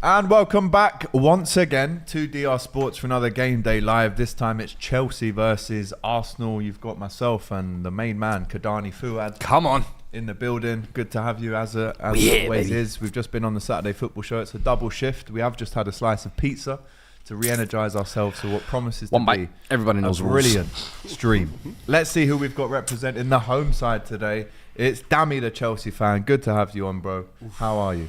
And welcome back once again to DR Sports for another game day live. This time it's Chelsea versus Arsenal. You've got myself and the main man, Kadani Fuad. Come on. In the building. Good to have you as it always baby. is. We've just been on the Saturday football show. It's a double shift. We have just had a slice of pizza to re-energise ourselves to what promises One to bite. be Everybody knows a rules. brilliant stream. Let's see who we've got representing the home side today. It's Dami, the Chelsea fan. Good to have you on, bro. How are you?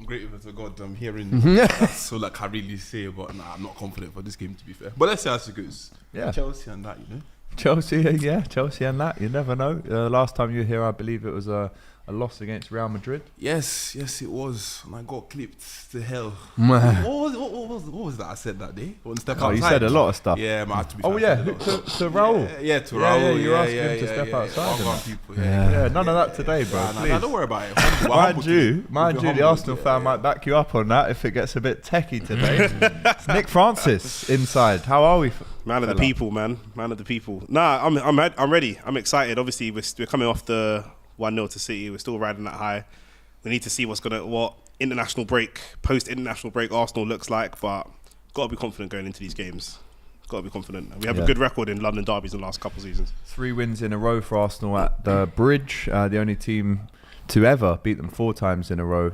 I'm grateful to God I'm hearing so like I really say, but nah, I'm not confident for this game to be fair. But let's see how it goes. Yeah. Chelsea and that, you know. Chelsea and that. You never know. Last time you were here, I believe it was a loss against Real Madrid. Yes, it was. And I got clipped to hell. Man. What was that I said that day? You said a lot of stuff. Yeah, man, I had to be Oh fair, yeah, I said a lot. to Raul. Yeah, to Rowe. You were asking him to step outside. One people, Yeah, none of that today, bro. Nah, Please. don't worry about it. Mind you, the Arsenal fan might back you up on that if it gets a bit techie today. It's Nick Francis inside. How are we? Man of the people, man. Man of the people. Nah, I'm ready. I'm excited. Obviously, we're coming off the 1-0 to City. We're still riding that high. We need to see what post-international break Arsenal looks like, but got to be confident going into these games. Got to be confident. We have a good record in London derbies in the last couple of seasons. 3 wins in a row for Arsenal at the Bridge. The only team to ever beat them 4 times in a row.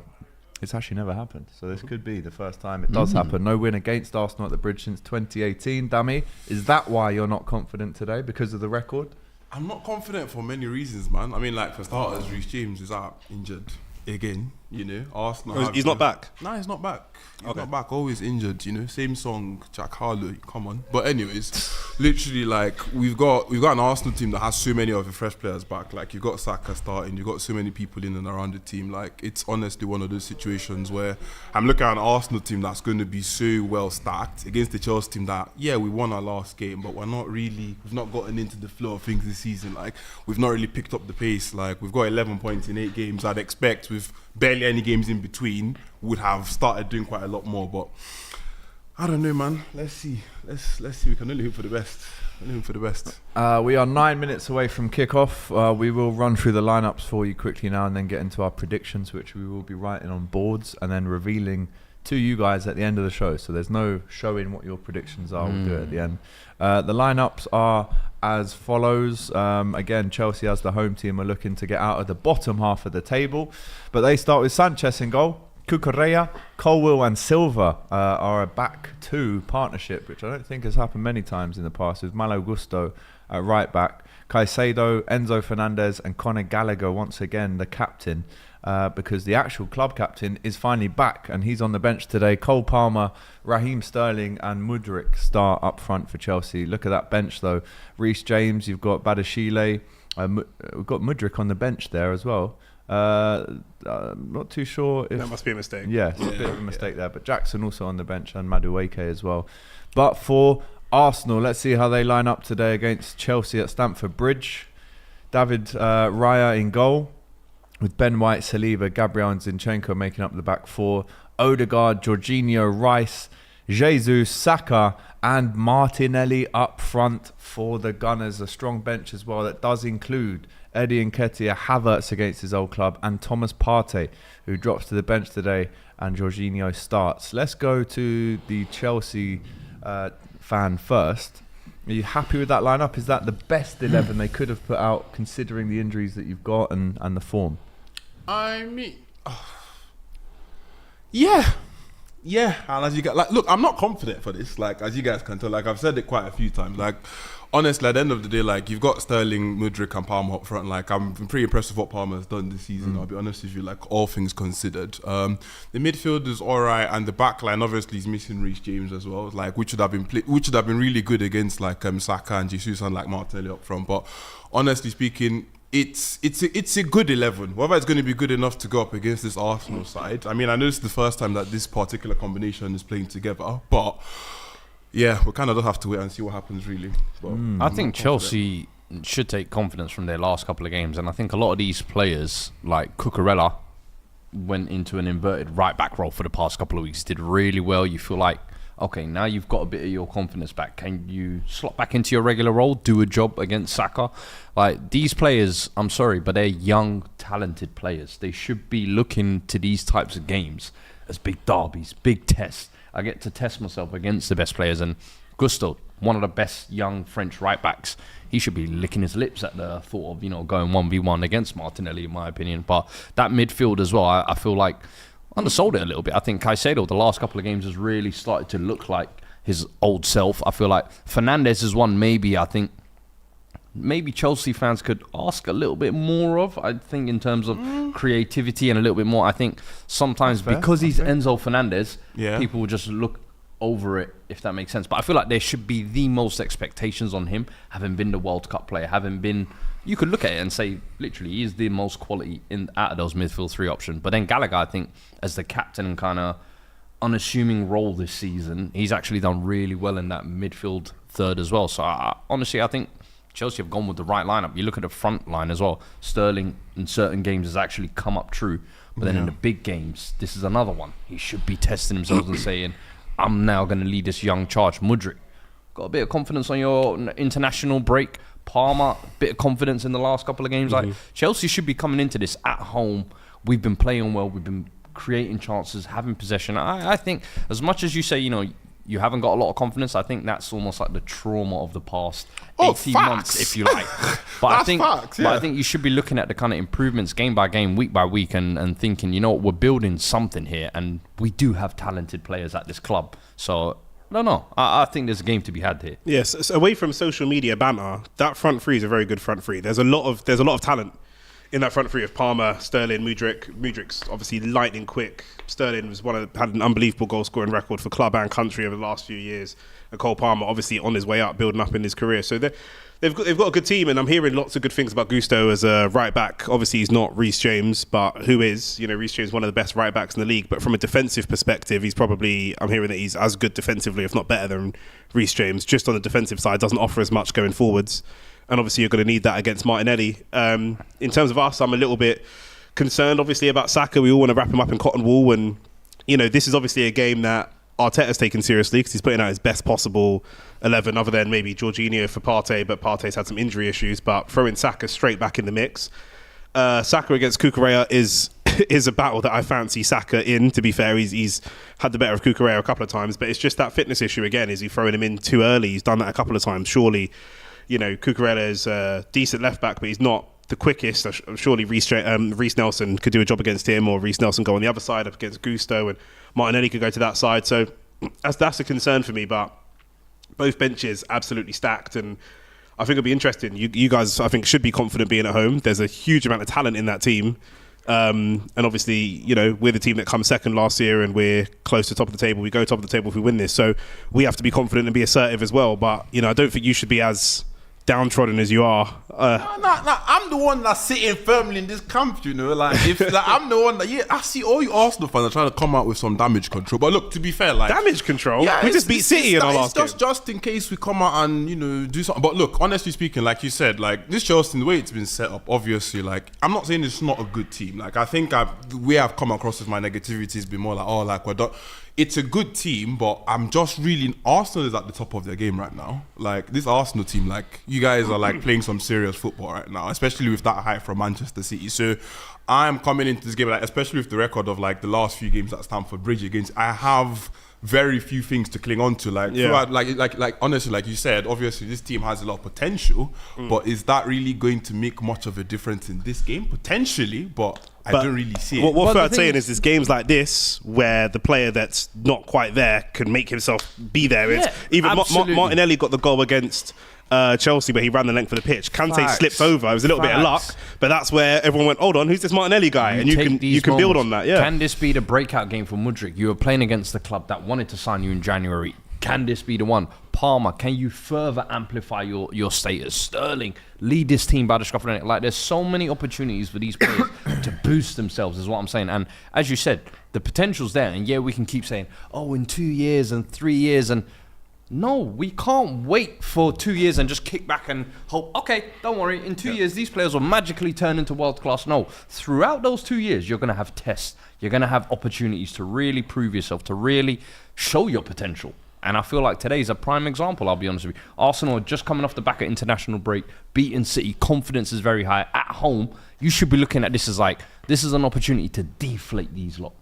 It's actually never happened. So this could be the first time it does happen. No win against Arsenal at the Bridge since 2018. Dami, is that why you're not confident today? Because of the record? I'm not confident for many reasons, man. I mean, like, for starters, Reece James is out injured again, you know. Arsenal. He's not back? Nah, he's not back. He's not back, always injured, you know. Same song, Jack Harlow, come on. But anyways, literally, like, we've got an Arsenal team that has so many of the fresh players back. Like, you've got Saka starting, you've got so many people in and around the team. Like, it's honestly one of those situations where I'm looking at an Arsenal team that's going to be so well stacked against the Chelsea team that, yeah, we won our last game, but we've not gotten into the flow of things this season. Like, we've not really picked up the pace. Like, we've got 11 points in 8 games. I'd expect with barely any games in between, would have started doing quite a lot more, but I don't know, man. Let's see. We can only hope for the best. We are 9 minutes away from kickoff. We will run through the lineups for you quickly now and then get into our predictions, which we will be writing on boards and then revealing to you guys at the end of the show. So there's no showing what your predictions are. We'll do it at the end. The lineups are as follows. Again, Chelsea as the home team are looking to get out of the bottom half of the table, but they start with Sanchez in goal. Cucurella, Colwill and Silva are a back two partnership, which I don't think has happened many times in the past, with Malo Gusto at right back, Caicedo, Enzo Fernandez and Conor Gallagher once again the captain, because the actual club captain is finally back and he's on the bench today. Cole Palmer, Raheem Sterling and Mudryk start up front for Chelsea. Look at that bench though. Reece James, you've got Badashile, we've got Mudryk on the bench there as well. Not too sure if that must be a mistake. Yeah, it's a bit of a mistake there. But Jackson also on the bench and Madueke as well. But for Arsenal, let's see how they line up today against Chelsea at Stamford Bridge. David Raya in goal, with Ben White, Saliba, Gabriel and Zinchenko making up the back four. Odegaard, Jorginho, Rice, Jesus, Saka and Martinelli up front for the Gunners. A strong bench as well that does include Eddie Nketiah, Havertz against his old club, and Thomas Partey, who drops to the bench today, and Jorginho starts. Let's go to the Chelsea fan first. Are you happy with that lineup? Is that the best 11 they could have put out, considering the injuries that you've got and the form? I mean, yeah. And as you guys, like, look, I'm not confident for this. Like, as you guys can tell, like I've said it quite a few times. Like, honestly, at the end of the day, like, you've got Sterling, Mudryk and Palmer up front. Like, I'm pretty impressed with what Palmer has done this season. I'll be honest with you, like, all things considered. The midfield is all right, and the back line obviously is missing Reece James as well. Like, which would have been really good against like Saka and Jesus and like Martinelli up front. But honestly speaking, it's a good 11. Whether it's going to be good enough to go up against this Arsenal side, I mean, I know it's the first time that this particular combination is playing together, but yeah, we kind of just have to wait and see what happens, really. But I think Chelsea should take confidence from their last couple of games, and I think a lot of these players, like Cucurella, went into an inverted right back role for the past couple of weeks, did really well. You feel like, okay, now you've got a bit of your confidence back. Can you slot back into your regular role, do a job against Saka? Like, these players, I'm sorry, but they're young, talented players. They should be looking to these types of games as big derbies, big tests. I get to test myself against the best players. And Gusto, one of the best young French right backs, he should be licking his lips at the thought of, going 1v1 against Martinelli, in my opinion. But that midfield as well, I feel like undersold it a little bit. I think Caicedo, the last couple of games, has really started to look like his old self. I feel like Fernandes is one maybe Chelsea fans could ask a little bit more of. I think in terms of creativity and a little bit more. I think sometimes because he's Enzo Fernandez, people will just look over it, if that makes sense. But I feel like there should be the most expectations on him, having been the World Cup player, you could look at it and say, literally, he is the most quality out of those midfield 3 options. But then Gallagher, I think, as the captain and kind of unassuming role this season, he's actually done really well in that midfield third as well. So honestly, I think Chelsea have gone with the right lineup. You look at the front line as well. Sterling in certain games has actually come up true. But then in the big games, this is another one. He should be testing himself and saying, I'm now going to lead this young charge. Mudryk, got a bit of confidence on your international break. Palmer, bit of confidence in the last couple of games. Like Chelsea should be coming into this at home. We've been playing well. We've been creating chances, having possession. I think as much as you say, you haven't got a lot of confidence, I think that's almost like the trauma of the past 18 months, if you like. But I think you should be looking at the kind of improvements game by game, week by week, and thinking, we're building something here, and we do have talented players at this club. So no, I think there's a game to be had here. Yes, so away from social media banter, that front three is a very good front three. There's a lot of talent in that front three of Palmer, Sterling, Mudryk. Mudryk's obviously lightning quick. Sterling had an unbelievable goal scoring record for club and country over the last few years. And Cole Palmer obviously on his way up, building up in his career. So they've got a good team, and I'm hearing lots of good things about Gusto as a right back. Obviously he's not Reece James, but who is? Reece James is one of the best right backs in the league. But from a defensive perspective, I'm hearing that he's as good defensively, if not better than Reece James. Just on the defensive side, doesn't offer as much going forwards. And obviously you're going to need that against Martinelli. In terms of us, I'm a little bit concerned, obviously, about Saka. We all want to wrap him up in cotton wool. And, this is obviously a game that Arteta's taken seriously because he's putting out his best possible 11, other than maybe Jorginho for Partey, but Partey's had some injury issues. But throwing Saka straight back in the mix. Saka against Cucurella is a battle that I fancy Saka in, to be fair. He's had the better of Cucurella a couple of times, but it's just that fitness issue again. Is he throwing him in too early? He's done that a couple of times. Surely, Cucurella is a decent left back, but he's not the quickest. Surely Reece Nelson could do a job against him, or Reece Nelson go on the other side up against Gusto, and Martinelli could go to that side. So that's a concern for me. But both benches absolutely stacked, and I think it'll be interesting. You guys, I think, should be confident being at home. There's a huge amount of talent in that team. And obviously, we're the team that comes second last year, and we're close to top of the table. We go top of the table if we win this. So we have to be confident and be assertive as well. But, I don't think you should be as downtrodden as you are. I'm the one that's sitting firmly in this camp, I'm the one that, I see all you Arsenal fans are trying to come out with some damage control. But look, to be fair, damage control? Yeah, we just beat City in our last game. Just in case we come out and, do something. But look, honestly speaking, like you said, this Chelsea, the way it's been set up, obviously, I'm not saying it's not a good team. I think we have come across with my negativity has been more we're done. It's a good team, but I'm just really... Arsenal is at the top of their game right now. This Arsenal team, you guys are playing some serious football right now, especially with that hype from Manchester City. So I'm coming into this game, especially with the record of the last few games at Stamford Bridge against... I have very few things to cling on to. Honestly, like you said, obviously this team has a lot of potential, but is that really going to make much of a difference in this game? Potentially, but I don't really see it. What Fuad's saying is games like this where the player that's not quite there can make himself be there. Even Martinelli got the goal against Chelsea where he ran the length of the pitch. Kante slipped over. It was a little bit of luck, but that's where everyone went, hold on, who's this Martinelli guy? And you can build on that. Yeah. Can this be the breakout game for Mudryk? You were playing against the club that wanted to sign you in January. Can this be the one? Palmer, can you further amplify your status? Sterling, lead this team by the scruff of the neck. There's so many opportunities for these players to boost themselves, is what I'm saying. And as you said, the potential's there. And we can keep saying, in 2 years and 3 years. And no, we can't wait for 2 years and just kick back and hope, okay, don't worry, in 2 years, these players will magically turn into world class. No, throughout those 2 years, you're going to have tests. You're going to have opportunities to really prove yourself, to really show your potential. And I feel like today's a prime example, I'll be honest with you. Arsenal are just coming off the back of international break, beating City, confidence is very high. At home, you should be looking at this as this is an opportunity to deflate these lot.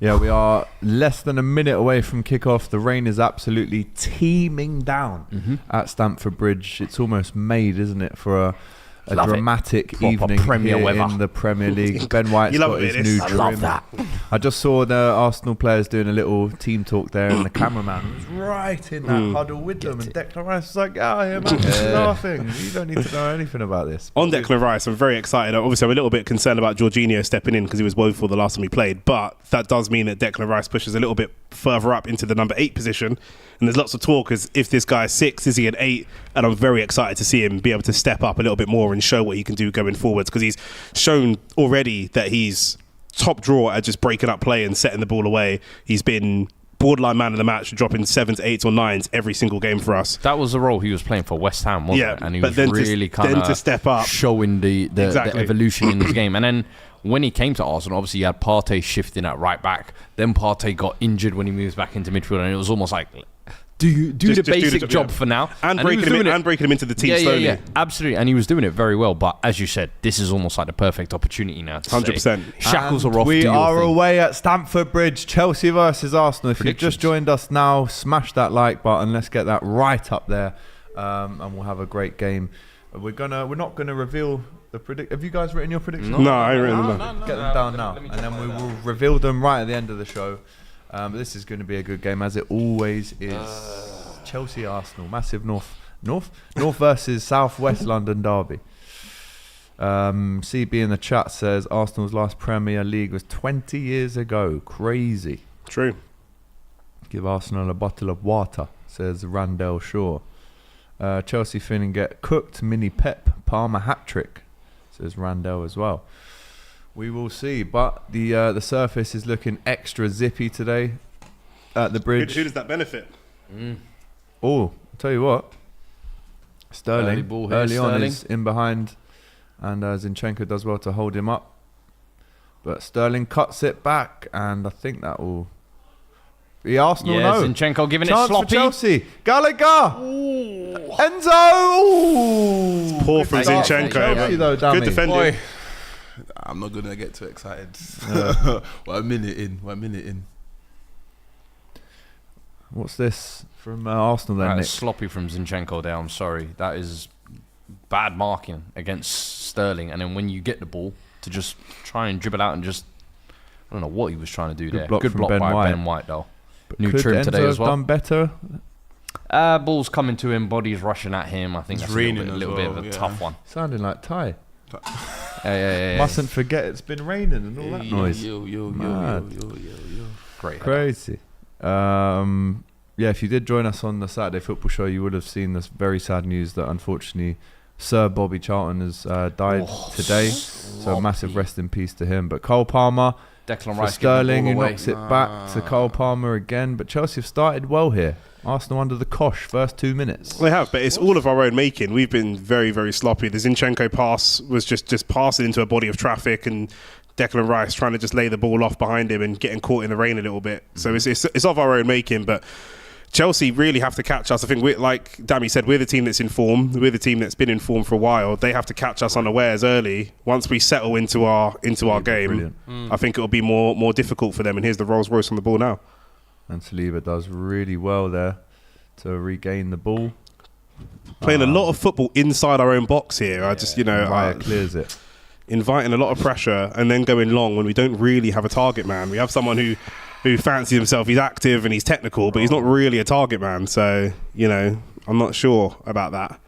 Yeah, we are less than a minute away from kickoff. The rain is absolutely teeming down at Stamford Bridge. It's almost made, isn't it, for a dramatic evening Premier here weather in the Premier League. Ben White's got his new I trim. love that. I just saw the Arsenal players doing a little team talk there, and the cameraman was right in that huddle with them, and Declan Rice was like, "Oh, yeah, man, this is laughing. You don't need to know anything about this." On Declan Rice, I'm very excited. Obviously, I'm a little bit concerned about Jorginho stepping in because he was woeful the last time he played, but that does mean that Declan Rice pushes a little bit further up into the number 8 position, and there's lots of talk as if this guy is 6, is he an 8? And I'm very excited to see him be able to step up a little bit more and show what he can do going forwards, because he's shown already that he's top drawer at just breaking up play and setting the ball away. He's been borderline man of the match, dropping 7s, 8s or 9s every single game for us. That was the role he was playing for West Ham, wasn't it? And he was really kind of to step up, showing the evolution in this game. And then when he came to Arsenal, obviously you had Partey shifting at right back. Then Partey got injured when he moves back into midfield, and it was almost like, do the basic job for now, and breaking him into the team slowly. Yeah, absolutely, and he was doing it very well. But as you said, this is almost like the perfect opportunity now. 100%. Shackles are off. We are away at Stamford Bridge, Chelsea versus Arsenal. If you've just joined us now, smash that like button. Let's get that right up there, and we'll have a great game. We're not gonna reveal the predict. Have you guys written your predictions? No, I ain't written them. Get them down now, and then we will reveal them right at the end of the show. But this is going to be a good game, as it always is. Chelsea Arsenal, massive North versus South West London derby. CB in the chat says Arsenal's last Premier League was 20 years ago. Crazy. True. Give Arsenal a bottle of water, says Randell Shaw. Chelsea finna get cooked. Mini Pep Palmer hat trick, says Randell as well. We will see, but the surface is looking extra zippy today at the bridge. Who does that benefit? Oh, I'll tell you what. Sterling, early on, is in behind, and Zinchenko does well to hold him up. But Sterling cuts it back, and I think that will be Arsenal. Yeah, Zinchenko giving Chance it sloppy. For Chelsea. Gallagher. Ooh. Enzo. Ooh. It's poor from Zinchenko. Chelsea, though, good defending. Boy. I'm not gonna get too excited. We're a minute in. What's this from Arsenal then, Nick? Sloppy from Zinchenko there. I'm sorry. That is bad marking against Sterling. And then when you get the ball, to just try and dribble out and just, I don't know what he was trying to do there. Good block by Ben White though. But new trim Enzo today as well. Done better. Ball's coming to him, body's rushing at him. I think It's that's a little bit of a tough one. Sounding like Ty. Yeah. Mustn't forget it's been raining and all that noise. Great. Crazy. Yeah, if you did join us on the Saturday Football Show, you would have seen this very sad news that unfortunately Sir Bobby Charlton has died today. So a massive rest in peace to him. But Cole Palmer, Declan Rice, Sterling, who knocks it back to Cole Palmer again. But Chelsea have started well here. Arsenal under the cosh, first 2 minutes. They have, but it's all of our own making. We've been very, very sloppy. The Zinchenko pass was just passing into a body of traffic, and Declan Rice trying to just lay the ball off behind him and getting caught in the rain a little bit. So it's of our own making, but Chelsea really have to catch us. I think, like Dami said, we're the team that's in form. We're the team that's been in form for a while. They have to catch us unawares early. Once we settle into our game, I think it'll be more difficult for them. And here's the Rolls Royce on the ball now. And Saliba does really well there to regain the ball. Playing a lot of football inside our own box here. I just, Raya clears it. Inviting a lot of pressure and then going long when we don't really have a target man. We have someone who fancies himself. He's active and he's technical, but he's not really a target man. So, I'm not sure about that.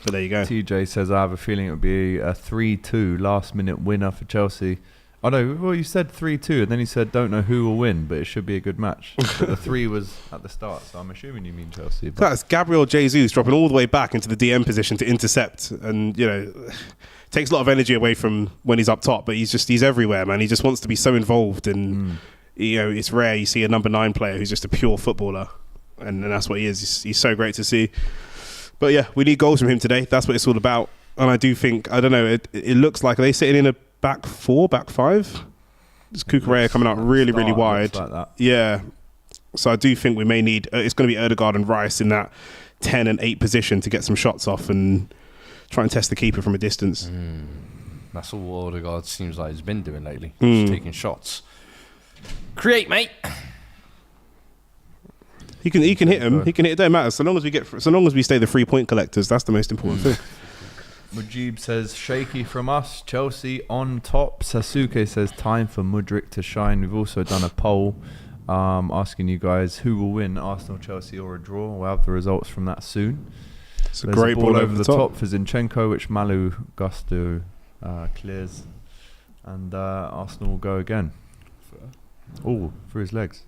But there you go. TJ says, I have a feeling it would be a 3-2 last-minute winner for Chelsea. Oh no, well you said 3-2 and then he said don't know who will win, but it should be a good match. But the 3 was at the start, so I'm assuming you mean Chelsea. That's Gabriel Jesus dropping all the way back into the DM position to intercept, and takes a lot of energy away from when he's up top, but he's everywhere, man. He just wants to be so involved, and it's rare you see a number 9 player who's just a pure footballer, and that's what he is. He's so great to see. But yeah, we need goals from him today. That's what it's all about. And I do think, I don't know, it looks like, are they sitting in a back 4, back 5? It's Cucurella coming out really, really wide. Like that. Yeah. So I do think we may need, it's going to be Ødegaard and Rice in that 10 and 8 position to get some shots off and try and test the keeper from a distance. That's all Ødegaard seems like he's been doing lately. Just taking shots. Create, mate. He can hit him. He can hit. It don't matter. So long as we stay the 3-point collectors, that's the most important thing. Mujib says shaky from us. Chelsea on top. Sasuke says time for Mudryk to shine. We've also done a poll asking you guys who will win, Arsenal, Chelsea, or a draw. We'll have the results from that soon. It's a great ball over the top for Zinchenko, which Malu Gusto clears, and Arsenal will go again. Oh, through his legs.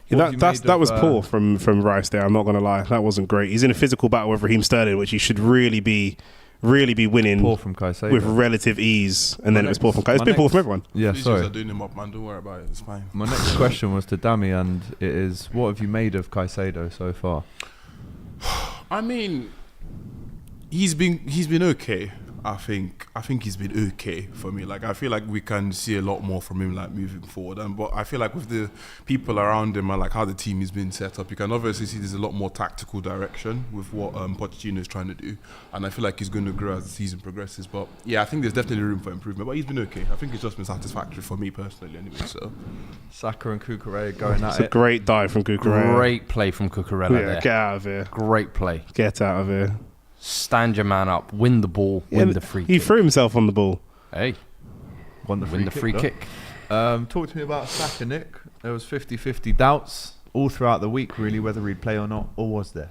Yeah, that was poor from Rice there. I'm not going to lie, that wasn't great. He's in a physical battle with Raheem Sterling, which he should really be winning. Poor from Caicedo with relative ease, and then it was poor from Caicedo. It's been poor from everyone. Yeah, sorry. Are doing him up, man. Don't worry about it. It's fine. My next question was to Dami, and it is: what have you made of Caicedo so far? I mean, he's been okay. I think he's been okay for me. Like, I feel like we can see a lot more from him, like, moving forward. But I feel like with the people around him and like how the team is being set up, you can obviously see there's a lot more tactical direction with what Pochettino is trying to do, and I feel like he's going to grow as the season progresses. But yeah, I think there's definitely room for improvement. But he's been okay. I think it's just been satisfactory for me personally, anyway. So Saka and Cucurella going at it. It's a great dive from Cucurella. Great play from Cucurella there. Get out of here. Great play. Get out of here. Stand your man up, win the ball, win the free kick. He threw himself on the ball. Hey, win the free kick. Talk to me about Saka, Nick. There was 50-50 doubts all throughout the week, really, whether he'd play or not, or was there?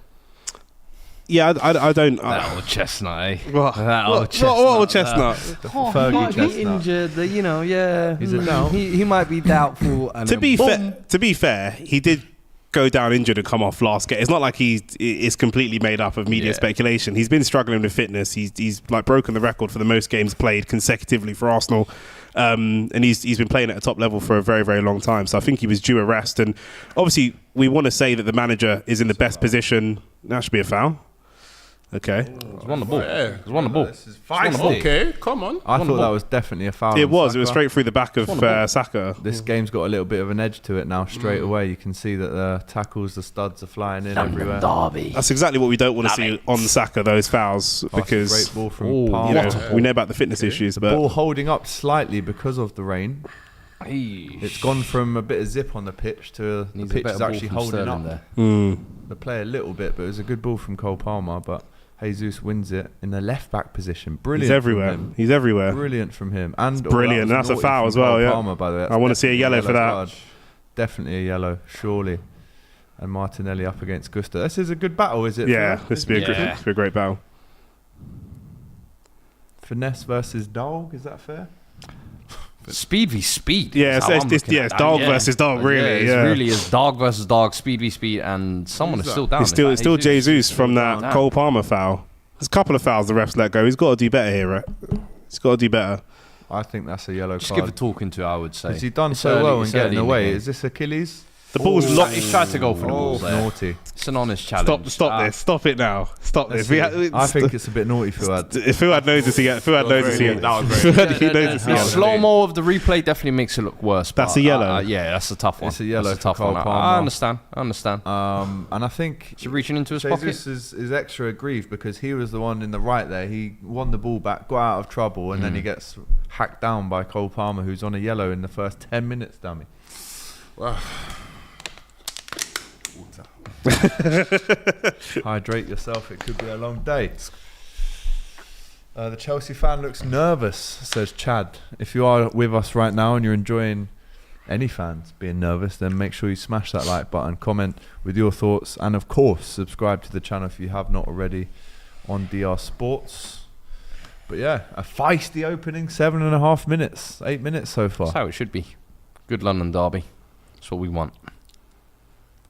Yeah, I don't. That old chestnut, eh? What? That old chestnut. What old chestnut? Fergie he might chestnut. be injured. Yeah. He's a doubt. He might be doubtful. And To be fair, he did go down injured and come off last game. It's not like he is completely made up of media speculation. He's been struggling with fitness. He's like broken the record for the most games played consecutively for Arsenal, and he's been playing at a top level for a very, very long time. So I think he was due a rest. And obviously, we want to say that the manager is in the best position. That should be a foul. Okay. He's won the ball. He's won the ball. This is feisty. Okay, come on. I thought that was definitely a foul. It was. Saka. It was straight through the back of Saka. This game's got a little bit of an edge to it now. Straight away, you can see that the tackles, the studs are flying in everywhere. Derby. That's exactly what we don't want to see on Saka, those fouls, because Great ball from Palmer. you know, we know about the fitness issues. But Ball holding up slightly because of the rain. Hey. It's gone from a bit of zip on the pitch to the pitch is actually holding up there. the play a little bit. But it was a good ball from Cole Palmer. But Jesus wins it in the left back position. Brilliant. he's everywhere. From him. He's everywhere. Brilliant from him. And Brilliant. that was That's a naughty foul from as well. Cole Yeah. Palmer, by the way. I want to see a yellow for that. Card. Definitely a yellow, surely. And Martinelli up against Gusto. This is a good battle, is it? Yeah, for this would be a great battle. Finesse versus dog, is that fair? Speed v speed. Yeah, it's dog versus dog, really. It really is dog versus dog, speed v speed, and someone is still down. It's still Jesus from that Cole Palmer foul. There's a couple of fouls the refs let go. He's got to do better here, right? He's got to do better. I think that's a yellow Just card. give a talking to, I would say. Has he done It's so early- well in it's getting early in the away? game. Is this Achilles? The ball's locked. He's tried to go for the balls there. Naughty. It's an honest challenge. Stop this. Stop it now. Stop this. I think it's a bit naughty, Fuad. Fuad knows this again. Fuad knows this again. He knows this The again. slow-mo of the replay definitely makes it look worse. That's but, a yellow. Yeah, that's a tough one. It's a yellow That's a tough for Cole one. Palmer. I understand. And I think Is he reaching into his Jesus pocket? is extra aggrieved because he was the one in the right there. He won the ball back, got out of trouble, and then he gets hacked down by Cole Palmer, who's on a yellow in the first 10 minutes, dummy. Wow. Hydrate yourself, it could be a long day. The Chelsea fan looks nervous, says Chad. If you are with us right now and you're enjoying any fans being nervous, then make sure you smash that like button, comment with your thoughts, and of course subscribe to the channel if you have not already on DR Sports. But yeah, a feisty opening, 7.5 minutes, 8 minutes so far. That's how it should be. Good London derby. That's what we want.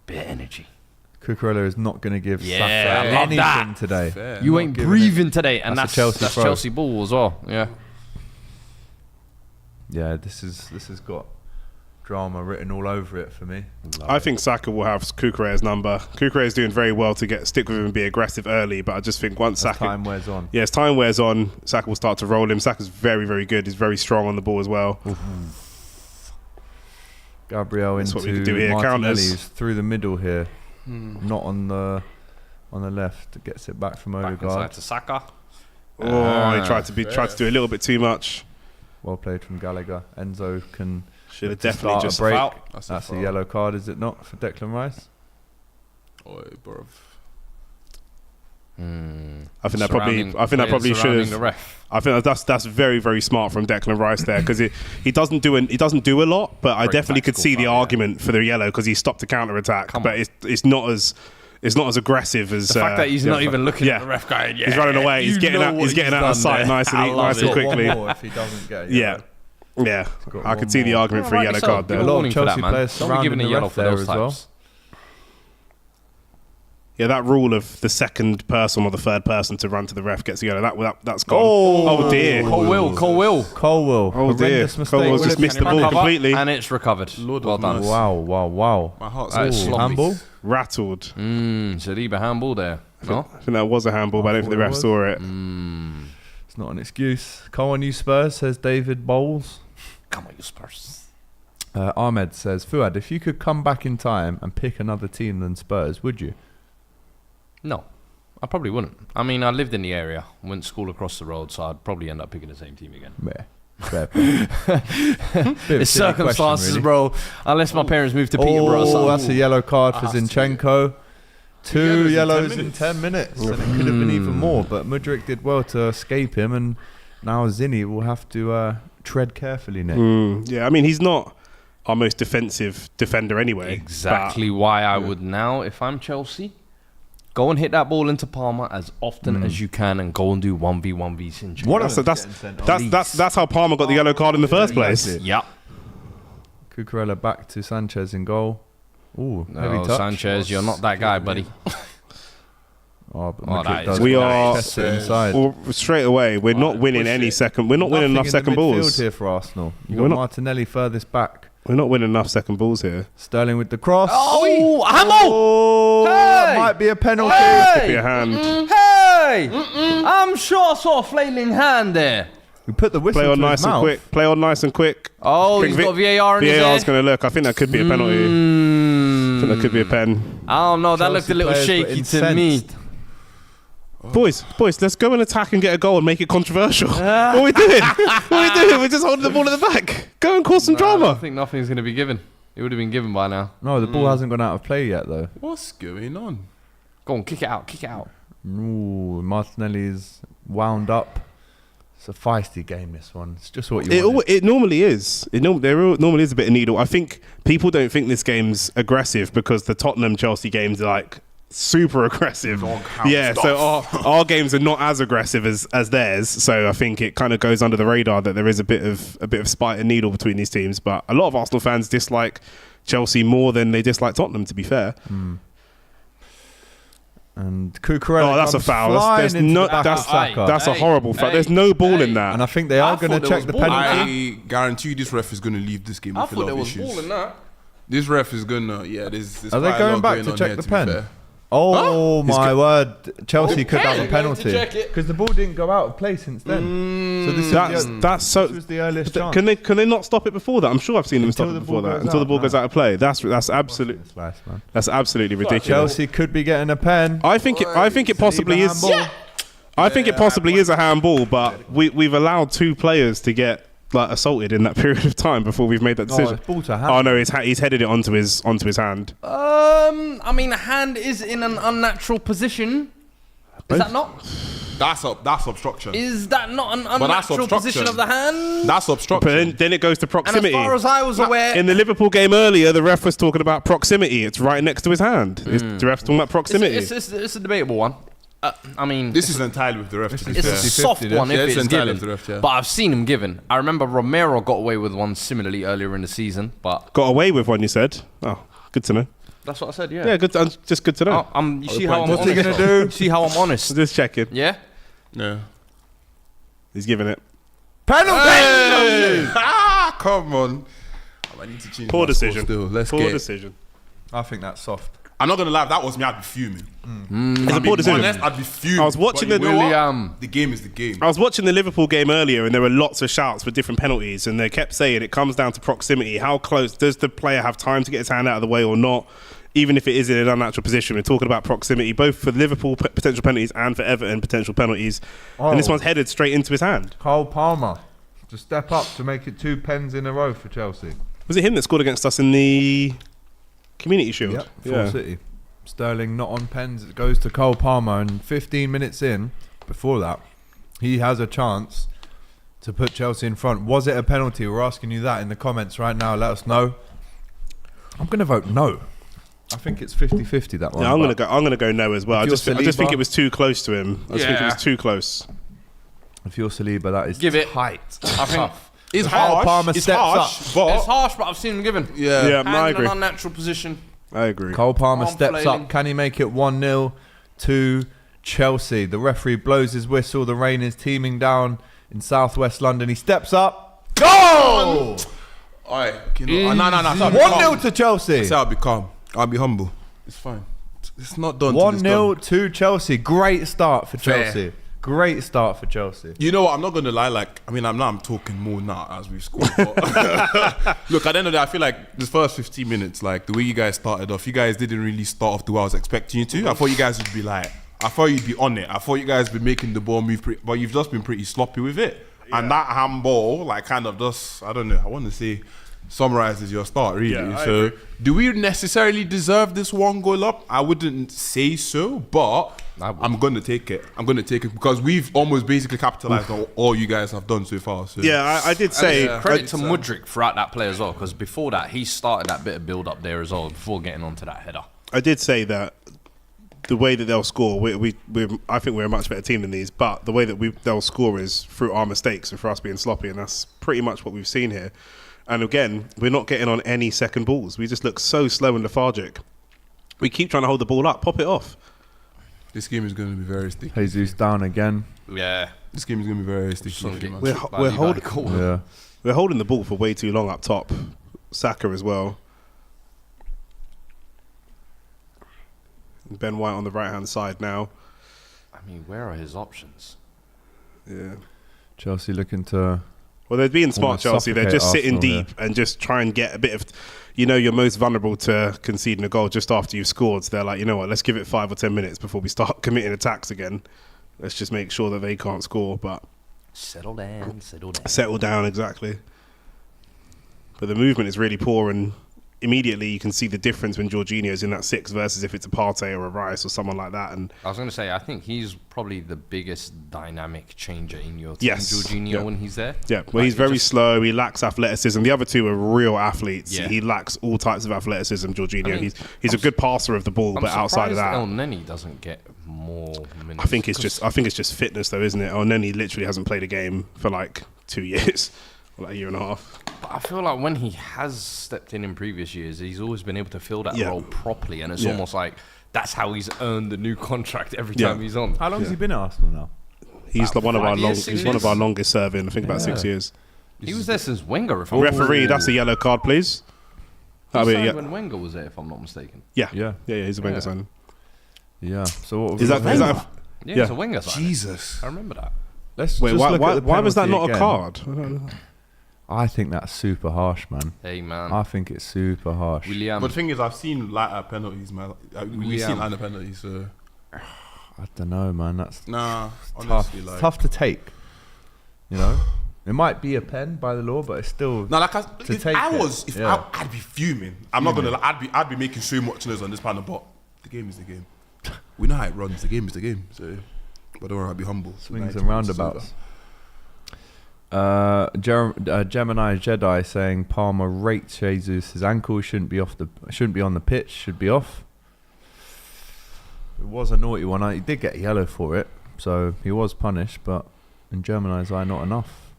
Bit of energy. Cucurella is not going to give Yeah, Saka I love anything that. today. Fair. You Not ain't giving breathing today, and That's that's a Chelsea throw. Chelsea ball as well. Yeah. Yeah, this has got drama written all over it for me. I think Saka will have Cucurella's number. Cucurella is doing very well to stick with him and be aggressive early, but I just think once As Saka time wears on. as time wears on, Saka will start to roll him. Saka's very, very good. He's very strong on the ball as well. Gabriel That's into what we can do here, Martinelli, counters. who's through the middle here, not on the left. Gets it back from Back inside Odegaard. to Saka. Oh, he tried to do a little bit too much. Well played from Gallagher. Enzo can Should have to definitely start just a break. foul. That's a yellow card, is it not, for Declan Rice? Oi, bruv. I think that probably should The have. ref. I think that's very, very smart from Declan Rice there, because he doesn't do a lot, but I Very definitely could tactical see the foul, yeah. argument for the yellow because he stopped the counter attack, Come but on. it's not as aggressive as The fact that he's the not other even looking Yeah. at the ref going, yeah, he's running away. He's you getting know out. what He's getting he's out of done sight there. nice I and love nice and it. quickly. One more if he doesn't get it. Yeah. Yeah, got I one could see the more. argument for a yellow Rightly so. card Give there. A lot of warning for that, Chelsea man. players Don't be giving surrounding a the yellow ref for there those as well. types. Yeah, that rule of the second person or the third person to run to the ref gets a yellow. That's gone. Oh. Oh dear. Cole Will. Colwell. Oh dear. Horrendous mistake. Colwell's just Will it missed be the ball Recover, completely. and it's recovered. Lord well of done. mercy. Wow. My heart's That is all sloppy. Handball? Rattled. Saliba handball there. No? I think that was a handball, but I don't think the ref saw it. It's not an excuse. Come on, you Spurs, says David Bowles. Come on, you Spurs. Ahmed says, Fuad, if you could come back in time and pick another team than Spurs, would you? No, I probably wouldn't. I mean, I lived in the area, went to school across the road, so I'd probably end up picking the same team again. Yeah. Fair play. Bit of a It's silly circumstances, question, really. bro. Unless my parents moved to Peterborough. Oh, son. that's a yellow card for Has to be. Zinchenko. Two yellows in 10 10 minutes. And it could have been even more, but Mudryk did well to escape him, and now Zinny will have to tread carefully, Nick. Yeah, I mean, he's not our most defensive defender anyway. Exactly why I would now, if I'm Chelsea, go and hit that ball into Palmer as often as you can and go and do 1v1v Zinchenko. One But of that's them's getting sent off. that's how Palmer got the yellow card in the first place. That's it. Yep. Cucurella back to Sanchez in goal. Ooh, heavy No, touch. Sanchez, you're not that guy, buddy. Oh, but Oh, Mudryk that is does We well. are- Chest it inside. Well, straight away, we're not winning push any it. second. We're not winning Nothing enough in second the midfield balls. here for Arsenal. You We're got not- Martinelli furthest back. We're not winning enough second balls here. Sterling with the cross. Oh, handball! Oh, that Hey! might be a penalty. Could be a hand. Hey! I'm sure I saw a flailing hand there. We put the whistle Play on to nice his and mouth. quick. Play on nice and quick. Oh, Think he's got VAR in his VAR's ear. going to look. I think that could be a penalty. I think that could be a pen. I don't know. That looked a Chelsea little players were shaky to me. incensed. Boys, let's go and attack and get a goal and make it controversial. What are we doing? We're just holding the ball at the back. Go and cause some I drama. think nothing's going to be given. It would have been given by now. No, the ball hasn't gone out of play yet, though. What's going on? Go on, kick it out. Kick it out. Ooh, Martinelli's wound up. It's a feisty game, this one. It's just what you want. It normally is. There normally is a bit of needle. I think people don't think this game's aggressive because the Tottenham Chelsea games are like super aggressive. Yeah, so our games are not as aggressive as theirs. So I think it kind of goes under the radar that there is a bit of spite and needle between these teams. But a lot of Arsenal fans dislike Chelsea more than they dislike Tottenham, to be fair. And Cucurella Oh, that's a comes foul. flying There's into no- the back that's- of Saka. That's a Hey, horrible foul. hey, There's no ball hey. in that. And I think they are going to thought there check was the ball. penalty. I guarantee you this ref is going to leave this game I with a thought lot there of was issues. ball in that. This ref is going to, there's Are they quite a going lot back to on check here, the be pen? fair. Oh my word! Chelsea could have Okay. a penalty Going to check it. because the ball didn't go out of play since then. So That's so. this was the earliest chance. Can they not stop it before that? I'm sure I've seen them stop Until it the before ball that. goes Until the out, ball no. goes out of play. That's absolutely Slice, man. ridiculous. Chelsea could be getting a pen. I think it possibly is. handball. I think it possibly is a handball, but we've allowed two players to get like assaulted in that period of time before we've made that decision. it's ball to hand. Oh no, he's headed it onto his hand. I mean, a hand is in an unnatural position. Is that not? That's obstruction. Is that not an that's unnatural obstruction. position of the hand? That's obstruction. But then it goes to And as proximity. far as I was aware, In the Liverpool game earlier, the ref was talking about proximity. It's right next to his hand. The ref's talking about proximity. it's a debatable one. I mean, This is entirely with the ref. To be it's fair. a soft 50-50, one yeah, if it's it's entirely given. with the ref, yeah. But I've seen him given. I remember Romero got away with one similarly earlier in the season. But Got away with one, you said. Oh, good to know. that's what I said. Yeah. Yeah, good. Just good to know. You see how I'm What's he honest? gonna do? You see how I'm honest? Just checking. Yeah. Yeah. He's giving it. Penalty! Come on. I need to change Poor my score decision. Still. Let's Poor get. decision. I think that's soft. I'm not gonna lie. If that was me, I'd be fuming. It's a poor decision. Honest, I'd be fuming. I was watching But the- you know what? William. The game is the game. I was watching the Liverpool game earlier, and there were lots of shouts for different penalties, and they kept saying it comes down to proximity. How close does the player have time to get his hand out of the way or not? Even if it is in an unnatural position, we're talking about proximity, both for Liverpool potential penalties and for Everton potential penalties. And this one's headed straight into his hand. Cole Palmer. to step up to make it 2 pens in a row for Chelsea. Was it him that scored against us in the Community Shield? Yep, for City. Sterling not on pens. It goes to Cole Palmer, and 15 minutes in, before that, he has a chance to put Chelsea in front. Was it a penalty? We're asking you that in the comments right now. Let us know. I'm going to vote no. I think it's 50-50 that one. Yeah, I'm gonna go no as well. I just think it was too close to him. I just think it was too close. If you're Saliba, that is Give it. tight. I think It's Cole harsh. Palmer It's steps harsh, but it's harsh, but I've seen him given. yeah. No, I agree. An unnatural position. I agree. Cole Palmer Arm steps flailing. up. Can he make it 1-0 to Chelsea? The referee blows his whistle. The rain is teeming down in southwest London. He steps up. Goal! Alright, no. 1-0 to Chelsea. I'll be calm. I'll be humble. It's fine. It's not done. 1-0 to Chelsea. Great start for Fair. Chelsea. Great start for Chelsea. You know what? I'm not gonna lie. I'm talking more now as we've scored. But look, at the end of the day, I feel like this first 15 minutes, like the way you guys started off, you guys didn't really start off the way I was expecting you to. I thought you guys would be I thought you'd be on it. I thought you guys would be making the ball move, but you've just been pretty sloppy with it. Yeah. And that handball, I don't know. I want to say, summarizes your start really. Yeah, So, do we necessarily deserve this 1 goal up? I wouldn't say so, but I'm gonna take it. Because we've almost basically capitalized on all you guys have done so far. So. Yeah, I did say Credit to Mudryk throughout that play as well, because before that, he started that bit of build up there as well before getting onto that header. I did say that the way that they'll score, I think we're a much better team than these, but the way that they'll score is through our mistakes and for us being sloppy, and that's pretty much what we've seen here. And again, we're not getting on any second balls. We just look so slow and lethargic. We keep trying to hold the ball up, pop it off. This game is going to be very sticky. Jesus down again. Yeah. This game is going to be very sticky. We're holding the ball for way too long up top. Saka as well. Ben White on the right-hand side now. I mean, where are his options? Yeah. Chelsea looking to... Well, they're being smart, almost Chelsea. They're just suffocate sitting Arsenal deep and just try and get a bit of... you're most vulnerable to conceding a goal just after you've scored. So they're like, you know what, let's give it 5 or 10 minutes before we start committing attacks again. Let's just make sure that they can't score, but... Settle down. Settle down, exactly. But the movement is really poor, and immediately you can see the difference when Jorginho's in that 6 versus if it's a Partey or a Rice or someone like that. And I was going to say, I think he's probably the biggest dynamic changer in your team, Yes. Jorginho, when he's there. yeah, well, he's very slow. He lacks athleticism. The other two are real athletes. Yeah. He lacks all types of athleticism, Jorginho. I mean, he's a good passer of the ball, I'm but outside of surprised that... El Neni doesn't get more minutes. I think it's just fitness, though, isn't it? Oh, and then he literally hasn't played a game for like 2 years, or like a year and a half. But I feel like when he has stepped in previous years, he's always been able to fill that Yeah. role properly, and it's Yeah. almost like that's how he's earned the new contract every time he's on. How long has he been at Arsenal now? He's About one of our 5 years, 6 he's one of years? our longest serving. I think about 6 years. He was there since Wenger, if I'm Referee, that's a yellow card, please. He That'll be, signed yeah. when Wenger was there, if I'm not mistaken. Yeah. Yeah. He's a Wenger Yeah. sign. Yeah. So what have Is we that, got is here? that Yeah, it's a Wenger sign. Jesus. I remember that. Let's wait? just look Why at the was that penalty not a again. card? I don't know. I think that's super harsh, man. Hey, man. I think it's super harsh. William. But the thing is, I've seen lighter penalties, man. We've seen lighter penalties, so... I don't know, man. That's Nah, tough. honestly, It's like... tough to take. You know, it might be a pen by the law, but it's still. Now, like, take it. I'd be fuming. I'm not gonna lie, I'd be making so much noise on this panel, but the game is the game. We know how it runs. The game is the game. So, but don't worry, I'll be humble. Swings and roundabouts. Gemini Jedi saying Palmer rates Jesus. His ankle shouldn't be on the pitch. Should be off. It was a naughty one. He did get a yellow for it, so he was punished. But in Gemini's eye, not enough.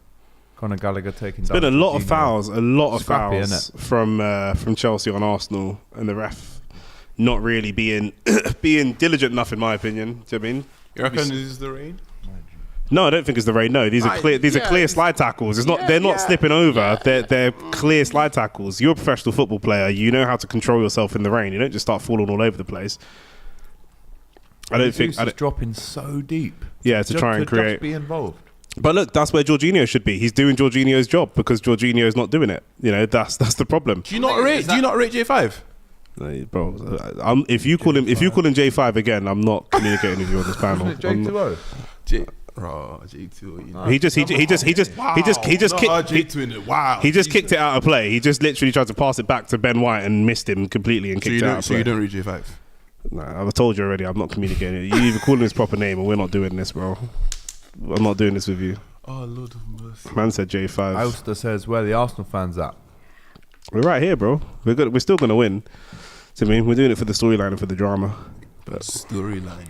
Conor Gallagher taking. There's been a lot of fouls, Scrappy, from Chelsea on Arsenal, and the ref not really being diligent enough, in my opinion. Do you know what I mean? You reckon this is the rain? No, I don't think it's the rain. No, these are clear slide tackles. It's not. They're not slipping over. They're clear slide tackles. You're a professional football player. You know how to control yourself in the rain. You don't just start falling all over the place. I don't think. He's dropping so deep. Yeah, to try and create. Just be involved. But look, that's where Jorginho should be. He's doing Jorginho's job because Jorginho is not doing it. You know, that's the problem. Do you not rate J5? Bro, if you call him J5 again, I'm not communicating with you on this panel. Isn't it J2O? Raw, J2, you know. He just kicked it out of play. He just literally tried to pass it back to Ben White and missed him completely and kicked it out of play. So you don't read J5? Nah, I've told you already. I'm not communicating. You even calling his proper name, and we're not doing this, bro. I'm not doing this with you. Oh Lord of mercy. Man said J5. Alster says, where are the Arsenal fans at? We're right here, bro. We're still gonna win. So, I mean, we're doing it for the storyline and for the drama. But storyline.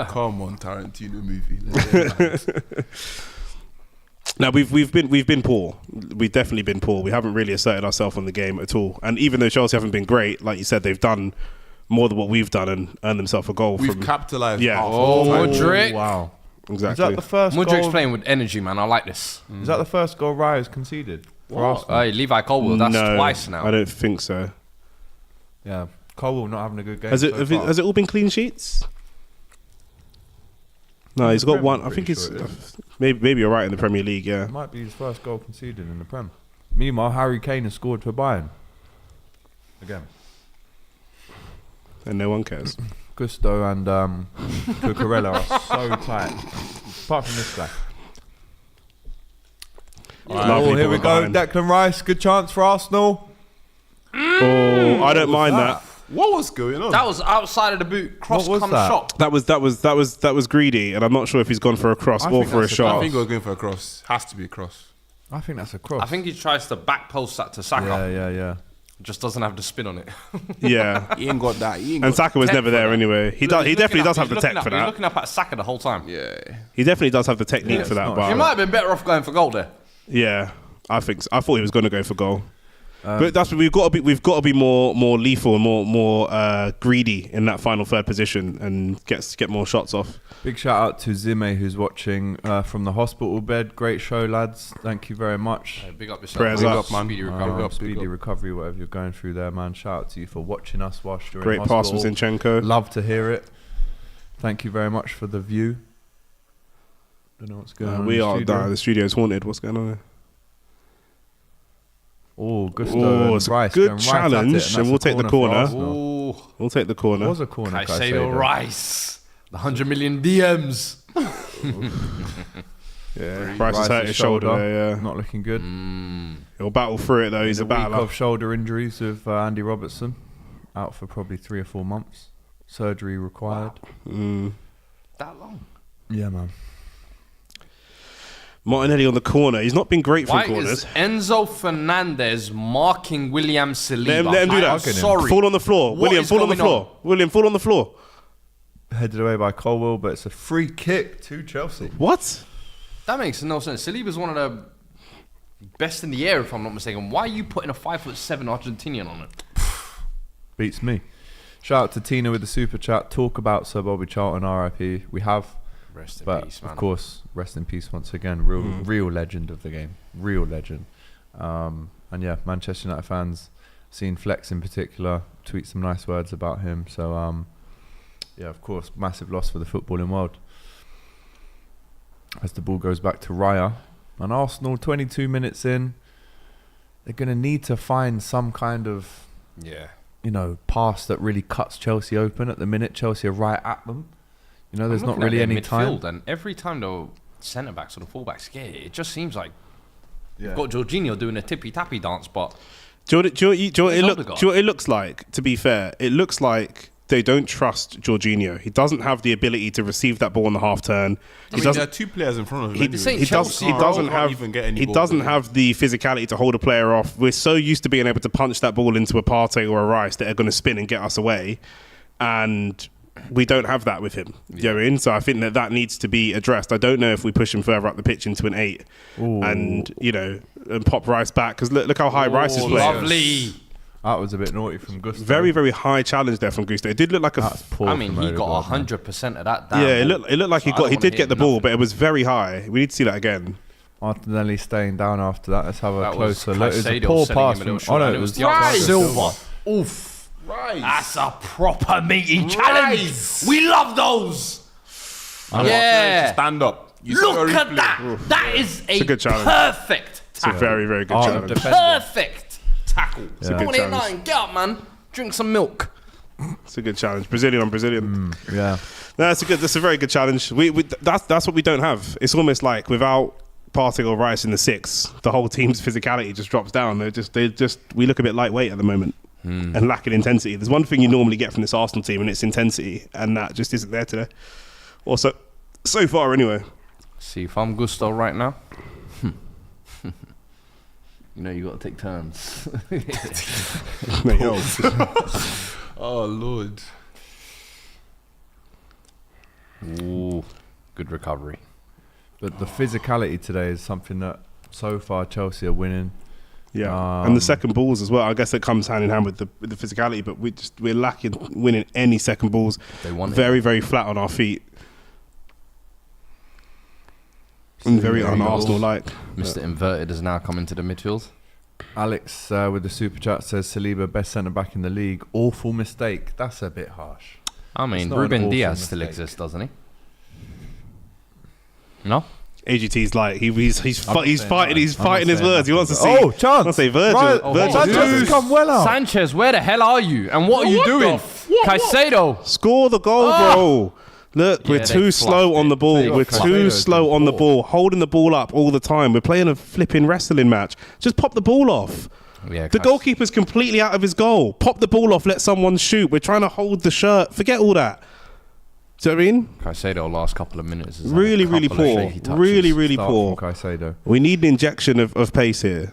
Come on, Tarantino movie. now we've been poor. We've definitely been poor. We haven't really asserted ourselves on the game at all. And even though Chelsea haven't been great, like you said, they've done more than what we've done and earned themselves a goal. We've capitalised. Yeah. Mudryk. Wow. Exactly. Is that the first Mudryk's goal? playing with energy, man. I like this. Is that the first goal Rayo's conceded for Arsenal? Hey, Levi Colwill, that's No, twice now. I don't think so. Yeah. Colwill not having a good game. Has so far. it all been clean sheets? No, he's got Prem, one. I'm I think pretty it's sure it is. maybe you're right in the Premier League. Yeah. It might be his first goal conceded in the Prem. Meanwhile, Harry Kane has scored for Bayern. Again. And no one cares. Gusto and Cucurella are so tight. Apart from this guy. Lovely Here we ball go. behind. Declan Rice, good chance for Arsenal. Oh, I don't mind that. What was going on? That was outside of the boot. Cross What was come that? shot. That was greedy, and I'm not sure if he's gone for a cross I or think for a that's a shot. I think he was going for a cross. Has to be a cross. I think that's a cross. I think he tries to back post that to Saka. Yeah. Just doesn't have the spin on it. Yeah. He ain't got that. He ain't And got Saka was tech never for there that. anyway. He definitely does have the tech for He's that. looking up at Saka the whole time. Yeah. He definitely does have the technique for that. not. But He might have been better off going for goal there. yeah, I think so. I thought he was going to go for goal. But that's we've got to be more lethal and more greedy in that final third position and get more shots off. Big shout out to Zime who's watching from the hospital bed. Great show, lads. Thank you very much. Big up yourself. Prayers Big up, man. Speedy recovery. Speedy recovery, whatever you're going through there, man. Shout out to you for watching us whilst you're Great in pass from hospital. Zinchenko. Love to hear it. Thank you very much for the view. Don't know what's going on. We in are the studio. the studio's haunted. What's going on there? Oh, Gusto Oh, and it's a Rice good going right at challenge, it, and that's we'll a take the for corner. Arsenal. Ooh. We'll take the It corner. was a corner. Caicedo Rice. The 100 million DMs. Yeah, Bryce has hurt Rice's his shoulder there, yeah. Not looking good. He'll battle through it though. He's a week battler. of shoulder injuries of Andy Robertson, out for probably 3 or 4 months. Surgery required. That long. Yeah, man. Martinelli on the corner. He's not been great from Why corners. is Enzo Fernandez marking William Saliba? Let him do that. I'm sorry. Fall on the floor. What William, is fall on the going floor. William, fall on the floor. Headed away by Colwill, but it's a free kick to Chelsea. What? That makes no sense. Saliba's one of the best in the air, if I'm not mistaken. Why are you putting a 5'7" Argentinian on it? Beats me. Shout out to Tina with the super chat. Talk about Sir Bobby Charlton, RIP. We have, Rest in but peace, man. of course, rest in peace once again. Real legend of the game. Real legend. And yeah, Manchester United fans, seen Flex in particular, tweet some nice words about him. So yeah, of course, massive loss for the footballing world. As the ball goes back to Raya. And Arsenal, 22 minutes in, they're going to need to find some kind of, Yeah. pass that really cuts Chelsea open. At the minute, Chelsea are right at them. There's not really any time. And every time the centre backs or the fullbacks get it just seems like Yeah. you've got Jorginho doing a tippy tappy dance, but Do you know Odegaard. what it looks like? To be fair, it looks like they don't trust Jorginho. He doesn't have the ability to receive that ball on the half turn. I mean, there are two players in front of him. He, anyway. This ain't he Chelsea, bro. doesn't Can't have even get any he ball, doesn't does he? have the physicality to hold a player off. We're so used to being able to punch that ball into a Partey or a Rice that are going to spin and get us away, and we don't have that with him. You know what I mean? So I think that needs to be addressed. I don't know if we push him further up the pitch into an 8 and pop Rice back, because look how high Rice is playing. lovely. That was a bit naughty from Gusto. Very, very high challenge there from Gusto. It did look like That's poor. I mean, from he got Odegaard, man. 100% of that down. yeah. It looked like So I he don't did wanna get hear the ball, nothing. but it was very high. We need to see that again. Martinelli staying down after that. Let's have a That was closer look. It was a Caicedo poor sending pass him a from. little shot, and it was Thiago Silva. Oof. Right. That's a proper meaty challenge. We love those. Yeah. Stand up. You Look saw at replay. that. That is a a good challenge. perfect It's a tackle. very, very good Art of challenge. defending. Perfect tackle. a Come good on, hit challenge. 9. Get up, man. Drink some milk. It's a good challenge. Brazilian on Brazilian. Yeah. No, that's a very good challenge. That's what we don't have. It's almost like without Partey or Rice in the six, the whole team's physicality just drops down. We look a bit lightweight at the moment and lacking intensity. There's one thing you normally get from this Arsenal team, and it's intensity, and that just isn't there today. Also, so far anyway. See if I'm Gusto right now. You know, you got to take turns. Oh Lord. Ooh, good recovery. But the physicality today is something that so far Chelsea are winning. Yeah, and the second balls as well. I guess it comes hand in hand with the physicality, but we're lacking winning any second balls. They want very, very flat on our feet. And very un-Arsenal-like. Mr. Inverted has now come into the midfield. Alex with the super chat says Saliba best centre back in the league. Awful mistake. That's a bit harsh. I mean, not an Ruben awful Diaz still mistake. exists, doesn't he? No? AGT's like he's fighting his words. nothing. He wants to see. Oh, chance! I say Virgil. Right. Virgil. Sanchez has come well out. Sanchez, where the hell are you? And what are you doing? Caicedo. Score the goal, bro. Look, we're they too slow fluffed on it. the ball. They We're fluffed too it. slow on the ball, holding the ball up all the time. We're playing a flipping wrestling match. Just pop the ball off. Yeah, The goalkeeper's completely out of his goal. Pop the ball off, let someone shoot. We're trying to hold the shirt. Forget all that. Do you know what I mean? Caicedo last couple of minutes. has had a Really, really couple of poor. shaky touches. Really, really Start poor. from Caicedo. We need an injection of pace here.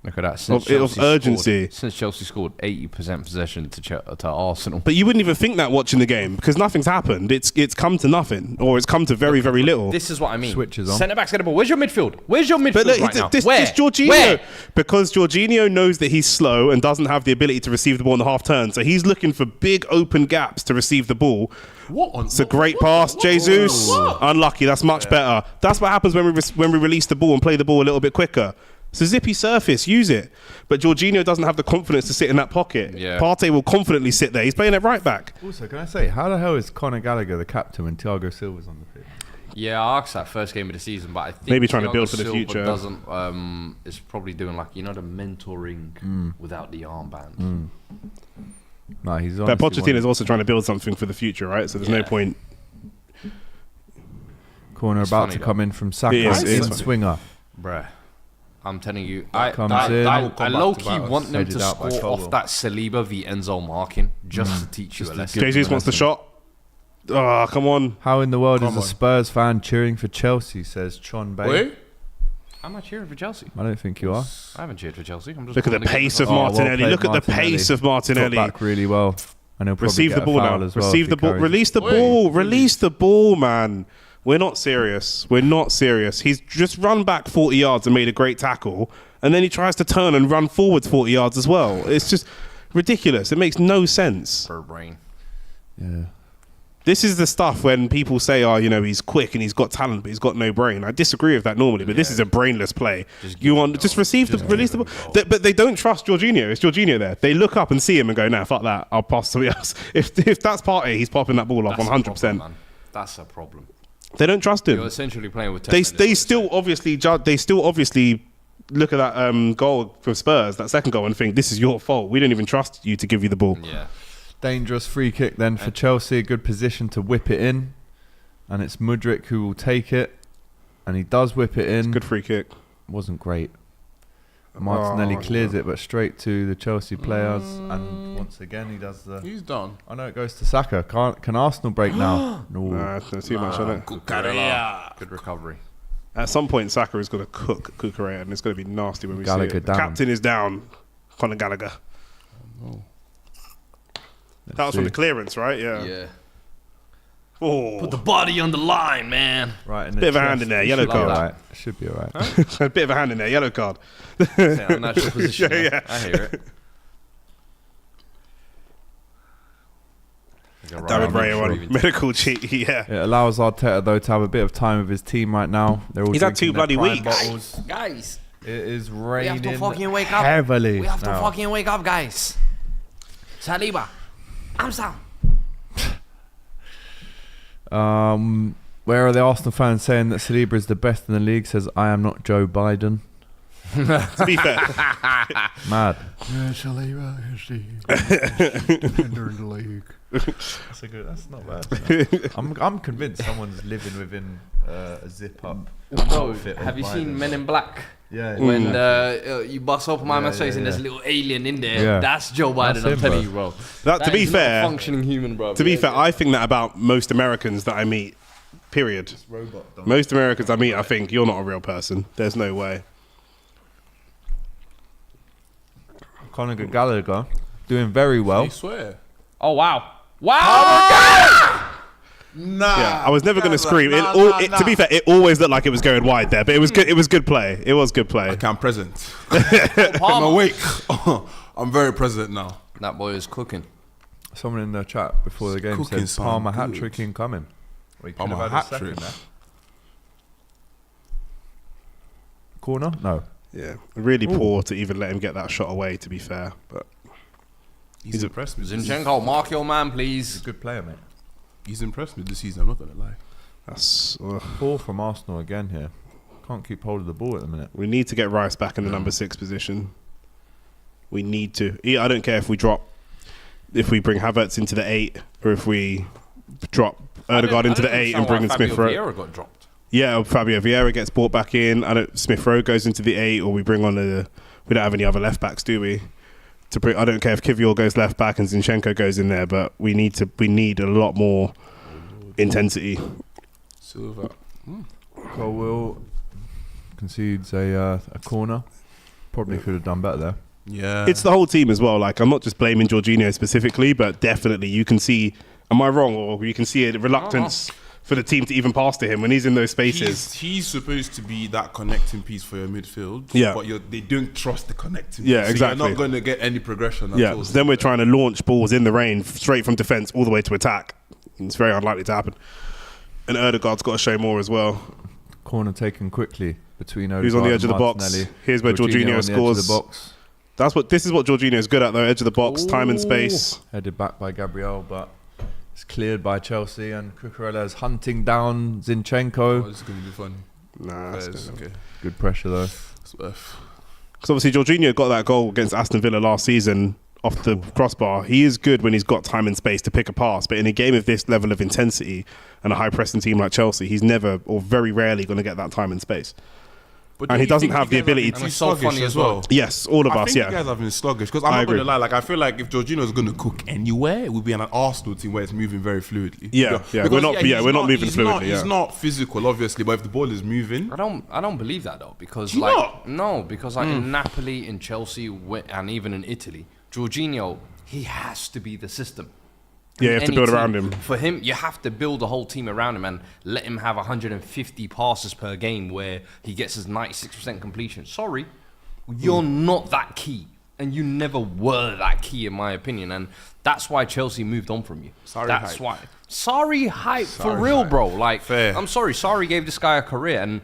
Look at that. Of Chelsea urgency. Scored, since Chelsea scored 80% possession to Arsenal. But you wouldn't even think that watching the game because nothing's happened. It's come to nothing, or it's come to very, very little. This is what I mean. Switches on. Centre backs get the ball. Where's your midfield? Where's your midfield But look, right now? this Where? Jorginho, Where? because Jorginho knows that he's slow and doesn't have the ability to receive the ball in the half turn, so he's looking for big open gaps to receive the ball. It's a great pass, Jesus. Unlucky. That's much better. That's what happens when we release the ball and play the ball a little bit quicker. It's a zippy surface. Use it. But Jorginho doesn't have the confidence to sit in that pocket. Yeah. Partey will confidently sit there. He's playing it right back. Also, can I say, how the hell is Conor Gallagher the captain when Thiago Silva's on the pitch? Yeah, I asked that first game of the season, but I think Maybe trying to Thiago build for the Silva future. Doesn't is probably doing like the mentoring without the armband. No, he's But honestly Pochettino is also trying to build something for the future, right? So there's no point. corner It's about funny to though. come in from Saka. It is, it is in funny. swinger. Bruh. I'm telling you, Comes in. I Will come back low-key to bite us. want them Headed to out by score Colwell. off that Saliba v Enzo marking just to teach you a lesson. Jesus wants the shot. Oh, come on. How in the world Come is a on. Spurs fan cheering for Chelsea? Says Chon Bay. Wait. I'm not cheering for Chelsea. I don't think you are. I haven't cheered for Chelsea. I'm just Look at the calling pace game of as well. Martinelli. played, Look at the Martinelli. pace of Got Martinelli. back really well. And he'll probably Receive get the ball a foul now. as well Receive if the he ball. carries. Release the Wait, ball. please. Release the ball, man. We're not serious. We're not serious. He's just run back 40 yards and made a great tackle. And then he tries to turn and run forwards 40 yards as well. It's just ridiculous. It makes no sense. For a brain. Yeah. This is the stuff when people say, oh, you know, he's quick and he's got talent, but he's got no brain. I disagree with that normally, but this is a brainless play. Release the ball. But they don't trust Jorginho. It's Jorginho there. They look up and see him and go, nah, fuck that. I'll pass to somebody else. If that's Partey, he's popping that ball off That's 100%. a problem, man. That's a problem. They don't trust him. You're essentially playing with 10 They minutes. still obviously look at that goal from Spurs, that second goal, and think this is your fault. We don't even trust you to give you the ball. Yeah. Dangerous free kick then for Chelsea. A good position to whip it in. And it's Mudryk who will take it. And he does whip it in. Good free kick. Wasn't great. Martinelli clears no. it, but straight to the Chelsea players. And once again, he does the... He's done. I know it goes to Saka. Can Arsenal break now? No. Nah, that's too much on it. Good recovery. At some point, Saka is going to cook Kukurea, and it's going to be nasty when we Gallagher see it. down. The captain is down. Conor Gallagher. That was from the clearance, right? Yeah. Yeah. Oh, Put the body on the line, man. Right in the bit of a chest. hand in there. It Yellow should be card. alright. It should be alright. A bit of a hand in there. Yellow card. Natural position. Yeah, Yeah, yeah. I hear it. David Raya on medical cheat. Yeah. It allows Arteta though to have a bit of time with his team right now. They're all He's had drinking 2 bloody their prime weeks. bottles. Guys, It is we raining have to fucking wake up. heavily. We have to now. fucking wake up, guys. Saliba. I'm Sam. Where are the Arsenal fans saying that Saliba is the best in the league? Says I am not Joe Biden. To be fair. Mad. That's a good. That's not bad. I'm convinced someone's living within a zip up outfit. Have you seen Men in Black? Yeah. When you bust open my man's face and there's a little alien in there. Yeah. That's Joe Biden. That's I'm him, telling bro. you, bro. To be fair, not a functioning human, bro. To be fair, I think that about most Americans that I meet. Period. Most Americans I meet, I think you're not a real person. There's no way. Conor Gallagher doing very well. You swear? Oh wow! Wow! Nah. Yeah, I was never going to scream. To be fair, it always looked like it was going wide there, but it was good. It was good play. It was good play. Okay, I'm present. I'm awake. I'm very present now. That boy is cooking. Someone in the chat before the game Cooking said Palmer sound hat good. trick incoming. We could Palmer have had a hat-trick. second there. Corner? No. Yeah, really poor to even let him get that shot away. To be fair, but He's impressed me. Zinchenko, mark your man, please. He's a good player, mate. He's impressed me this season. I'm not gonna lie. that's. Poor from Arsenal again here. Can't keep hold of the ball at the minute. We need to get Rice back in the number 6 position. We need to. I don't care if we bring Havertz into the 8, or if we drop Ødegaard into the 8 and bring in Smith Rowe. Vieira got dropped. Yeah, Fabio Vieira gets brought back in. Smith Rowe goes into the 8, or we bring on we don't have any other left backs, do we? I don't care if Kivior goes left back and Zinchenko goes in there, but we need a lot more intensity. Silver. Colwell concedes a corner. Probably could have done better there. Yeah. It's the whole team as well. Like, I'm not just blaming Jorginho specifically, but definitely you can see. Am I wrong? Or you can see a reluctance for the team to even pass to him when he's in those spaces. He's supposed to be that connecting piece for your midfield. Yeah. But they don't trust the connecting Yeah, piece. exactly. So you're not going to get any progression at Yeah. all. So then we're trying to launch balls in the rain straight from defence all the way to attack. It's very unlikely to happen. And Ødegaard's got to show more as well. Corner taken quickly between Ødegaard Who's on the edge of and the box? Martinelli. Here's where Jorginho on the edge scores. of the box. This is what Jorginho's good at though. Edge of the box, time and space. Headed back by Gabriel, but it's cleared by Chelsea, and Cucurella is hunting down Zinchenko. Oh, this is going to be fun. Nah, that's Okay. Good pressure though. because obviously Jorginho got that goal against Aston Villa last season off the crossbar. He is good when he's got time and space to pick a pass, but in a game of this level of intensity and a high pressing team like Chelsea, he's never or very rarely going to get that time and space. But And do he you doesn't think have you the guys ability have to- been He's so sluggish funny as well. Yes, all of I us, think yeah. you guys have been sluggish because I'm I not going agree. to lie. Like, I feel like if Jorginho's going to cook anywhere, it would be an Arsenal team where it's moving very fluidly. Yeah, yeah. Because, We're not moving fluidly. He's not physical, obviously, but if the ball is moving, I don't believe that though, because Do you like not? no, because like in Napoli, in Chelsea, and even in Italy, Jorginho, he has to be the system. Yeah, you have to Any build team. around him. For him, you have to build a whole team around him and let him have 150 passes per game where he gets his 96% completion. Sorry, you're not that key. And you never were that key, in my opinion. And that's why Chelsea moved on from you. Sorry, That's hype. why. Sorry, hype. For Sorry, real, hype. bro. Like, Fair. I'm sorry. Sorry gave this guy a career. And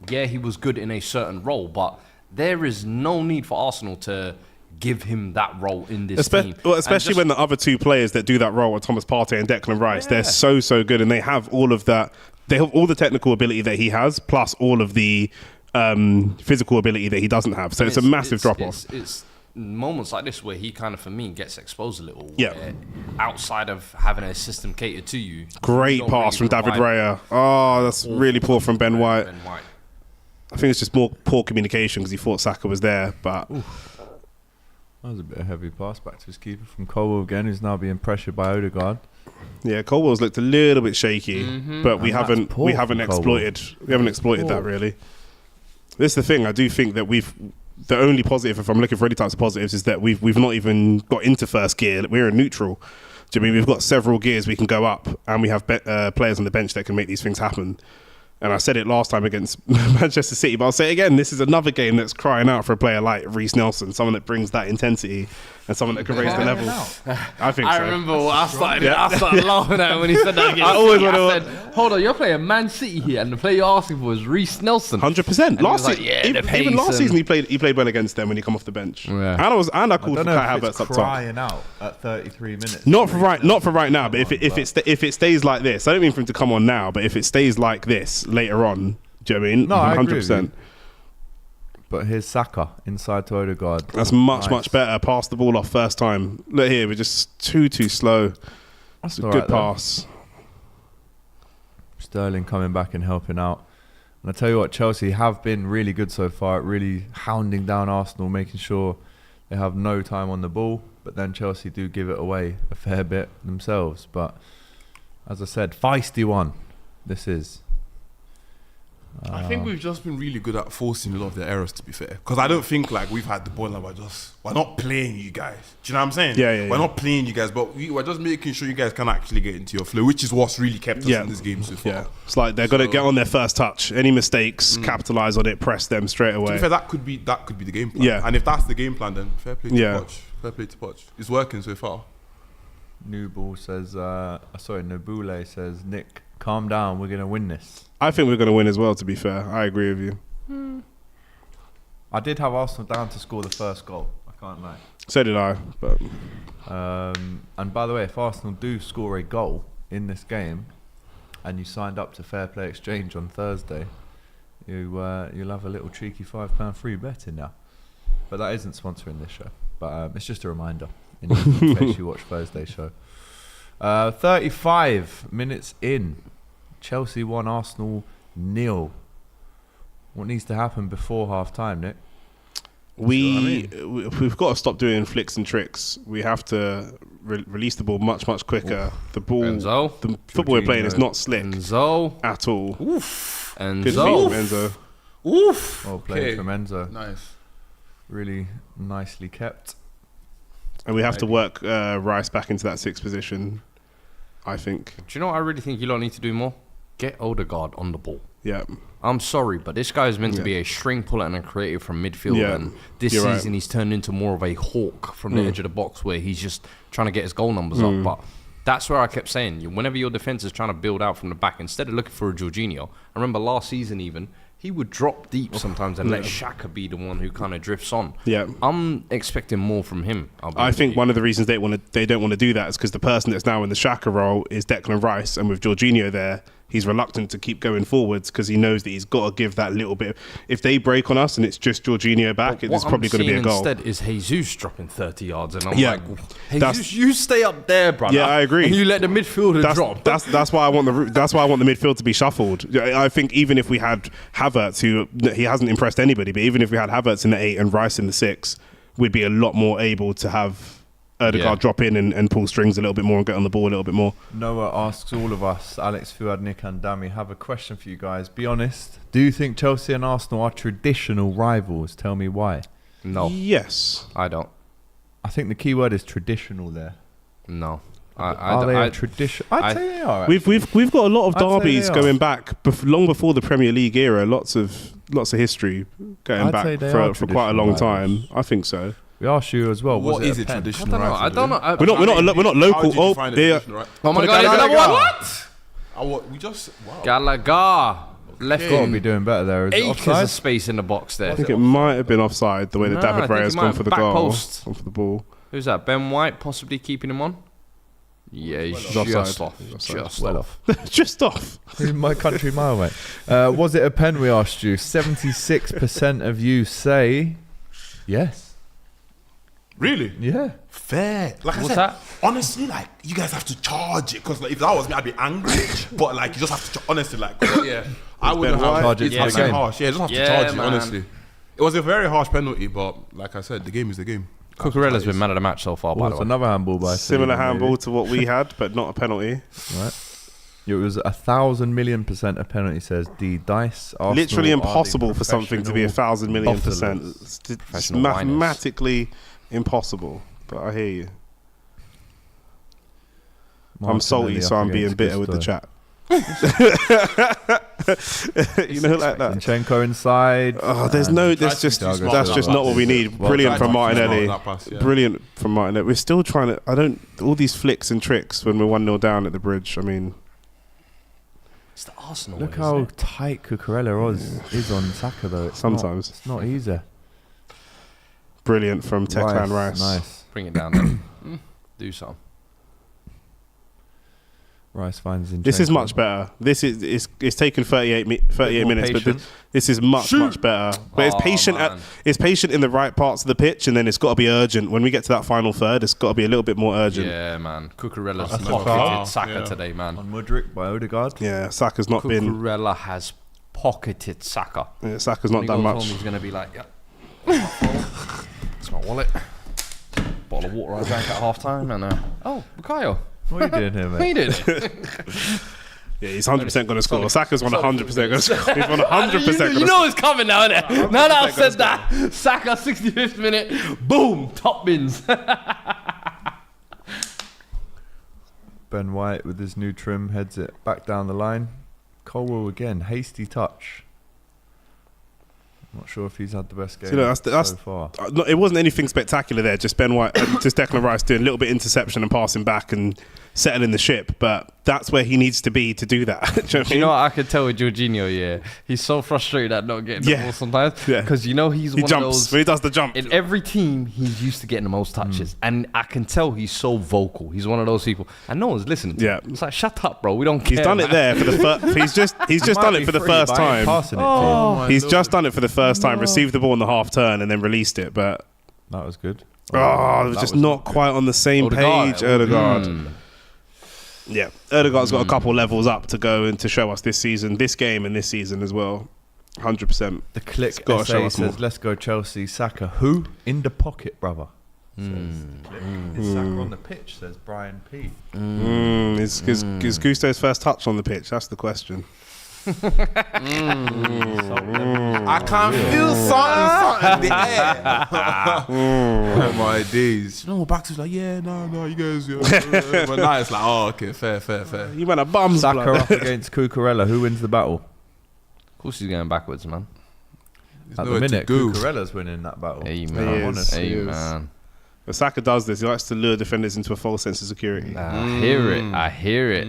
yeah, he was good in a certain role. But there is no need for Arsenal to give him that role in this team. Especially when the other two players that do that role are Thomas Partey and Declan Rice. They're so good, and they have all of that. They have all the technical ability that he has, plus all of the physical ability that he doesn't have. So it's a massive drop off. It's moments like this where he kind of, for me, gets exposed a little. Yeah. where outside of having a system catered to you. Great you don't pass really from David provide Raya. Oh, that's awful really poor from Ben White. Ben White. I think it's just more poor communication because he thought Saka was there, but. That was a bit of a heavy pass back to his keeper from Colwell again, who's now being pressured by Ødegaard. Yeah, Colwell's looked a little bit shaky, but we And that's haven't poor from exploited that Poor. really. This is the thing. I do think that the only positive, if I'm looking for any types of positives, is that we've not even got into first gear. We're in neutral. Do you mean we've got several gears we can go up, and we have players on the bench that can make these things happen. And I said it last time against Manchester City, but I'll say it again. This is another game that's crying out for a player like Reece Nelson, someone that brings that intensity and someone that can raise the level. I think I so. remember I started laughing at when he said that again. I always I wanna- said, hold on, you're playing Man City here, and the player you're asking for is Reece Nelson. 100%. And he Last was like, season, yeah, the even pace last and- season he played well against them when he come off the bench. Yeah. And I I called for don't know Kai if it's Havertz up top. crying out at 33 minutes. Not for right now. But Come on, if it stays like this, I don't mean for him to come on now. But if it stays like this later on, do you know what I mean? No, I agree with 100%. But here's Saka inside to Odegaard. That's much better. Pass the ball off first time. Look here, we're just too slow. That's a all good right, though. pass. Sterling coming back and helping out. And I tell you what, Chelsea have been really good so far at really hounding down Arsenal, making sure they have no time on the ball. But then Chelsea do give it away a fair bit themselves. But as I said, feisty one. This is. I think we've just been really good at forcing a lot of their errors, to be fair. Because I don't think like we've had the ball and we're not playing you guys. Do you know what I'm saying? Yeah. We're not playing you guys, but we're just making sure you guys can actually get into your flow, which is what's really kept us in this game so far. Yeah, it's like they're gonna get on their first touch. Any mistakes, capitalize on it, press them straight away. To be fair, that could be the game plan. Yeah. And if that's the game plan, then fair play to Poch. Fair play to Poch. It's working so far. Nubule says, Nabule says, Nick, calm down, we're going to win this. I think we're going to win as well, to be fair. I agree with you. I did have Arsenal down to score the first goal. I can't lie. So did I. But and by the way, if Arsenal do score a goal in this game and you signed up to Fair Play Exchange on Thursday, you'll have a little cheeky £5 free bet in now. But that isn't sponsoring this show. But it's just a reminder in case you watch Thursday's show. 35 minutes in. Chelsea 1, Arsenal 0. What needs to happen before half time, Nick? We've got to stop doing flicks and tricks. We have to release the ball much quicker. The ball, Enzo. the football we're playing is not slick Enzo. at all. Oof. Good feet Enzo. from Enzo. Oof. Well played from Enzo. Nice. Really nicely kept. And we have to work Rice back into that sixth position, I think. Do you know what I really think you lot need to do more? Get Odegaard on the ball. Yeah. I'm sorry, but this guy is meant to be a string puller and a creative from midfield. Yeah. And this You're season, he's turned into more of a hawk from the edge of the box where he's just trying to get his goal numbers up. But that's where I kept saying, whenever your defense is trying to build out from the back, instead of looking for a Jorginho, I remember last season even, he would drop deep sometimes and let Saka be the one who kind of drifts on. Yeah. I'm expecting more from him. I think one of the reasons they don't want to do that is because the person that's now in the Saka role is Declan Rice, and with Jorginho there, he's reluctant to keep going forwards because he knows that he's got to give that little bit. If they break on us and it's just Jorginho back, it's probably going to be a goal. Instead is Jesus dropping 30 yards, and I'm Yeah. like, Jesus, you stay up there, brother. Yeah, I agree. And you let the midfielder drop. That's why I want the midfield to be shuffled. I think even if we had Havertz, he hasn't impressed anybody, but even if we had Havertz in the 8 and Rice in the 6, we'd be a lot more able to have Odegaard drop in and pull strings a little bit more and get on the ball a little bit more. Noah asks all of us, Alex, Fuad, Nic Dami, have a question for you guys. Be honest. Do you think Chelsea and Arsenal are traditional rivals? Tell me why. No. Yes. I don't. I think the key word is traditional there. No. Are they a tradition? I'd say they are. We've got a lot of I'd say derbies they are. going back long before the Premier League era. Lots of history going I'd say back they are for quite a long traditional time. I think so. We asked you as well. What was is it a a pen? traditional I rivalry? don't know. We're not local. How did you define a traditional rivalry? Oh my Put God, a is Gallagher. another one? What? We just... Wow. Gallagher. Left Got to in. be doing better there. Is it Acres offside? of space in the box there. I think it might have been offside the way that No, I David think Ray he has might gone have for the back goal, post. gone for the ball. Who's that? Ben White possibly keeping him on? Yeah, he's Well just offside. off. He's offside. Just Well off. Just off. My country mile, mate. Was it a pen, we asked you? 76% of you say yes. Really? Yeah. Fair. Like I What's said, that? honestly, like, you guys have to charge it. Because like, if that was me, I'd be angry. But like, you just have to, honestly, like, yeah. I wouldn't have Charge it it's to the it's game. harsh. Yeah, just have to Yeah, charge man. it, honestly. It was a very harsh penalty, but like I said, the game is the game. Cucurella's been man of the match so far, by Oh, the it's way. another handball by Similar Saliba, handball maybe. to what we had, but not a penalty. Right. It was 1,000,000,000% a penalty, says D Dice. Arsenal Literally are the impossible for something to be 1,000,000,000%. Buffaloes. It's Professional whiners. mathematically impossible. But I hear you. I'm salty, Martinelli so up I'm being against bitter with the Gusto. chat. You know, like that. Zinchenko inside. Oh, that's just not what we need. Well Brilliant done. from Martinelli. That pass, yeah. Brilliant from Martinelli. We're still trying to. All these flicks and tricks when we're 1-0 down at the bridge. I mean, It's the Arsenal Look way, how isn't it? tight Cucurella is on Saka, though. It's Sometimes. it's not easy. brilliant from Declan Rice. Nice. Bring it down then. Do something. Rice finds in. This is much better. This is it's taken 38 minutes, but this is much better. But it's patient. It's patient in the right parts of the pitch, and then it's got to be urgent. When we get to that final third, it's got to be a little bit more urgent. Yeah, man. Cucurella's pocketed Saka today, man. On Mudryk by Odegaard. Yeah, Saka's not been. Cucurella has pocketed Saka. Yeah, Saka's not done much. He's gonna be like, yeah. It's my wallet. Bottle of water I drank at half time, and oh, Bukayo. What are you doing here, mate? What you doing? Yeah, he's 100% going to score. Saka's 100% going to score. He's 100% going to score. You know it's coming now, innit? Now that I've said that, Saka 65th minute, boom, top bins. Ben White with his new trim heads it back down the line. Colwell again, hasty touch. Not sure if he's had the best game so far. It wasn't anything spectacular there. Just Ben White, just Declan Rice doing a little bit interception and passing back and settling the ship. But that's where he needs to be to do that. Do you know what I could tell with Jorginho? Yeah, he's so frustrated at not getting the ball sometimes. Because he's one of those. When he does the jump. In every team, he's used to getting the most touches, and I can tell he's so vocal. He's one of those people, and no one's listening to him. It's like, shut up, bro. We don't care. He's done it there for the first. He's just done it for the first time. He's just done it for the first time. Received the ball in the half turn and then released it, but that was good. It was just not quite on the same page. Odegaard. Yeah, Odegaard's got a couple levels up to go and to show us this season, this game and this season as well. 100%. The click SA says, let's go Chelsea. Saka, who? In the pocket, brother. Is Saka on the pitch, says Brian P. Is Gusto's first touch on the pitch? That's the question. I can't feel something in the air. Oh my days. You know, back to like, no, you guys. But now it's like, oh, okay, fair. You went a bum. Saka up against Cucurella. Who wins the battle? Of course, he's going backwards, man. At the minute, Cucurella's winning that battle. Hey, man. Man. But Saka does this. He likes to lure defenders into a false sense of security. I hear it.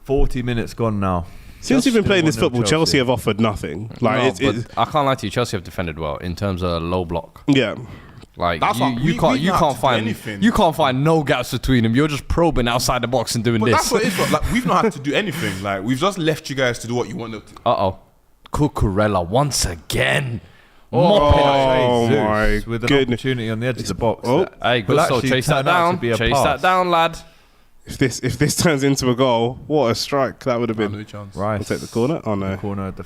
40 minutes gone now. Since you've been playing this football, Chelsea have offered nothing. I can't lie to you. Chelsea have defended well in terms of low block. Yeah, like you can't find no gaps between them. You're just probing outside the box and doing this. That's what it is. Like, we've not had to do anything. Like, we've just left you guys to do what you wanted to. Cucurella once again. Oh my with an opportunity on the edge of the box. Hey, Gusto, chase that down. Chase that down, lad. If this turns into a goal, what a strike that would have been. No chance. Right. We'll take the corner. Oh no. The corner, the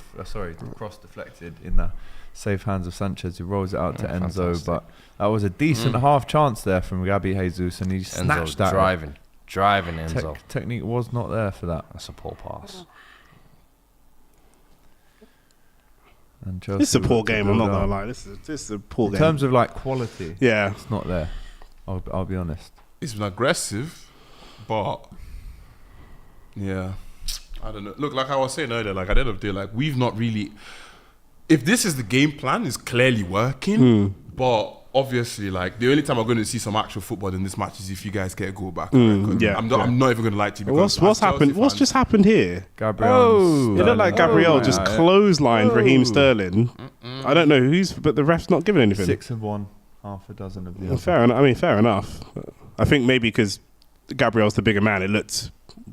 cross deflected in the safe hands of Sanchez, who rolls it out to Enzo. Fantastic. But that was a decent half chance there from Gabi Jesus, and he snatched that. Driving Enzo. Technique was not there for that. That's a poor pass. And Chelsea, this is a poor game. I'm not gonna lie. This is a poor game. In terms of like quality, yeah, it's not there. I'll be honest. It's been aggressive. But yeah, I don't know. Look, like I was saying earlier, like at the end of the day, like we've not really. If this is the game plan, it's clearly working. But obviously, like the only time I'm going to see some actual football in this match is if you guys get a goal back. I'm not even going to lie to you. What's happened? What's just happened here? Gabriel. It looked like Gabriel just clotheslined Raheem Sterling. I don't know but the ref's not giving anything. 6 of one, half a dozen of the other. Fair enough. I mean, fair enough. I think maybe because Gabriel's the bigger man, it looked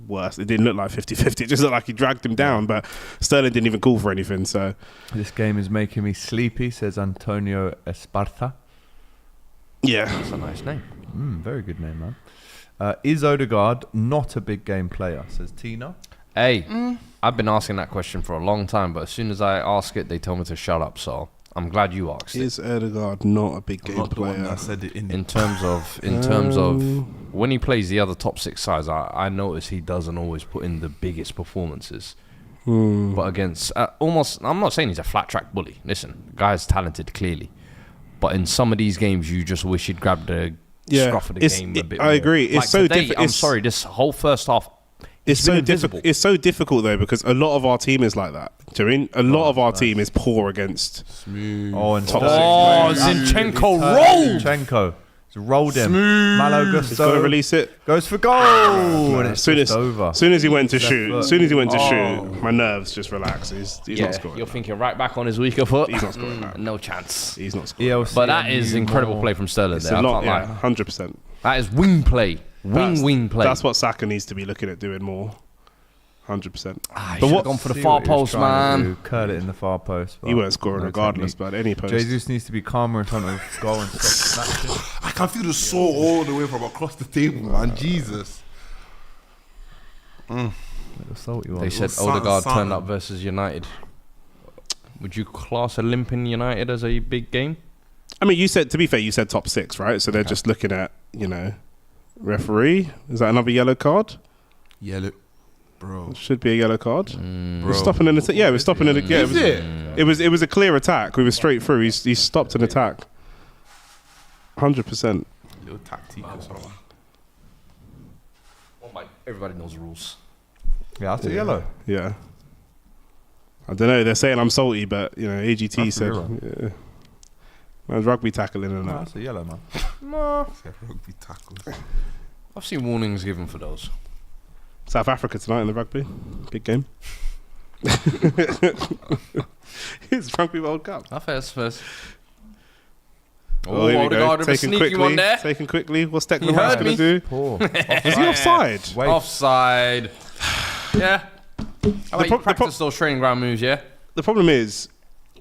worse. It didn't look like 50-50. It just looked like he dragged him down, but Sterling didn't even call for anything. So this game is making me sleepy, says Antonio Esparza. Yeah, that's a nice name. Very good name, man. Is Odegaard not a big game player, says Tina. Hey, I've been asking that question for a long time, but as soon as I ask it, they tell me to shut up. So I'm glad you asked it. Is Odegaard not a big game player? I said it in terms of when he plays the other top 6 sides, I notice he doesn't always put in the biggest performances. But against I'm not saying he's a flat track bully. Listen, the guy's talented clearly, but in some of these games, you just wish he'd grabbed the scruff of the game a bit more. I agree. It's like so difficult. I'm sorry, this whole first half. It's so difficult. It's so difficult though because a lot of our team is like that. Do you mean a lot of our team is poor against smooth? Zinchenko rolled. Zinchenko Rolled him. Malo He's got to Gusto release it. goes for goal. And it's Soon just as over. soon as he went to Left shoot, foot. soon as he went to shoot, my nerves just relaxed. He's Yeah, not scoring. you're thinking right back on his weaker foot. He's not scoring that. No chance. He's not scoring. ELC But that on is you incredible more. play from Sterling It's there. a I lot, can't lie. 100%. That is wing play. Wing play. That's what Saka needs to be looking at doing more. 100%. He But should what- have gone for the See far what he was post, trying to man. do, curl it in the far post. He but weren't scoring no regardless, technique. but any post. Jesus needs to be calmer in front of goal and stop snatching. I can feel the sore all the way from across the table, man. Jesus. Little salty one. They said Son- Odegaard son. turned up versus United. Would you class a limping United as a big game? I mean, you said, to be fair, you said top 6, right? So they're just looking at, referee. Is that another yellow card? Yellow. Bro. Should be a yellow card. Bro. We're stopping an attack. Yeah, we're stopping an attack. Is it? It was a clear attack. We were straight through. He stopped an attack. 100%. Little tactique or something. Everybody knows the rules. Yeah, that's a yellow. Yeah. I don't know. They're saying I'm salty, but AGT That's a said yellow. man's rugby tackling and No, that. that's a yellow, man. Rugby tackles. I've seen warnings given for those. South Africa tonight in the rugby. Big game. It's Rugby World Cup. First. Oh, here we Odegaard go. with a sneaky one there. Taken quickly. What's Declan He Rice heard going me. to do? Poor. Is he offside? Wait. Offside. Yeah. I mean, pro- you practice those training ground moves, yeah? The problem is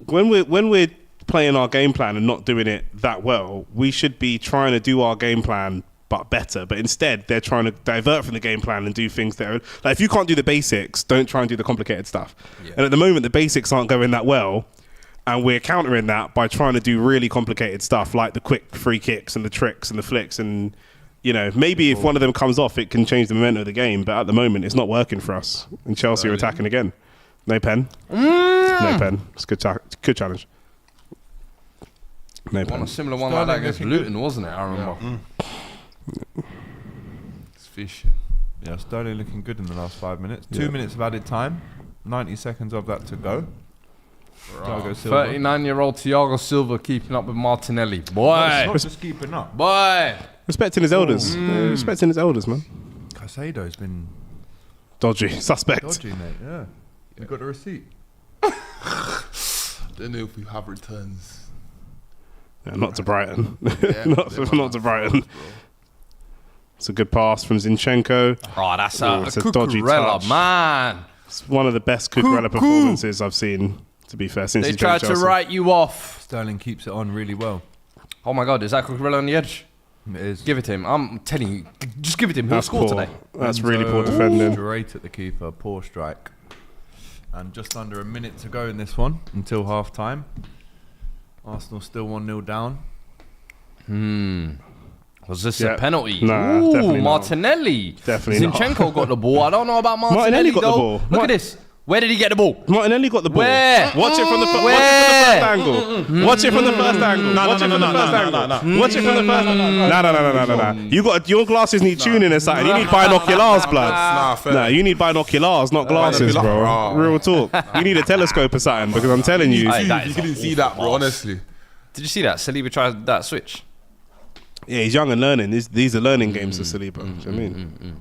when we're playing our game plan and not doing it that well, we should be trying to do our game plan but better. But instead, they're trying to divert from the game plan and do things that are like, if you can't do the basics, don't try and do the complicated stuff. Yeah. And at the moment, the basics aren't going that well, and we're countering that by trying to do really complicated stuff like the quick free kicks and the tricks and the flicks. And maybe if one of them comes off, it can change the momentum of the game. But at the moment, it's not working for us. And Chelsea are attacking again. No pen. No pen. It's a good challenge. No Won pen. a similar one like that against looking good. Luton, wasn't it? I remember. It's fishing. Yeah, Sterling looking good in the last 5 minutes. 2 minutes of added time. 90 seconds of that to go. Thiago Silva. 39-year-old Thiago Silva keeping up with Martinelli. It's Boy. not just keeping up. Boy. Respecting his elders. Respecting his elders, man. Caicedo's been Dodgy. Suspect. dodgy, mate. Yeah. You got the receipt. Don't know if we have returns. Yeah, not to Brighton. Yeah, not they might to have Brighton. returns, bro. It's a good pass from Zinchenko. Oh, that's it's a a dodgy Cucurella, touch. man. It's one of the best Cucurella performances I've seen, to be fair, since They he's joined tried to Chelsea. write you off. Sterling keeps it on really well. Oh my God, is that Cucurella on the edge? It is. Give it to him. I'm telling you, just give it to him. He'll That's score poor. today. That's really poor Enzo defending. Straight at the keeper. Poor strike. And just under a minute to go in this one until half time. Arsenal still 1-0 down. Was this Yeah. a penalty? Nah, Ooh, definitely not. Martinelli. Definitely not. Zinchenko got the ball. I don't know about Martinelli, Martinelli got the though. ball. Look at this. Where did he get the ball? Martinelli got the ball. Where? Watch it from the Where? first angle. Watch it from the first angle. Watch it from the first angle. Watch it from the first angle. No. You got your glasses need tuning or something. You need binoculars, blood. Nah, fair. Nah, you need binoculars, not glasses, bro. Binocular. Real talk. You need a telescope or something because I'm telling you. Aye, that You is couldn't see that, bro, honestly. Did you see that? Saliba tried that switch. Yeah, he's young and learning. These are learning games for Saliba. Do you know what I mean?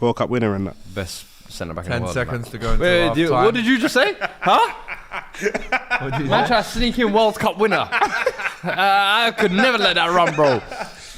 World Cup winner and that. Best centre back in the 10 world. seconds to go until Wait, half time. what did you just say? Huh? Man try to sneak in World Cup winner. I could never let that run, bro.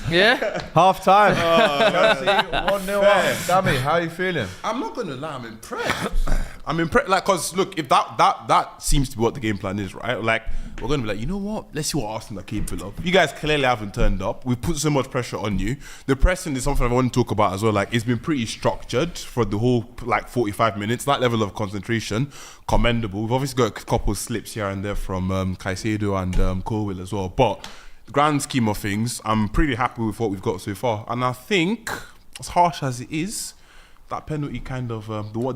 Yeah? Half time. Chelsea 1-0 up. Dami, how are you feeling? I'm not gonna lie, I'm impressed. I'm impressed, like, cause look, if that seems to be what the game plan is, right? Like, we're gonna be like, you know what? Let's see what Arsenal are capable of. You guys clearly haven't turned up. We put so much pressure on you. The pressing is something I want to talk about as well. Like, it's been pretty structured for the whole 45 minutes. That level of concentration, commendable. We've obviously got a couple of slips here and there from Caicedo and Colwill as well, but the grand scheme of things, I'm pretty happy with what we've got so far. And I think, as harsh as it is, that penalty kind of, the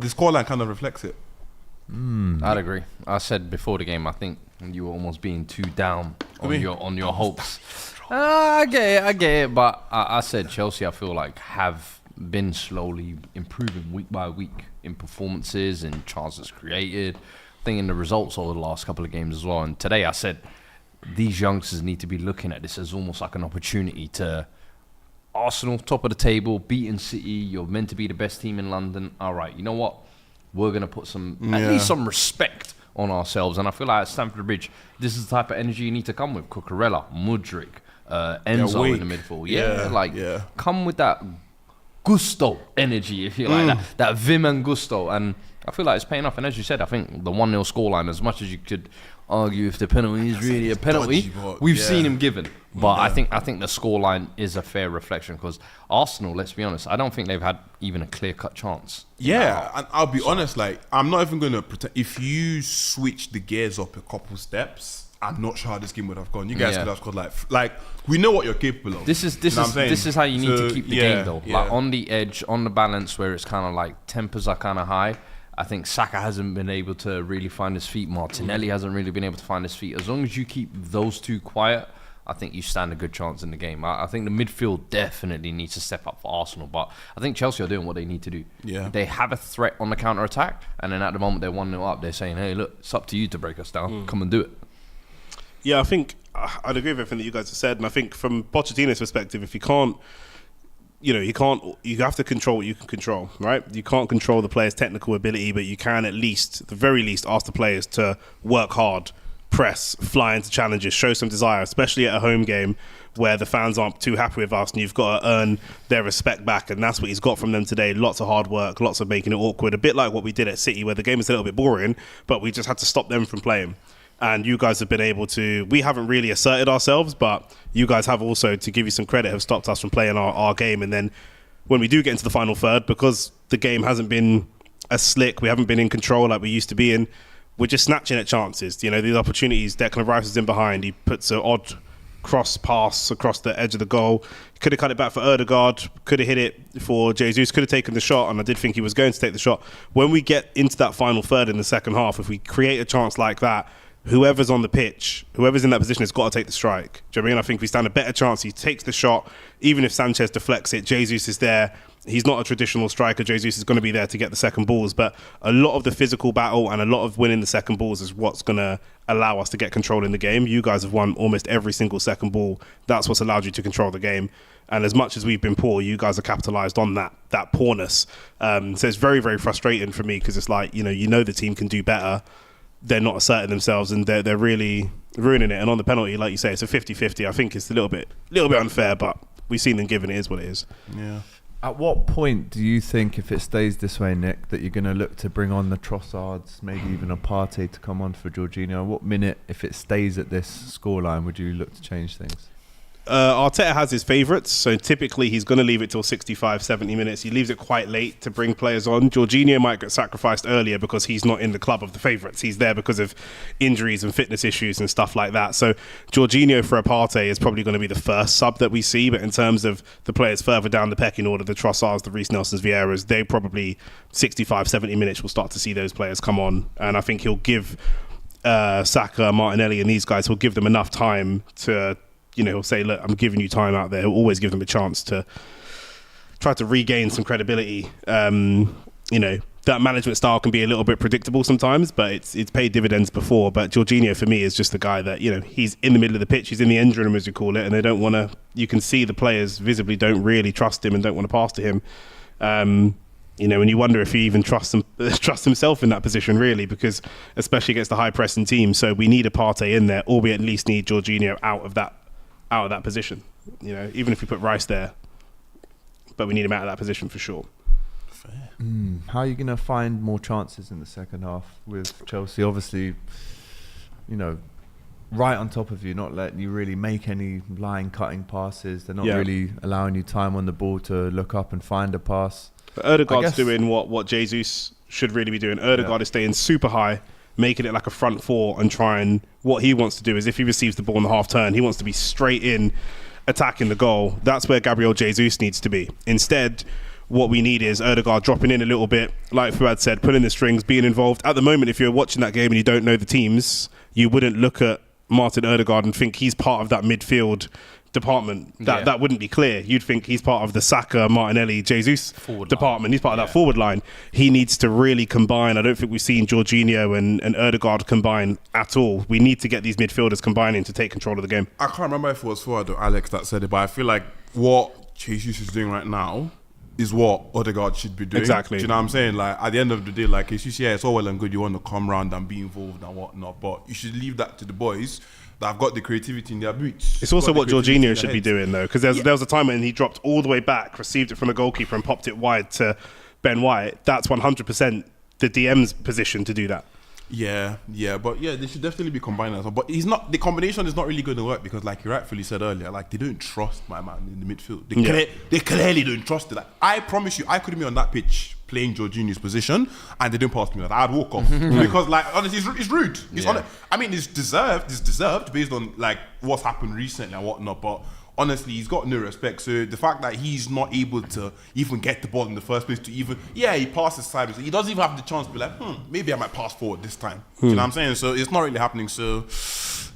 scoreline kind of reflects it. I'd agree. I said before the game, I think you were almost being too down on your hopes. I get it, but I said Chelsea, I feel like, have been slowly improving week by week in performances and chances created. I think in the results over the last couple of games as well. And today I said these youngsters need to be looking at this as almost like an opportunity to Arsenal, top of the table, beating City. You're meant to be the best team in London. All right, you know what? We're going to put at least some respect on ourselves. And I feel like at Stamford Bridge, this is the type of energy you need to come with. Cucurella, Mudryk, Enzo in the midfield. Come with that gusto energy, if you like, that vim and gusto. And I feel like it's paying off. And as you said, I think the 1-0 scoreline, as much as you could argue if the penalty is really a penalty, we've seen him given. But I think the scoreline is a fair reflection, because Arsenal, let's be honest, I don't think they've had even a clear-cut chance. Yeah, and I'll be honest, like, I'm not even going to pretend. If you switch the gears up a couple steps, I'm not sure how this game would have gone. You guys could have scored like we know what you're capable of. This is how you need to keep the game though. Like on the edge, on the balance, where it's kind of like tempers are kind of high. I think Saka hasn't been able to really find his feet. Martinelli hasn't really been able to find his feet. As long as you keep those two quiet, I think you stand a good chance in the game. I think the midfield definitely needs to step up for Arsenal, but I think Chelsea are doing what they need to do. Yeah. They have a threat on the counter-attack, and then at the moment they're 1-0 up, they're saying, hey, look, it's up to you to break us down. Come and do it. Yeah, I think I'd agree with everything that you guys have said, and I think from Pochettino's perspective, if you can't, you have to control what you can control, right? You can't control the players' technical ability, but you can at the very least, ask the players to work hard, press, fly into challenges, show some desire, especially at a home game where the fans aren't too happy with us, and you've got to earn their respect back, and that's what he's got from them today. Lots of hard work, lots of making it awkward, a bit like what we did at City, where the game was a little bit boring, but we just had to stop them from playing. And you guys have been able to, we haven't really asserted ourselves, but you guys have also, to give you some credit, have stopped us from playing our game. And then when we do get into the final third, because the game hasn't been as slick, we haven't been in control like we used to be in, we're just snatching at chances. These opportunities, Declan Rice is in behind, he puts an odd cross pass across the edge of the goal. He could have cut it back for Ødegaard, could have hit it for Jesus, could have taken the shot, and I did think he was going to take the shot. When we get into that final third in the second half, if we create a chance like that, whoever's on the pitch, whoever's in that position has got to take the strike. Do you know what I mean? I think we stand a better chance. He takes the shot. Even if Sanchez deflects it, Jesus is there. He's not a traditional striker. Jesus is going to be there to get the second balls. But a lot of the physical battle and a lot of winning the second balls is what's going to allow us to get control in the game. You guys have won almost every single second ball. That's what's allowed you to control the game. And as much as we've been poor, you guys have capitalised on that poorness. So it's very, very frustrating for me, because it's like, the team can do better. They're not asserting themselves, and they're really ruining it. And on the penalty, like you say, it's a 50-50. I think it's a little bit unfair, but we've seen them given. It is what it is. Yeah. At what point do you think, if it stays this way, Nick, that you're going to look to bring on the Trossards, maybe even a Partey to come on for Jorginho? What minute, if it stays at this scoreline, would you look to change things? Arteta has his favourites, so typically he's going to leave it till 65, 70 minutes. He leaves it quite late to bring players on. Jorginho might get sacrificed earlier because he's not in the club of the favourites. He's there because of injuries and fitness issues and stuff like that. So Jorginho for a Partey is probably going to be the first sub that we see, but in terms of the players further down the pecking order, the Trossards, the Reece Nelsons, Vieiras, they probably 65, 70 minutes will start to see those players come on. And I think he'll give Saka, Martinelli and these guys, he'll give them enough time to... he'll say, look, I'm giving you time out there. He'll always give them a chance to try to regain some credibility. That management style can be a little bit predictable sometimes, but it's paid dividends before. But Jorginho, for me, is just the guy that, he's in the middle of the pitch. He's in the engine room, as you call it, and they don't want to... You can see the players visibly don't really trust him and don't want to pass to him. And you wonder if he even trusts himself in that position, really, because especially against the high-pressing team. So we need a Partey in there, or we at least need Jorginho out of that position, even if we put Rice there, but we need him out of that position for sure. Fair. How are you going to find more chances in the second half with Chelsea? Obviously, right on top of you, not letting you really make any line cutting passes. They're not really allowing you time on the ball to look up and find a pass. But Ødegaard's doing what Jesus should really be doing. Ødegaard is staying super high, making it like a front four, and trying... What he wants to do is, if he receives the ball in the half turn, he wants to be straight in, attacking the goal. That's where Gabriel Jesus needs to be. Instead, what we need is Ødegaard dropping in a little bit, like Fuad said, pulling the strings, being involved. At the moment, if you're watching that game and you don't know the teams, you wouldn't look at Martin Ødegaard and think he's part of that midfield department. That wouldn't be clear. You'd think he's part of the Saka, Martinelli, Jesus department. He's part of that forward line. He needs to really combine. I don't think we've seen Jorginho and Ødegaard combine at all. We need to get these midfielders combining to take control of the game. I can't remember if it was Fuad or Alex that said it, but I feel like what Jesus is doing right now is what Odegaard should be doing. Exactly. Do you know what I'm saying? Like, at the end of the day, like, Jesus, yeah, it's all well and good. You want to come round and be involved and whatnot, but you should leave that to the boys that have got the creativity in their boots. It's also what Jorginho should be doing. doing, though, because there was a time when he dropped all the way back, received it from the goalkeeper and popped it wide to Ben White. That's 100% the DM's position to do that. Yeah, but yeah, they should definitely be combining as well. But the combination is not really going to work because, like you rightfully said earlier, like they don't trust my man in the midfield. They clearly don't trust it. Like, I promise you, I could be on that pitch playing Jorginho's position and they didn't pass me. Like, I'd walk off because, like, honestly, it's rude. I mean, it's deserved based on like what's happened recently and whatnot. But honestly, he's got no respect. So the fact that he's not able to even get the ball in the first place he passes sideways. He doesn't even have the chance to be like, maybe I might pass forward this time. Do you know what I'm saying? So it's not really happening. So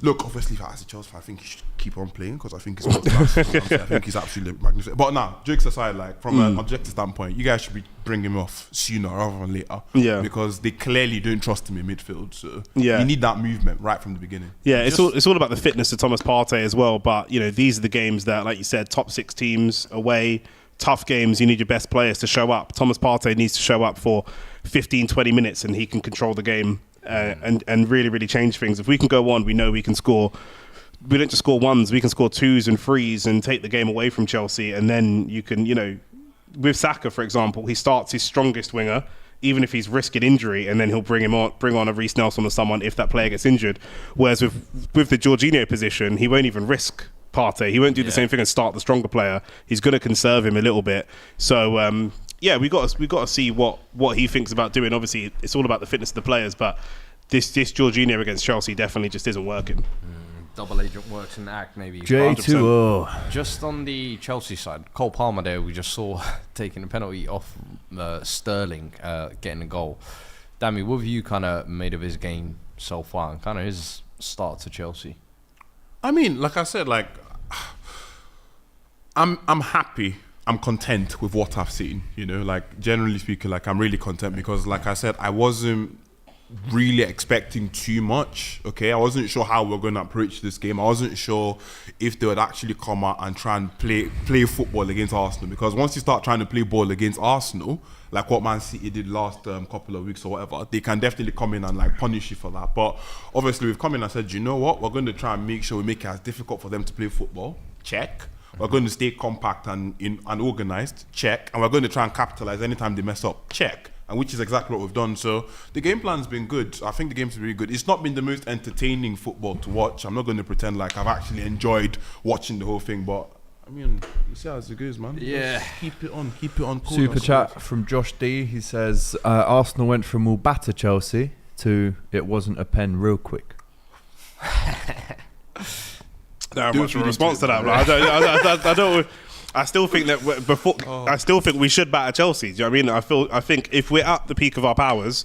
look, obviously, as a Chelsea fan, I think he should keep on playing because I think it's world class. I think he's absolutely magnificent. But now, jokes aside, like from an objective standpoint, you guys should be bringing him off sooner rather than later. Yeah. Because they clearly don't trust him in midfield. So you need that movement right from the beginning. Yeah, it's all about the fitness of Thomas Partey as well. But you know, these are the games that, like you said, top 6 teams away, tough games. You need your best players to show up. Thomas Partey needs to show up for 15-20 minutes, and he can control the game and really, really change things. If we can go on, we know we can score. We don't just score ones, we can score 2s and 3s and take the game away from Chelsea. And then you can, you know, with Saka, for example, he starts his strongest winger, even if he's risking injury, and then he'll bring on a Reece Nelson or someone if that player gets injured. Whereas with the Jorginho position, he won't even risk Partey. He won't do the same thing and start the stronger player. He's going to conserve him a little bit. So we got to see what he thinks about doing. Obviously, it's all about the fitness of the players, but this Jorginho against Chelsea definitely just isn't working. Double agent works in the act, maybe. J2O. Just on the Chelsea side, Cole Palmer there, we just saw taking a penalty off Sterling, getting a goal. Dami, what have you kind of made of his game so far and kind of his start to Chelsea? I mean, like I said, like I'm happy. I'm content with what I've seen. You know, like generally speaking, like I'm really content because, like I said, I wasn't really expecting too much. Okay, I wasn't sure how we're going to approach this game. I wasn't sure if they would actually come out and try and play football against Arsenal, because once you start trying to play ball against Arsenal, like what Man City did last couple of weeks or whatever, they can definitely come in and like punish you for that. But obviously we've come in and said, you know what, we're going to try and make sure we make it as difficult for them to play football. Check. We're going to stay compact and organised. Check. And we're going to try and capitalise anytime they mess up. Check. And which is exactly what we've done. So the game plan's been good. I think the game's been really good. It's not been the most entertaining football to watch. I'm not going to pretend like I've actually enjoyed watching the whole thing, but I mean, you see how it goes, man. Yeah. Just keep it on. Cool. Super chat from Josh D. He says, Arsenal went from we'll batter Chelsea to it wasn't a pen real quick. Not much of a response to that, man. I still think that I still think we should batter Chelsea. Do you know what I mean? I think if we're at the peak of our powers,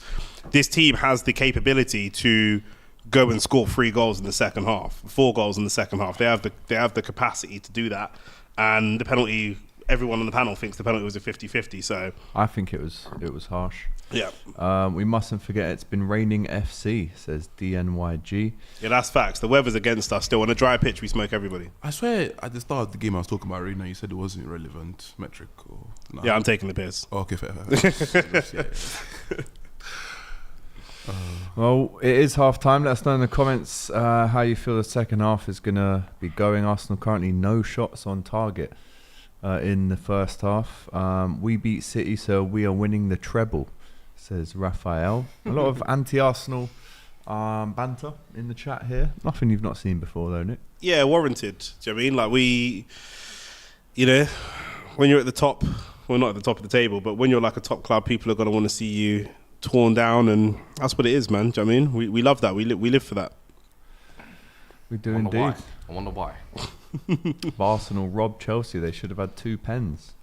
this team has the capability to go and score 3 goals in the second half, 4 goals in the second half. They have the capacity to do that. And the penalty, everyone on the panel thinks the penalty was a 50-50. So I think it was harsh. Yeah. We mustn't forget it's been raining FC, says DNYG. Yeah, that's facts. The weather's against us still. On a dry pitch, we smoke everybody. I swear at the start of the game I was talking about Reina, you said it wasn't irrelevant metric. Or, nah. Yeah, I'm taking the piss. Oh, okay, fair. Yeah. Well, it is half time. Let us know in the comments how you feel the second half is going to be going. Arsenal currently no shots on target in the first half. We beat City, so we are winning the treble, says Raphael. A lot of anti-Arsenal banter in the chat here. Nothing you've not seen before, though, Nick. Yeah, warranted. Do you know what I mean? Like when you're at the top, well, not at the top of the table, but when you're like a top club, people are going to want to see you torn down, and that's what it is, man. Do you know what I mean? We love that. We live for that. We do indeed. I wonder why. Arsenal robbed Chelsea. They should have had 2 pens.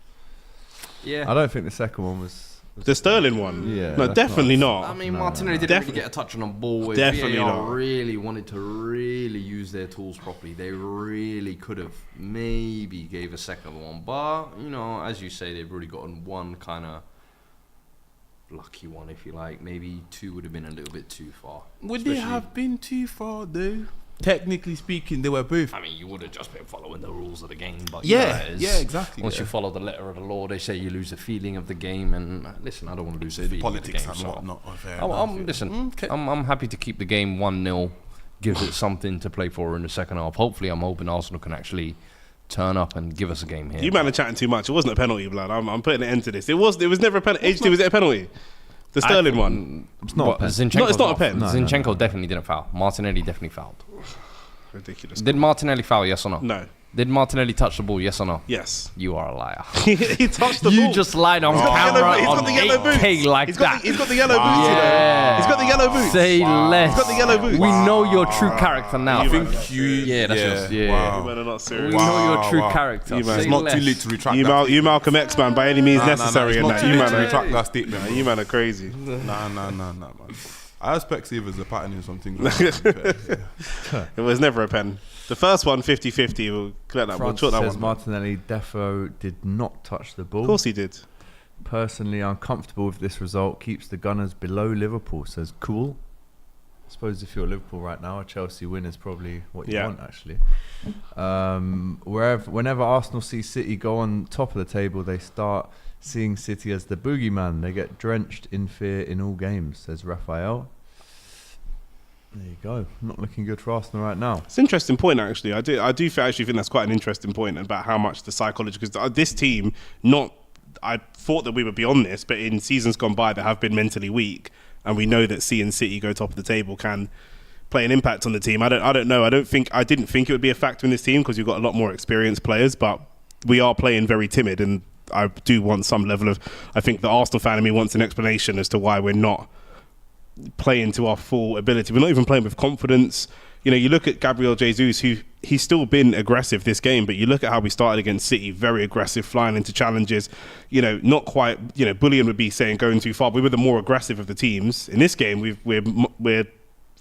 Yeah. I don't think the second one was the Sterling one. Yeah, no, definitely not. I mean, Martinelli didn't really get a touch on the ball. With Definitely VAR not. Really wanted to really use their tools properly. They really could have maybe gave a second one, but you know, as you say, they've already gotten one kind of lucky one, if you like. Maybe 2 would have been a little bit too far. Would they have been too far though? technically speaking, they were both. I mean, you would have just been following the rules of the game, but Exactly. Once you follow the letter of the law, they say you lose the feeling of the game. And listen, I don't want to lose the feeling Politics of the game. not fair. I'm happy to keep the game 1-0. Gives it something to play for in the second half. Hopefully, I'm hoping Arsenal can actually turn up and give us a game here. You man are chatting too much. It wasn't a penalty, blood. I'm putting an end to this. It was never a penalty. AGT, was it a penalty? The Sterling one. It's not a pen. Zinchenko's it's not a pen. Zinchenko definitely didn't foul. Martinelli definitely fouled. Ridiculous. Did Martinelli foul, yes or no? No. Did Martinelli touch the ball, yes or no? Yes. You are a liar. He touched the ball. You just lied on camera He's got the yellow boots. 8K like that. He's got the yellow boots, you know. He's got the yellow boots. Say less. He's got the yellow boots. We know your true character now. I think you. Yeah, that's yours. Yeah. You men are not serious. We know your true character. You man, It's not too late to retract that. You Malcolm X, man, by any means necessary. It's not too You late to man retract that statement. you man are crazy. Nah, man. I expect Savers a pattern in something. It was never a pen. The first one, 50-50. We'll clear that. We'll France chalk that says one. Martinelli defo did not touch the ball. Of course he did. Personally, I'm comfortable with this result. Keeps the Gunners below Liverpool. Says cool. I suppose if you're Liverpool right now, a Chelsea win is probably what you want, actually. Whenever Arsenal see City go on top of the table, they start seeing City as the boogeyman. They get drenched in fear in all games, says Raphael. There you go. Not looking good for Arsenal right now. It's an interesting point, actually. I do actually think that's quite an interesting point about how much the psychology, because this team, I thought that we would be on this, but in seasons gone by, they have been mentally weak, and we know that seeing City go top of the table can play an impact on the team. I don't know. I didn't think it would be a factor in this team because you've got a lot more experienced players, but we are playing very timid, and I do want some level of. I think the Arsenal fan in me wants an explanation as to why we're not playing to our full ability. We're not even playing with confidence. You know, you look at Gabriel Jesus, who he's still been aggressive this game, but you look at how we started against City, very aggressive, flying into challenges, you know, not quite, you know, Bullion would be saying going too far. We were the more aggressive of the teams. In this game, we're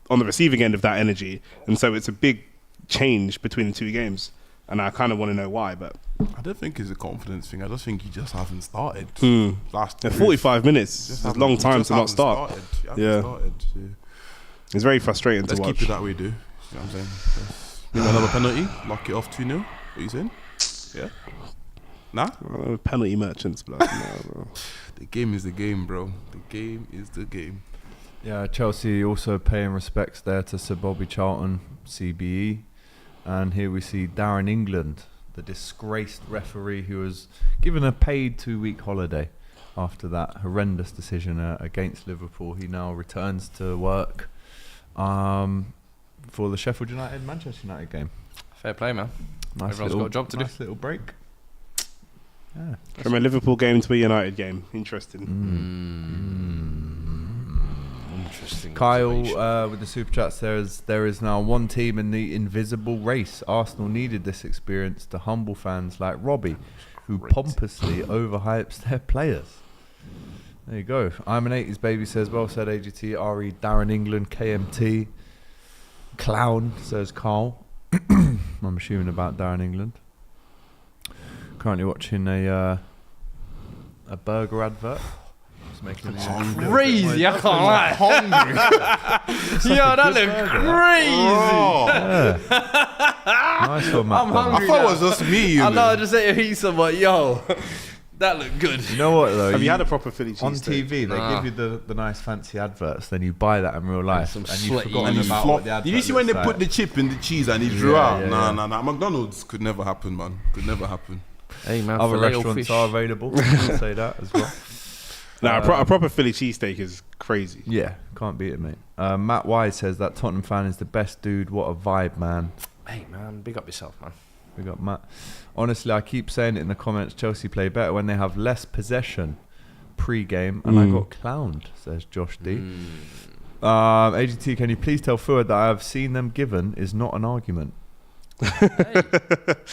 on the receiving end of that energy. And so it's a big change between the two games. And I kind of want to know why, but I don't think it's a confidence thing. I just think you just haven't started. Last 45 minutes is a long time to not start. Started. It's very frustrating Let's to watch. keep it that way, do. You know what I'm saying? Maybe another penalty, lock it off 2-0. What are you saying? Yeah? Nah? Penalty merchants, blood. No. The game is the game, bro. The game is the game. Yeah, Chelsea also paying respects there to Sir Bobby Charlton, CBE. And here we see Darren England, the disgraced referee who was given a paid 2-week holiday after that horrendous decision against Liverpool. He now returns to work for the Sheffield United Manchester United game. Fair play, man. Nice Everyone's got a job to do. Nice little break. Yeah. From a Liverpool game to a United game. Interesting. Interesting. Kyle with the super chat says there is now one team in the invisible race. Arsenal needed this experience to humble fans like Robbie, who pompously overhypes their players. There you go. I'm an 80s baby says well said AGT. RE Darren England KMT Clown says Carl. I'm assuming about Darren England. Currently watching a burger advert. Making crazy, I can't lie. Yo, that looked crazy. Nice one, Matt. I'm hungry. I thought it was just me. I know, I just ate a pizza, but yo, that looked good. You know what though? Have you had a proper Philly cheese on steak? TV? They give you the nice fancy adverts, then you buy that in real life, some and you've sweaty forgotten and about what the advert Did you see when they looks put the like. chip in the cheese and he drew Yeah, out? yeah, Nah. McDonald's could never happen, man. Could never happen. Hey man, Other filet-o restaurants fish. are available. I'll say that as well. No, a proper Philly cheesesteak is crazy. Yeah, can't beat it, mate. Matt Wise says that Tottenham fan is the best dude. What a vibe, man. Hey man, big up yourself, man. We got Matt. Honestly, I keep saying it in the comments. Chelsea play better when they have less possession pre-game, and I got clowned, says Josh D. AGT, can you please tell Fuad that I have seen them given is not an argument? Hey,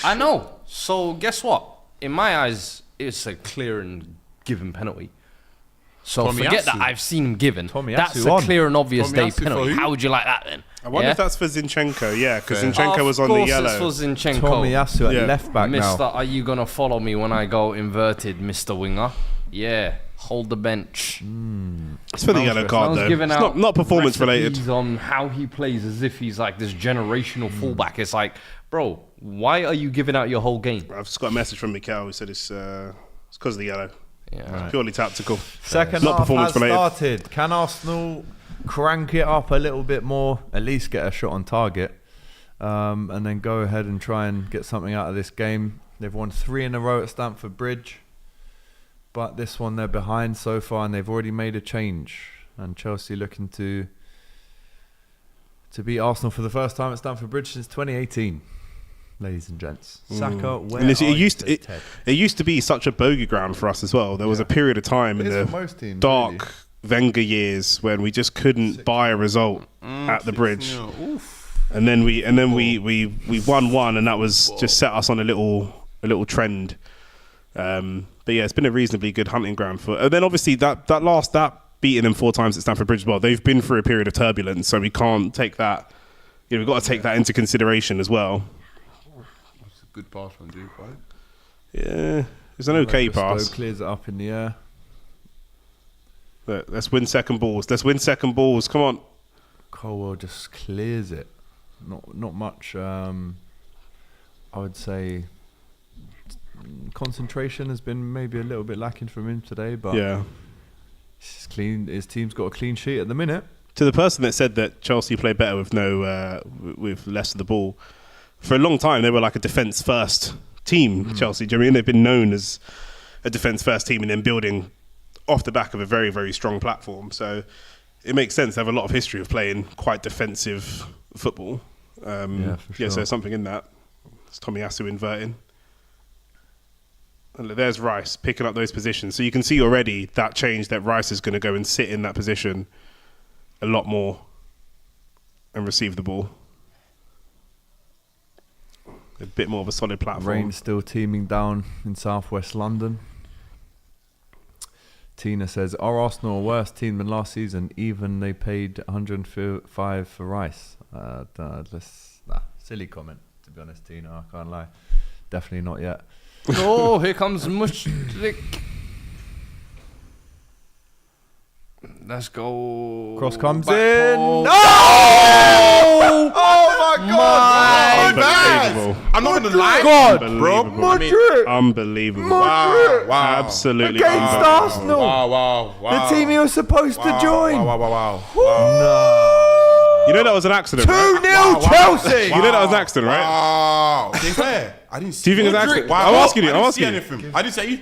I know. So guess what? In my eyes, it's a clear and given penalty. So Tomyasiu. forget that I've seen him given. Tomyasiu That's a on. clear and obvious day Tomyasiu for penalty. who? How would you like that then? I wonder Yeah? if that's for Zinchenko, yeah, because Fair. Zinchenko was on the yellow. Of course it's for Zinchenko. Tomyasiu at Yeah. left back Mister, now. are you going to follow me when I go inverted, Mr. Winger? Yeah, hold the bench. It's for the yellow card, though. Giving It's out not performance related. recipes on how he plays as if he's like this generational fullback. It's like, bro, why are you giving out your whole game? I've just got a message from Mikel who said it's because of the yellow. Yeah. It's purely tactical. Second Not half performance has related. started. Can Arsenal crank it up a little bit more, at least get a shot on target, and then go ahead and try and get something out of this game? They've won 3 in a row at Stamford Bridge, but this one they're behind so far, and they've already made a change. And Chelsea looking to beat Arsenal for the first time at Stamford Bridge since 2018. Ladies and gents, Saka, where And it are used you, to, it used to be such a bogey ground for us as well. There was a period of time in It is for the most teams, dark Wenger years when we just couldn't buy a result at the bridge. And then we won one, and that was just set us on a little trend. But yeah, it's been a reasonably good hunting ground for. And then obviously that beating them 4 times at Stamford Bridge as well. They've been through a period of turbulence, so we can't take that. We've got to take that into consideration as well. That's a good pass from Duke, right? Yeah, it's an okay pass. Stowe clears it up in the air. But let's win second balls. Come on. Colwell just clears it. Not much. I would say concentration has been maybe a little bit lacking from him today, but Yeah. it's clean. His team's got a clean sheet at the minute. To the person that said that Chelsea play better with with less of the ball, for a long time they were like a defence first team. Chelsea, do you know what I mean? They've been known as a defence first team, and then building off the back of a very, very strong platform. So it makes sense. They have a lot of history of playing quite defensive football. For sure. Yeah, so there's something in that. It's Tomyasiu inverting. And there's Rice picking up those positions. So you can see already that change, that Rice is going to go and sit in that position a lot more and receive the ball. A bit more of a solid platform. Rain still teeming down in southwest London. Tina says, are Arsenal a worse team than last season? Even they paid 105 for Rice. Silly comment, to be honest, Tina. I can't lie. Definitely not yet. Oh, here comes Mudryk. Let's go. Cross comes Back in. post. No! Oh my God! Unbelievable. I'm not gonna lie, God, bro. Mudryk! Unbelievable. Mudryk! Wow. Absolutely Against unbelievable. Arsenal! Wow. The team he was supposed to join! Wow. No! You know that was an accident, 2-0 right? Chelsea! You know that was an accident, right? Wow. To be fair, I didn't see. Do you think it's an accident? I'm asking you. I didn't say you.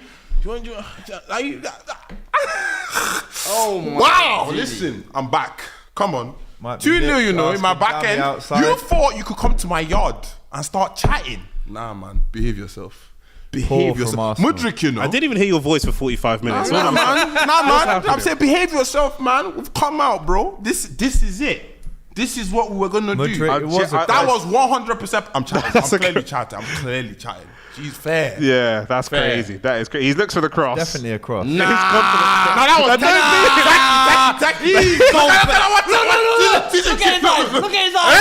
Oh my. Wow. Listen, I'm back. Come on. Might be 2-0, you know, in my asking back Dami end. outside. You thought you could come to my yard and start chatting? Nah, man. Behave yourself. Poor Behave from yourself. Arsenal. Mudryk, you know. I didn't even hear your voice for 45 minutes. Nah, man. I'm saying behave yourself, man. We've come out, bro. This is it. This is what we were gonna do. Mudryk, it was a- That was 100%. I'm chatting. That's I'm clearly chatting. She's fair. Yeah, that's Fair. crazy. That is crazy. He looks for the cross. Definitely a cross. No, that was technically. Look at his eyes. Look at his eyes.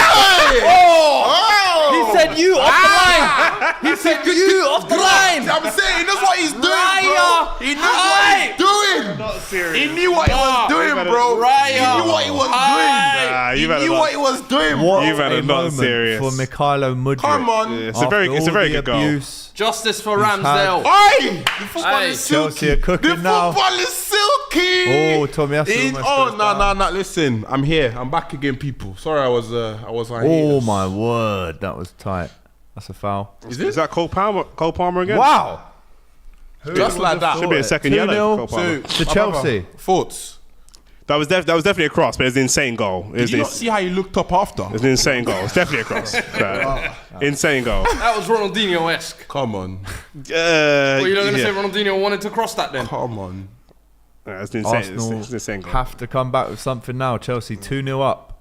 He said you off the line. He said you off the line. I'm saying he knows what he's doing, bro. Raya. He knows what he's doing. Not serious. He knew what he was doing, bro. He knew what he was doing. He knew what he was doing, bro. You've had a not moment serious. for Mikhailo Mudryk. Come on. It's a very good goal. abuse, Justice for He's Ramsdale. Oi! The football Hey. is silky. Chelsea are cooking The now. football is silky. Oh, Tomyasiu almost goes down. No. Listen, I'm here. I'm back again, people. Sorry, I was on Oh hiatus. my word, that was tight. That's a foul. Is that Cole Palmer again? Wow. Just like that. Should be a second yellow. for Cole Palmer. to Chelsea. Thoughts? That was definitely a cross, but it's an insane goal. Did you not see how he looked up after? It's an insane goal. It's definitely a cross. Insane goal. That was Ronaldinho-esque. Come on. Well, you're not going to say Ronaldinho wanted to cross that then? Come on. It's an insane, Arsenal it's an insane goal. have to come back with something now. Chelsea 2-0 up.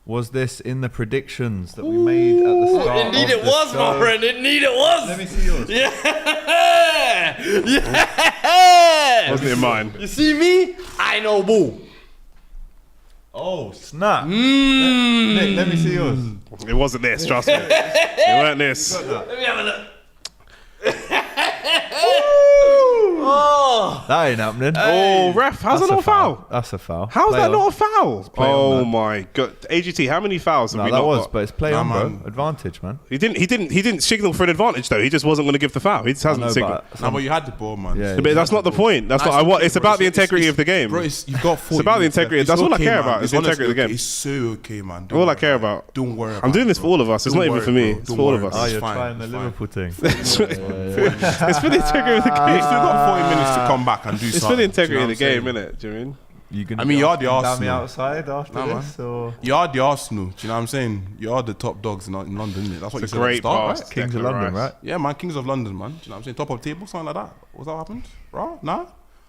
Was this in the predictions that we made at the start? Indeed of it the was, show? my friend. Indeed it was. Let me see yours. Yeah. Yeah. Wasn't in mine. You see me? I know boo. Oh, snap. Nick, let me see yours. It wasn't this, trust me. It weren't this. Let me have a look. Oh. That ain't happening. Oh, ref, how's that not a foul? That's a foul. How's Play that on. not a foul? play on Oh that. my god, AGT, how many fouls have No, we that not was, got? but it's play on, man. bro. Advantage, man. He didn't signal for an advantage though. He just wasn't going to give the foul. He just hasn't No, signaled. Nah, but you had the ball, man. Yeah, But that's not the point. That's Nah, not. I want. okay, It's bro. about the integrity of the game. Bro, you've got 40 about the minutes left. integrity. It's That's all I okay, care man. about. It's the honestly integrity of the okay. game. It's so okay, man. Don't All I worry care about about. it. Don't worry about I'm doing this it, for all of us. It's Don't not even worry, for me. bro. It's Don't for all of worry. us. Oh, It's you're fine, trying the it's fine. Liverpool thing. It's for the integrity of the You game. still got 40 minutes to come back and do It's something. for the do you integrity know of the what I'm game, saying? innit? Do you mean? You gonna I mean, be you're the asking Dami Arsenal. outside after Nah, this, or You are the Arsenal. Do you know what I'm saying? You are the top dogs in London, innit? That's what It's you a said at the great start, pass. right? Kings of Declan London, Rice. right? Yeah, man. Kings of London, man. Do you know what I'm saying? Top of the table, something like that. What's that happened? Right? Nah?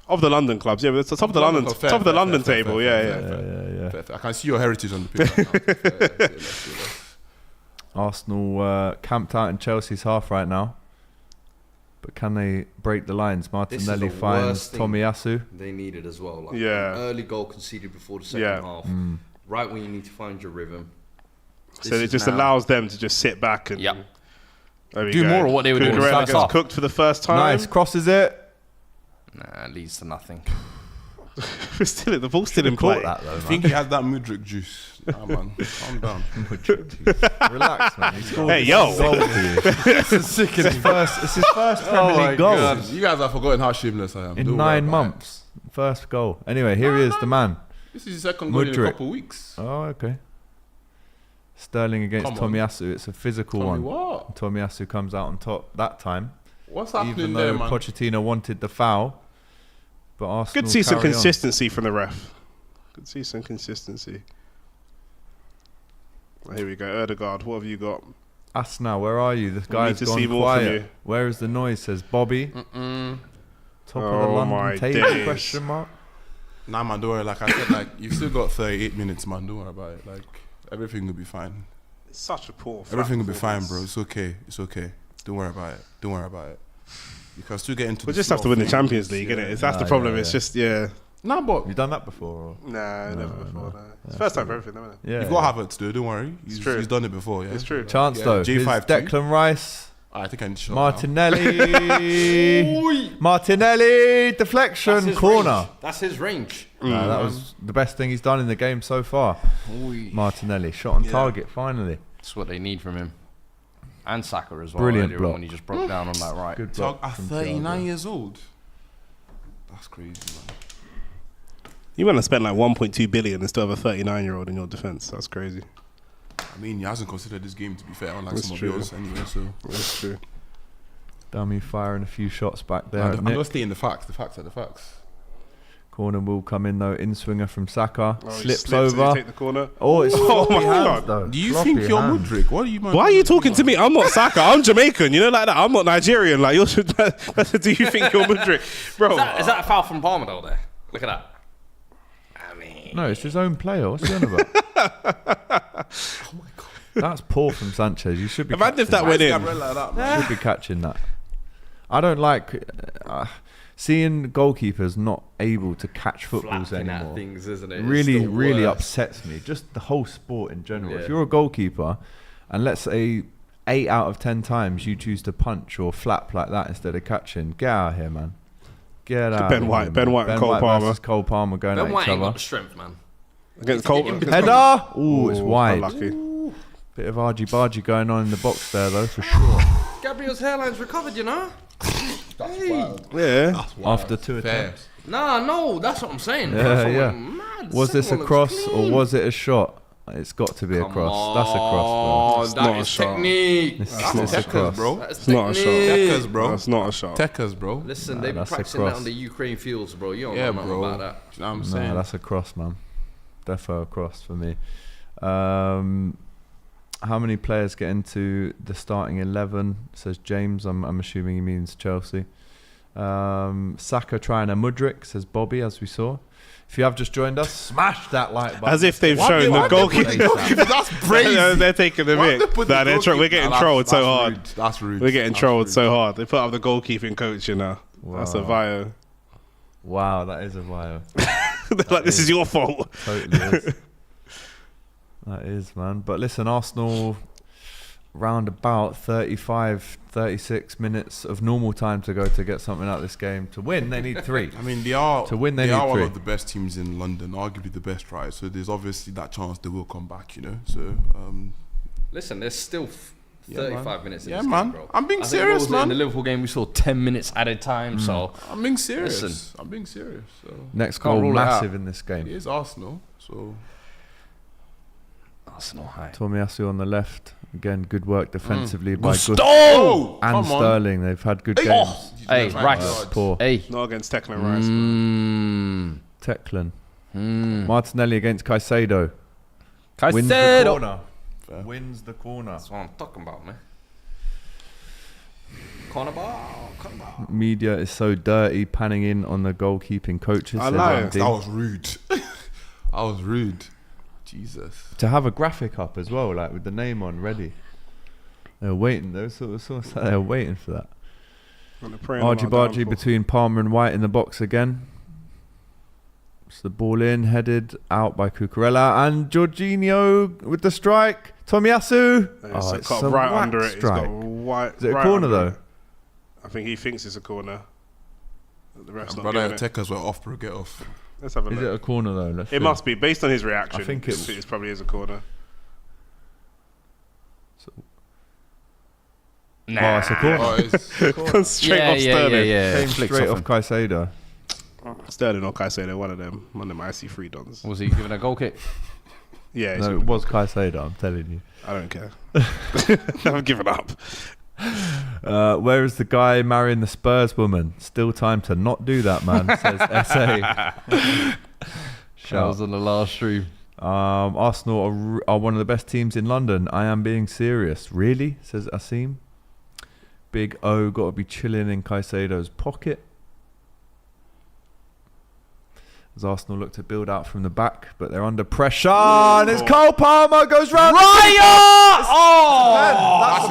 Of the London clubs, yeah, but it's the top of the London, Fair, top of the fair, London fair, table, fair, yeah, fair, yeah. fair, fair. yeah. Fair. I can see your heritage on the pitch right now. Fair. Let's do this. Arsenal camped out in Chelsea's half right now. But can they break the lines? Martinelli the finds worst thing. Tomyasiu. They needed as well. Like Yeah. an early goal conceded before the second Yeah. half. Right when you need to find your rhythm. So This it is just now- allows them to just sit back and Yep. there we Do go. more of what they were doing in the Cucurella first gets half. cooked for the first time. Nice, crosses it. Nah, leads to nothing. The ball's still in Caught play. that though, I man. think he has that Mudryk juice. Nah, man. Calm down. Relax, man. He scored Hey, his yo. goal for you. It's his first Premier League goal You guys have forgotten how shameless I am. in Don't worry 9 about it. months. First goal. Anyway, here he is, the man. This is his second goal in a Mudryk. couple of weeks. Oh, okay. Sterling against Come on. Tomyasiu. It's a physical Tell me one. what? Tomyasiu comes out on top that time. What's happening Even there, though man? Pochettino wanted the foul. But Arsenal Good to see some carry on. consistency from the ref. Good to see some consistency. Here we go, Erdegaard. What have you got? Asna, where are you? This We guy's need to gone see more from you. quiet. Where is the noise? Says Bobby. Top of the Oh my London table? days. Question mark. Nah, man, don't worry. Like I said, like you've still got 38 minutes, man. Don't worry about it. Like everything will be fine. It's such a poor. Everything will be fine, bro. It's okay. It's okay. Don't worry about it. Don't worry about it. You can still get into. We'll the just have to flow win the of Champions things, League, yeah. innit? That's the Nah, problem. yeah, It's yeah. just yeah. Nah, but You done that before? Or? Nah, never before. no. It's first time for everything, isn't it? Yeah. you've got Havertz, dude. Don't worry. He's true. He's done it before. Yeah. It's true. Chance Yeah, though. J5 Here's too. Declan Rice. I think I need to shut Martinelli. Martinelli. Deflection. That's his Corner. range. That's his range. Nah, that was the best thing he's done in the game so far. Martinelli. Shot on target finally. That's what they need from him. And Saka as well. Brilliant earlier block. when he just broke down on that right. Good down. block At from 39 Thiago. years old. That's crazy, man. You want to spend like 1.2 billion and still have a 39-year-old in your defense. That's crazy. I mean, he hasn't considered this game to be fair, unlike That's some true. of yours anyway. So That's true. Dummy firing a few shots back there. I'm at Nick. just stating the facts. The facts are the facts. Corner will come in though. In swinger from Saka. Oh, he Slips slips and you over. take the corner. Oh, it's Oh floppy my hands God. though. Do you Floppy think you're hands. Mudryk? What are you? Man, Why are you talking to me? I'm not Saka. I'm Jamaican. You know, like that. I'm not Nigerian. Like, you're. Do you think you're Mudryk, bro? Is that a foul from Palmer though there? Look at that. I mean, No, it's his own player. What's he on about? Oh my god. That's poor from Sanchez. You should be. Imagine if catching that went in. like that, man? Should be catching that. I don't like seeing goalkeepers not able to catch footballs Flapping at anymore. things, isn't it? It's Really, the really worst. upsets me. Just the whole sport in general. Yeah. If you're a goalkeeper, and let's say 8 out of 10 times you choose to punch or flap like that instead of catching, get out of here, man. Get out. Ben of White- here, Ben man. White and Cole Palmer. versus Cole Palmer going Ben at White each ain't got other. the strength, man. Against Cole. Header. Ooh, it's wide. Unlucky. Bit of argy-bargy going on in the box there, though, for sure. Gabriel's hairline's recovered, you know? Yeah. After 2 Fair. attempts. Nah, no, that's what I'm saying. Yeah, That's what yeah. I'm mad. Was this a Second one cross looks or clean. was it a shot? It's got to be a cross. That's a cross, Oh, It's that not a is shot. technique. bro. It's a Techers, cross. bro. That's not a shot. technique. Techers, bro. That's not a shot. Techers, bro. Listen, Nah, they've been that's a practicing that cross. on the Ukraine fields, bro. You don't Yeah, know nothing bro. about that. You know what I'm No, saying? that's a cross, man. Defo a cross for me. How many players get into the starting 11? Says James. I'm assuming he means Chelsea. Saka trying a Mudryk, says Bobby, as we saw. If you have just joined us, smash that like button. As if they've shown the goalkeeper. That's crazy. They're taking the Why mic. they put Nah, the we're goalkeeper- getting Nah, trolled so that's hard. rude. That's rude. We're getting That's trolled rude. so hard. They put up the goalkeeping coach, you know. That's a Wow. bio. Wow, that is a bio. They're like, this is your fault. Totally is. That is, man. But listen, Arsenal round about 35, 36 minutes of normal time to go to get something out of this game. To win, they need 3. I mean, they are need one 3. of the best teams in London, arguably the best, right? So there's obviously that chance they will come back, you know. So Listen, there's still 35 minutes in yeah, this man. game, bro. I'm being I think serious, what was it, man. in the Liverpool game, we saw 10 minutes added time, so... I'm being serious. Listen. I'm being serious. So Next Can't goal, rule it massive out. in this it game. is Arsenal. So Arsenal high. Tomyasiu on the left. Again, good work defensively by Good oh, and come on. Sterling. They've had good games. Hey, Right. Rice. Poor. Hey. Not against Declan Rice. Man. Teclan. Martinelli against Caicedo. Wins the Caicedo. corner. Fair. Wins the corner. That's what I'm talking about, man. Corner ball. Media is so dirty, panning in on the goalkeeping coaches. I says know. Andy. That was rude. I was rude. Jesus. To have a graphic up as well, like with the name on ready. They were waiting. They were waiting for that. Argy-bargy between Palmer and White in the box again. It's the ball in, headed out by Cucurella and Jorginho with the strike. Tomyasiu. It's got right whack under it. He's strike. got white. Is it a right corner under though? it. I think he thinks it's a corner. The ref's not Brother, giving it. Tekers were off, bro. Get off. Let's have a Is look. it a corner though? Let's It see. must be based on his reaction. I think it probably is a corner. Oh, it's a corner. Oh, it's Gone straight off Sterling. Came Flicks straight off off Caicedo. Sterling or Caicedo, one of them icy free dons. Was he giving a goal kick? Yeah, No, it was Caicedo, I'm telling you. I don't care. I've given up. Where is the guy marrying the Spurs woman? Still time to not do that, man, says SA. That was on the last stream. Arsenal are one of the best teams in London. I am being serious. Really? Says Asim. Big O got to be chilling in Caicedo's pocket. As Arsenal look to build out from the back, but they're under pressure. And it's Cole Palmer goes round. that's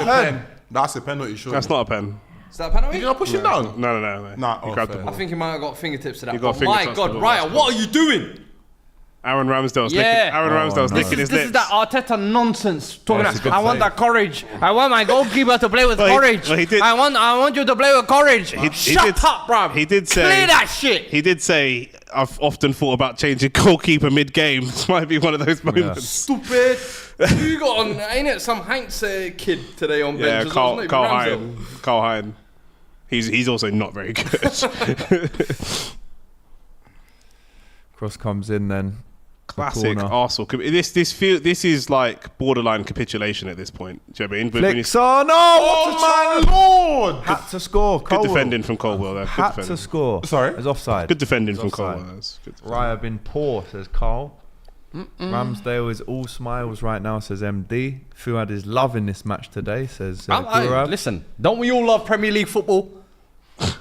a pen. That's a penalty, sure. That's not a pen. Is that a penalty? Did you not push him down? No. Nah, He oh, grabbed fair. the I ball. think he might have got fingertips to that. He got Oh my fingertips to God, the ball. Ryan, what are you doing? Aaron Ramsdale's Yeah. licking, Aaron Ramsdale's no. licking his This lips. is that Arteta nonsense. Talking That's a good I want save. that courage. I want my goalkeeper to play with Well, he- courage. well, he did- I want you to play with courage. Shut did- up, bruv. he did say- Clear that shit. He did say, I've often thought about changing goalkeeper mid-game. This might be one of those moments. Stupid. You got on, ain't it? Some Hanks kid today on Yeah, bench. Carl Ramsdale. Hine. Carl Hine. He's also not very good. Cross comes in then. Classic corner. Arsenal. This is like borderline capitulation at this point. Do you know what I mean? But when Flicks on. Oh, my lord! Had to score. good Colwell. defending from Colwell there. Good Had to defending. score. Sorry? It's offside. Good defending It's from offside. Colwell. That's good defending. Raya been poor, says Carl. Ramsdale is all smiles right now, says MD. Fuad is loving this match today, says Gurab. Listen, don't we all love Premier League football?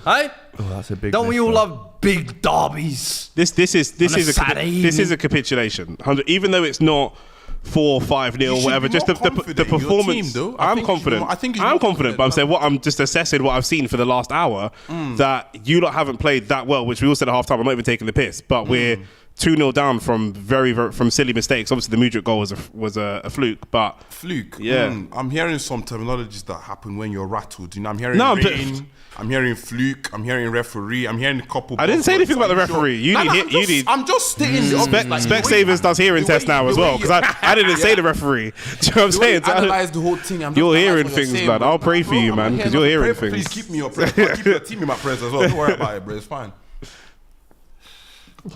Hey? Oh, that's a big Don't we miss all there. love big derbies? This is On a a Saturday this is evening. a capitulation. Even though it's not 4 or 5 nil, You should whatever. be Just more the confident in your performance. team, though. I I'm think you should be confident. more- I think you should be I'm more confident, but I'm confident. saying I'm just assessing what I've seen for the last hour. That you lot haven't played that well, which we all said at half time. I'm not even taking the piss, but we're 2-0 down from very from silly mistakes. Obviously, the Mudryk goal was a fluke, but Fluke. Yeah. I'm hearing some terminologies that happen when you're rattled. You know, I'm hearing No, rain. I'm hearing fluke. I'm hearing referee. I'm hearing a couple. I didn't say anything about the buzzwords. Are referee. You Nah, need nah, hit- you need- I'm just stating the obvious. Like, the way- Specsavers does hearing the way- test now the as way well you- because I didn't say the referee. Do you know what I'm The way you saying? analyze the whole thing. I'm just You're analysing hearing what things, saying, man. bro. I'll pray for Bro, you, I'm man, here, 'cause man. you're hearing Pray- Please things. keep me your prayers. Keep your team in my prayers as well. Don't worry about it, bro. It's fine.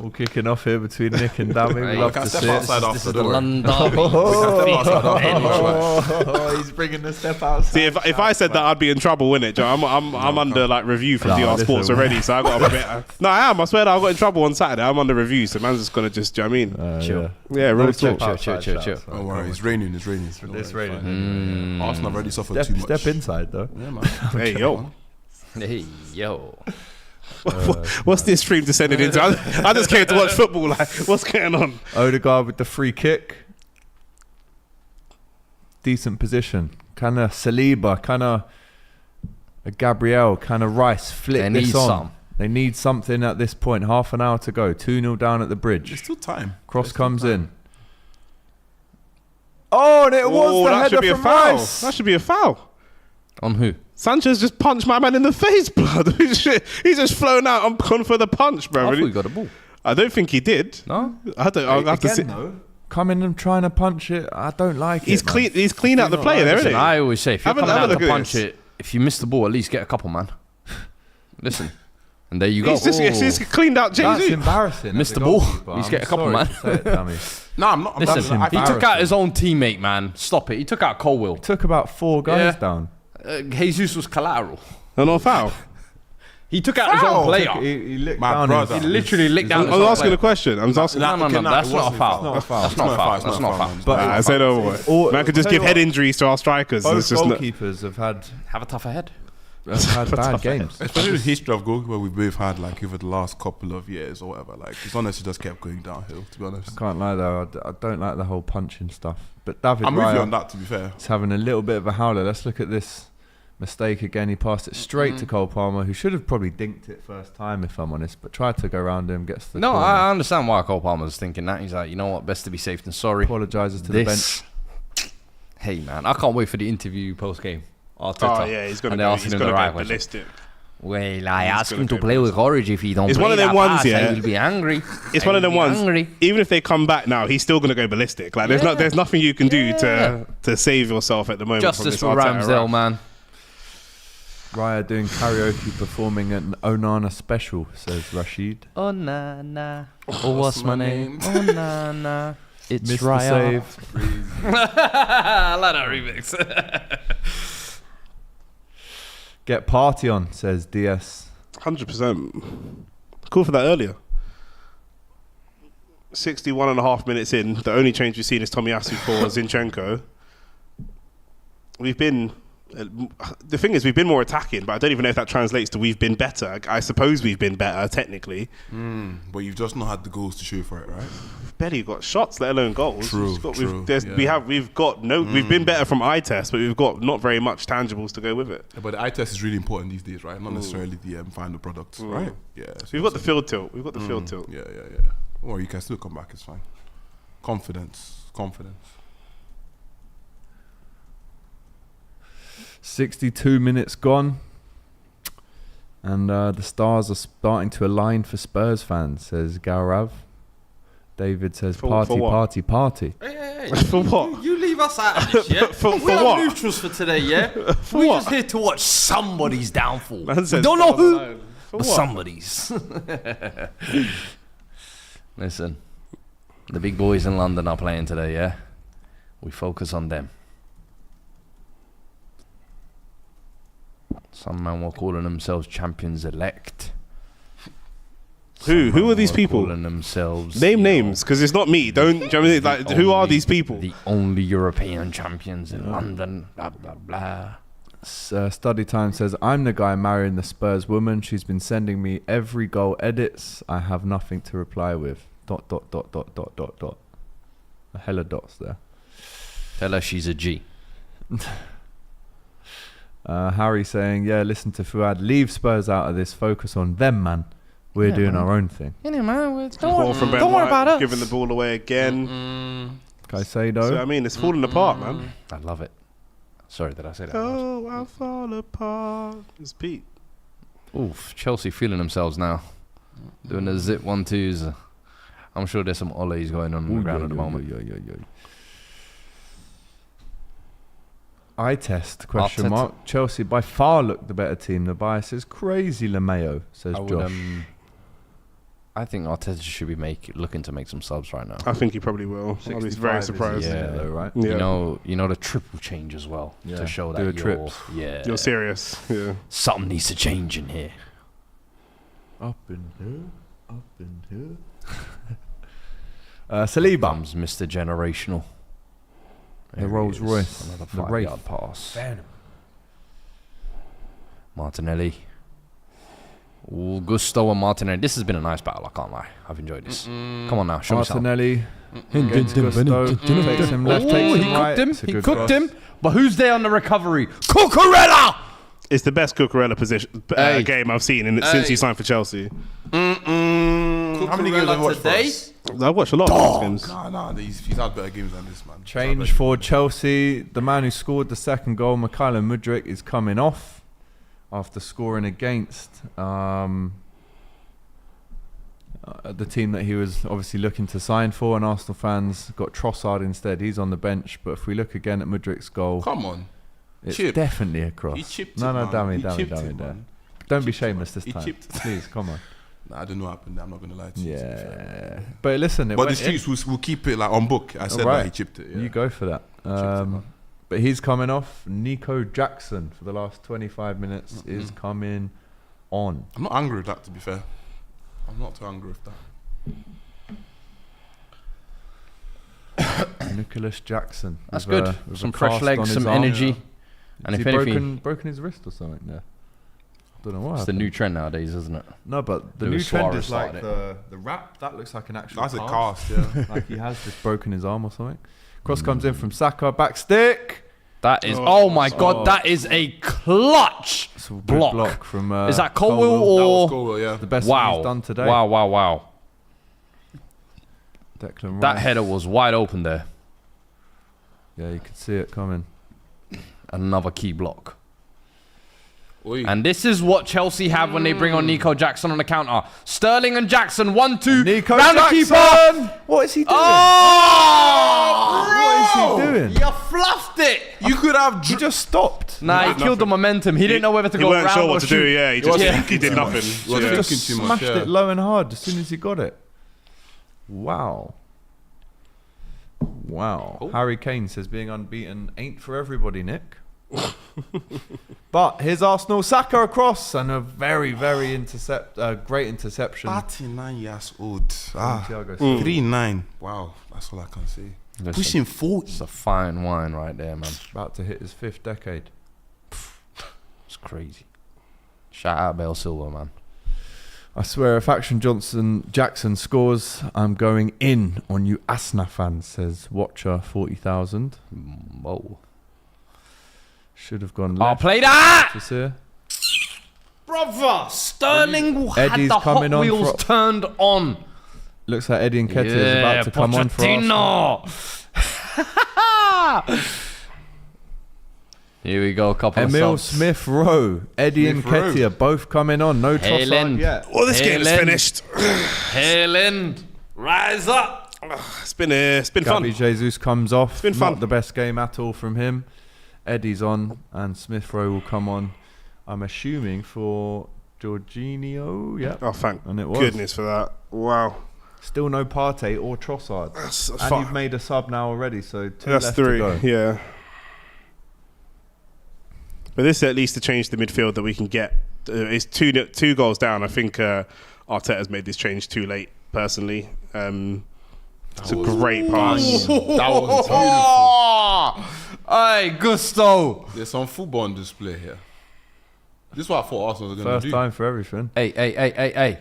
All kicking off here between Nic and Dami. We Hey, love can to step see it. outside This after, is the don't worry. London derby. Oh, he's bringing the step outside. See, if I said that, I'd be in trouble, wouldn't it? Joe? I'm under like review from No, DR listen, Sports already, so I got a bit. No, I am. I swear that I got in trouble on Saturday. I'm under review, so man's just gonna just. Do you know what I mean? Chill. Yeah, real Step talk. outside chill. shouts. Don't worry. It's raining. It's raining. It's raining. Arsenal have already suffered too much. Step inside though. Yeah, man. Hey yo, Hey, yo. what's this stream descended into? I just came to watch football. Like, what's going on? Odegaard with the free kick. Decent position. Kind of Saliba, kind of a Gabriel, kind of Rice. Flip They this need on. some. They need something at this point. Half an hour to go. 2-0 down at the There's bridge. still time. Cross There's still comes time. in. Oh, and it was the that should be header a from foul. Rice. That should be a foul. On who? Sanchez just punched my man in the face, blood. He's just flown out and gone for the punch, bro. I thought he got a ball. I don't think he did. No? I'll have to see. Coming and trying to punch it, I don't like He's it. clean. He's clean out the player there, isn't Listen, he? I always say, if you're Have a coming out look to at punch this. it, if you miss the ball, at least get a couple, man. Listen. And there you go. He's cleaned out That's Jesus. embarrassing. Missed as a the ball. goalkeeper. He's I'm get a couple, sorry man. to say it, Dummy. No, I'm not. Listen, That's he took out embarrassing. his own teammate, man. Stop it. He took out Colwell. Took about 4 guys Yeah. down. Jesus was collateral. No, not foul. He took out his own player. He licked My down brother. his- He literally licked down I his was own asking player. a question. I was asking. No, that's not a foul. not a foul. That's not a foul. That's not a foul. But I said over. All- Man could just tell give you head what, injuries to our strikers. Both It's just not, goalkeepers have had Have a tougher head. bad games. Especially the history of goalkeeper we've both had, like over the last couple of years or whatever. Like it's honestly just kept going downhill. To be honest, Can't lie though, I don't like the whole punching stuff. But David I'm with you Raya on that. To be fair, is having a little bit of a howler. Let's look at this mistake again. He passed it straight to Cole Palmer, who should have probably dinked it first time, if I'm honest, but tried to go around him, gets the No, corner. I understand why Cole Palmer's thinking that. He's like, you know what, best to be safe than sorry. Apologises to the bench. Hey, man, I can't wait for the interview post-game. Arteta. oh yeah, he's gonna And they're go. asking He's him gonna the right go question. ballistic. Well, I He's asked gonna him to go play with courage. If he don't It's play one of them that ones, pass, yeah. I will be angry. It's I one of will them be ones. angry. Even if they come back now, he's still gonna go ballistic. Like there's nothing you can do to save yourself at the moment. Justice from for this Arteta Ramsdale, rap. man. Raya doing karaoke performing at an Onana special, says Rashid. Oh, na, na. Oh, what's my name? Oh, na, na. It's Missed Raya. the save. I like that remix. Get party on, says DS. 100%. Call for that earlier. 61.5 minutes in. The only change we've seen is Tomyasiu for Zinchenko. We've been... the thing is, we've been more attacking, but I don't even know if that translates to we've been better. I suppose we've been better, technically. but you've just not had the goals to show for it, right? We've barely got shots, let alone goals. True, We've been better from eye test, but we've got not very much tangibles to go with it. Yeah, but the eye test is really important these days, right? Not necessarily the final product, right? Yeah. So we've got the field tilt. We've got the field tilt. Yeah. Or you can still come back. It's fine. Confidence. 62 minutes gone. And the stars are starting to align for Spurs fans, says Gaurav. David says For party, what? party, party. Hey. For what? You leave us out of this, yeah? For we are what? neutrals for today, yeah? We're what? just here to watch somebody's downfall. Man We says don't know stars who, alone. For but what? somebody's. Listen, the big boys in London are playing today, yeah? We focus on them. Some men were calling themselves champions elect. Who? Who are these people? Calling themselves Name you know, names, because it's not me. Don't. Do you know what I mean? Like, who are only- these people? The only European champions in London. Blah blah blah. Study Time says, I'm the guy marrying the Spurs woman. She's been sending me every goal edits. I have nothing to reply with. ... A hella dots there. Tell her she's a G. Harry saying, yeah, listen to Fuad. Leave Spurs out of this. Focus on them, man. We're doing our own thing. Ball from Ben White, giving the ball away again. Caicedo. So I mean, it's falling apart, man. I love it. Sorry, did I say that? Oh, I fall apart. It's Pete. Oof, Chelsea feeling themselves now. Doing the zip 1-2s. I'm sure there's some ollies going on the ground at the moment. Eye test, question Arteta. mark. Chelsea by far look the better team. The bias is crazy, LeMayo, says Josh. I think Arteta should be looking to make some subs right now. I think he probably will. I'll be very 65 surprised. is, Yeah. though, right? Yeah. You know the triple change as well Yeah, to show do that a trips. You're serious. Yeah. something needs to change in here. Up in here. Saliba. Bums, Mr. Generational. The Rolls Royce. Another The 5-yard pass. Martinelli. Ooh, Gusto and Martinelli. This has been a nice battle, I can't lie. I've enjoyed this. Come on now, show me something. Martinelli. Against Gusto. Takes him left, takes him right. It's a He good cooked cross. him. But who's there on the recovery? Cucurella! It's the best Cucurella position game I've seen since he signed for Chelsea. Cucurella How many games have you watched for today. us? I watched a lot of those games. Nah, he's had better games than this, man. Change for Chelsea. The man who scored the second goal, Mikhailo Mudryk, is coming off after scoring against the team that he was obviously looking to sign for, and Arsenal fans got Trossard instead. He's on the bench, but if we look again at Mudryk's goal, Come on. it's Chip. definitely a cross. He chipped No, it, man. Dami, He Dami, chipped Dami it, there. man. Don't be shameless this He time. chipped it. Please, come on. Nah, I don't know what happened there. I'm not going to lie to you. to be fair. Yeah. But listen, it But the went in. streets will keep it like on book. I said Right. that he chipped it. Yeah. You go for that. it, man. But he's coming off. Nico Jackson for the last 25 minutes is coming on. I'm not angry with that, to be fair. I'm not too angry with that. Nicholas Jackson. That's with good. with Some a fresh cast on legs, his some arm. energy. Has And he if anything, broken his wrist or something there? Don't know what it's the happened. new trend nowadays, isn't it? No, but the Luis new trend Suarez is like started the wrap. That looks like an actual That's a cast, yeah. Like he has just broken his arm or something. Cross comes in from Saka. Back stick. That is, oh my God, that is a clutch It's a good block. from. Is that Colwill. Colwill That or? was goal, yeah. The best thing Wow. he's done today. Wow. Declan That Rice. header was wide open there. Yeah, you could see it coming. Another key block. Oi. And this is what Chelsea have when they bring on Nico Jackson on the counter. Sterling and Jackson, 1-2. Nico round the Jackson! keeper. What is he doing? Oh! What is he doing? You fluffed it. You could have. He just stopped. Nah, he Nothing. killed the momentum. He didn't know whether to He go weren't round sure or what to do. shoot. Yeah, he just Yeah. he did nothing. He was Yeah. thinking Just too much, smashed yeah. it low and hard as soon as he got it. Wow. Harry Kane says being unbeaten ain't for everybody, Nick. But here's Arsenal, Saka across, and a very, very great interception. 39 years old. Thiago. 39. Wow, that's all I can say. Listen, Pushing 40. It's a fine wine right there, man. About to hit his 5th decade. It's crazy. Shout out Bale Silva, man. I swear, if Action Jackson scores, I'm going in on you Asna fans, says Watcher 40,000. Whoa. Should have gone I'll left. play that! Just here. Brother, Sterling had Eddie's the Hot coming on Wheels for- turned on. Looks like Eddie Nketiah is about to come on for Arsenal. Pochettino. Here we go, a couple Emil of subs. Smith Rowe, Eddie Smith Nketiah, both coming on. No Trossard Haaland. yet. Oh, this game is Haaland. finished. Haaland, rise up. It's been fun. Gabby Jesus comes off. It's been fun. Not the best game at all from him. Eddie's on, and Smith Rowe will come on. I'm assuming for Jorginho. Yeah. Oh, thank And it was. goodness for that. Wow. Still no Partey or Trossard. That's And fuck. you've made a sub now already, so two That's left 3. to go. Yeah. But this is at least to change the midfield that we can get. It's two goals down. I think Arteta's made this change too late, personally. It's a great pass. That was beautiful. Oh! Hey, Gusto. There's some football on display here. This is what I thought Arsenal was going to First do. time for everything. Hey.